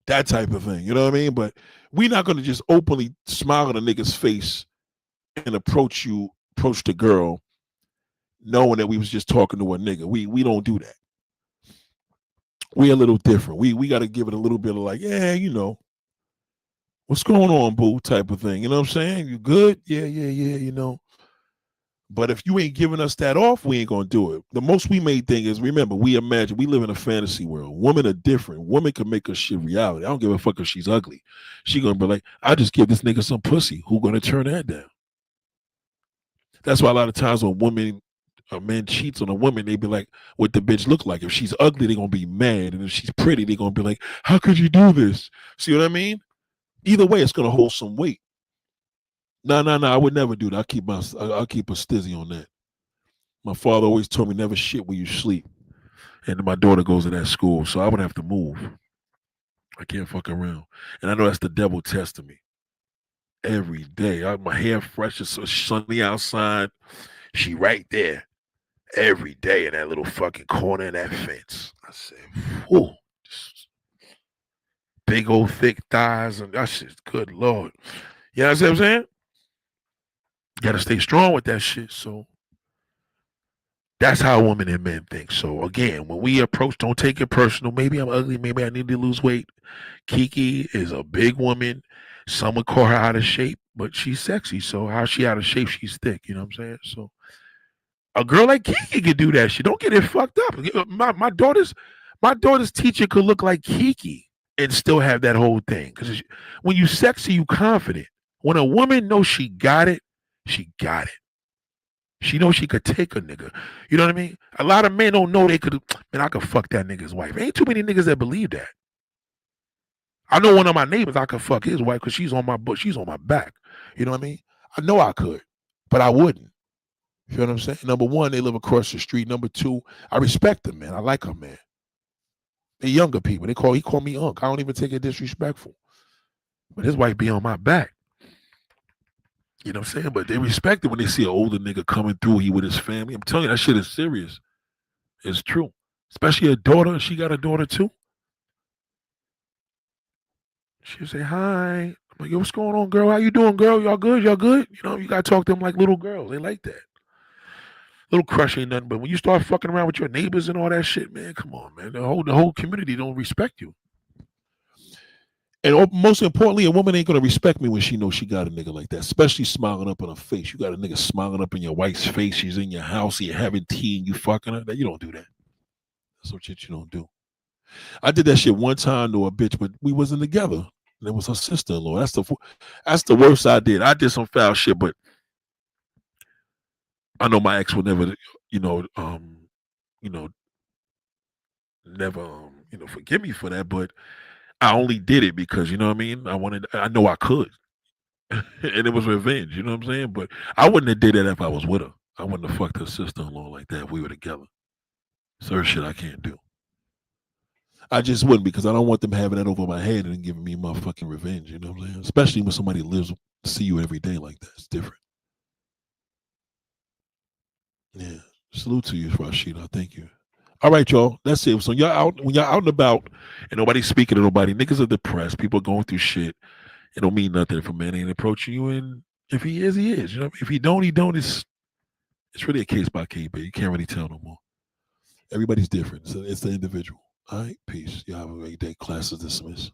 That type of thing. You know what I mean? But we're not gonna just openly smile in a nigga's face and approach the girl knowing that we was just talking to a nigga. We don't do that. We a little different. We gotta give it a little bit of like, yeah, you know, what's going on, boo, type of thing. You know what I'm saying? You good? Yeah, you know. But if you ain't giving us that off, we ain't gonna do it. The most we made thing is, remember, we imagine we live in a fantasy world. Women are different. Women can make her shit reality. I don't give a fuck if she's ugly. She gonna be like, I just give this nigga some pussy. Who gonna turn that down? That's why a lot of times when a man cheats on a woman, they be like, what the bitch look like? If she's ugly, they gonna be mad. And if she's pretty, they gonna be like, how could you do this? See what I mean? Either way, it's gonna hold some weight. No, I would never do that. I'll keep a stizzy on that. My father always told me never shit where you sleep. And my daughter goes to that school, so I would have to move. I can't fuck around. And I know that's the devil testing me. Every day. My hair fresh, it's so sunny outside. She right there. Every day in that little fucking corner of that fence. I said, whoa. Big old thick thighs and that shit, good Lord. You know what I'm saying? Gotta stay strong with that shit. So that's how women and men think. So again, when we approach, don't take it personal. Maybe I'm ugly. Maybe I need to lose weight. Kiki is a big woman. Some would call her out of shape, but she's sexy. So how she out of shape? She's thick. You know what I'm saying? So a girl like Kiki could do that shit. Don't get it fucked up. My daughter's teacher could look like Kiki and still have that whole thing. Because when you sexy, you confident. When a woman knows she got it, she got it. She knows she could take a nigga. You know what I mean? A lot of men don't know they could. Man, I could fuck that nigga's wife. Ain't too many niggas that believe that. I know one of my neighbors, I could fuck his wife because she's on my butt. She's on my back. You know what I mean? I know I could, but I wouldn't. You know what I'm saying? Number one, they live across the street. Number two, I respect them, man. I like them, man. They're younger people. He call me Unc. I don't even take it disrespectful. But his wife be on my back. You know what I'm saying? But they respect it when they see an older nigga coming through here with his family. I'm telling you, that shit is serious. It's true. Especially a daughter. She got a daughter too. She'll say, hi. I'm like, yo, what's going on, girl? How you doing, girl? Y'all good? Y'all good? You know, you got to talk to them like little girls. They like that. Little crush ain't nothing. But when you start fucking around with your neighbors and all that shit, man, come on, man. The whole community don't respect you. And most importantly, a woman ain't gonna respect me when she knows she got a nigga like that, especially smiling up in her face. You got a nigga smiling up in your wife's face. She's in your house, you're having tea, and you fucking her. You don't do that. That's some shit you don't do. I did that shit one time to a bitch, but we wasn't together. And it was her sister-in-law. That's the worst I did. I did some foul shit, but I know my ex would never, never, forgive me for that. But I only did it because, you know what I mean? I know I could. And it was revenge, you know what I'm saying? But I wouldn't have did it if I was with her. I wouldn't have fucked her sister-in-law like that if we were together. Certain shit I can't do. I just wouldn't because I don't want them having that over my head and giving me my fucking revenge, you know what I'm saying? Especially when somebody see you every day like that. It's different. Yeah. Salute to you, Rashida. Thank you. All right, y'all. That's it. So when y'all out and about and nobody's speaking to nobody, niggas are depressed. People are going through shit. It don't mean nothing if a man ain't approaching you. And if he is, he is. You know, if he don't, he don't. It's really a case by case, but you can't really tell no more. Everybody's different. So it's the individual. All right. Peace. Y'all have a great day. Class is dismissed.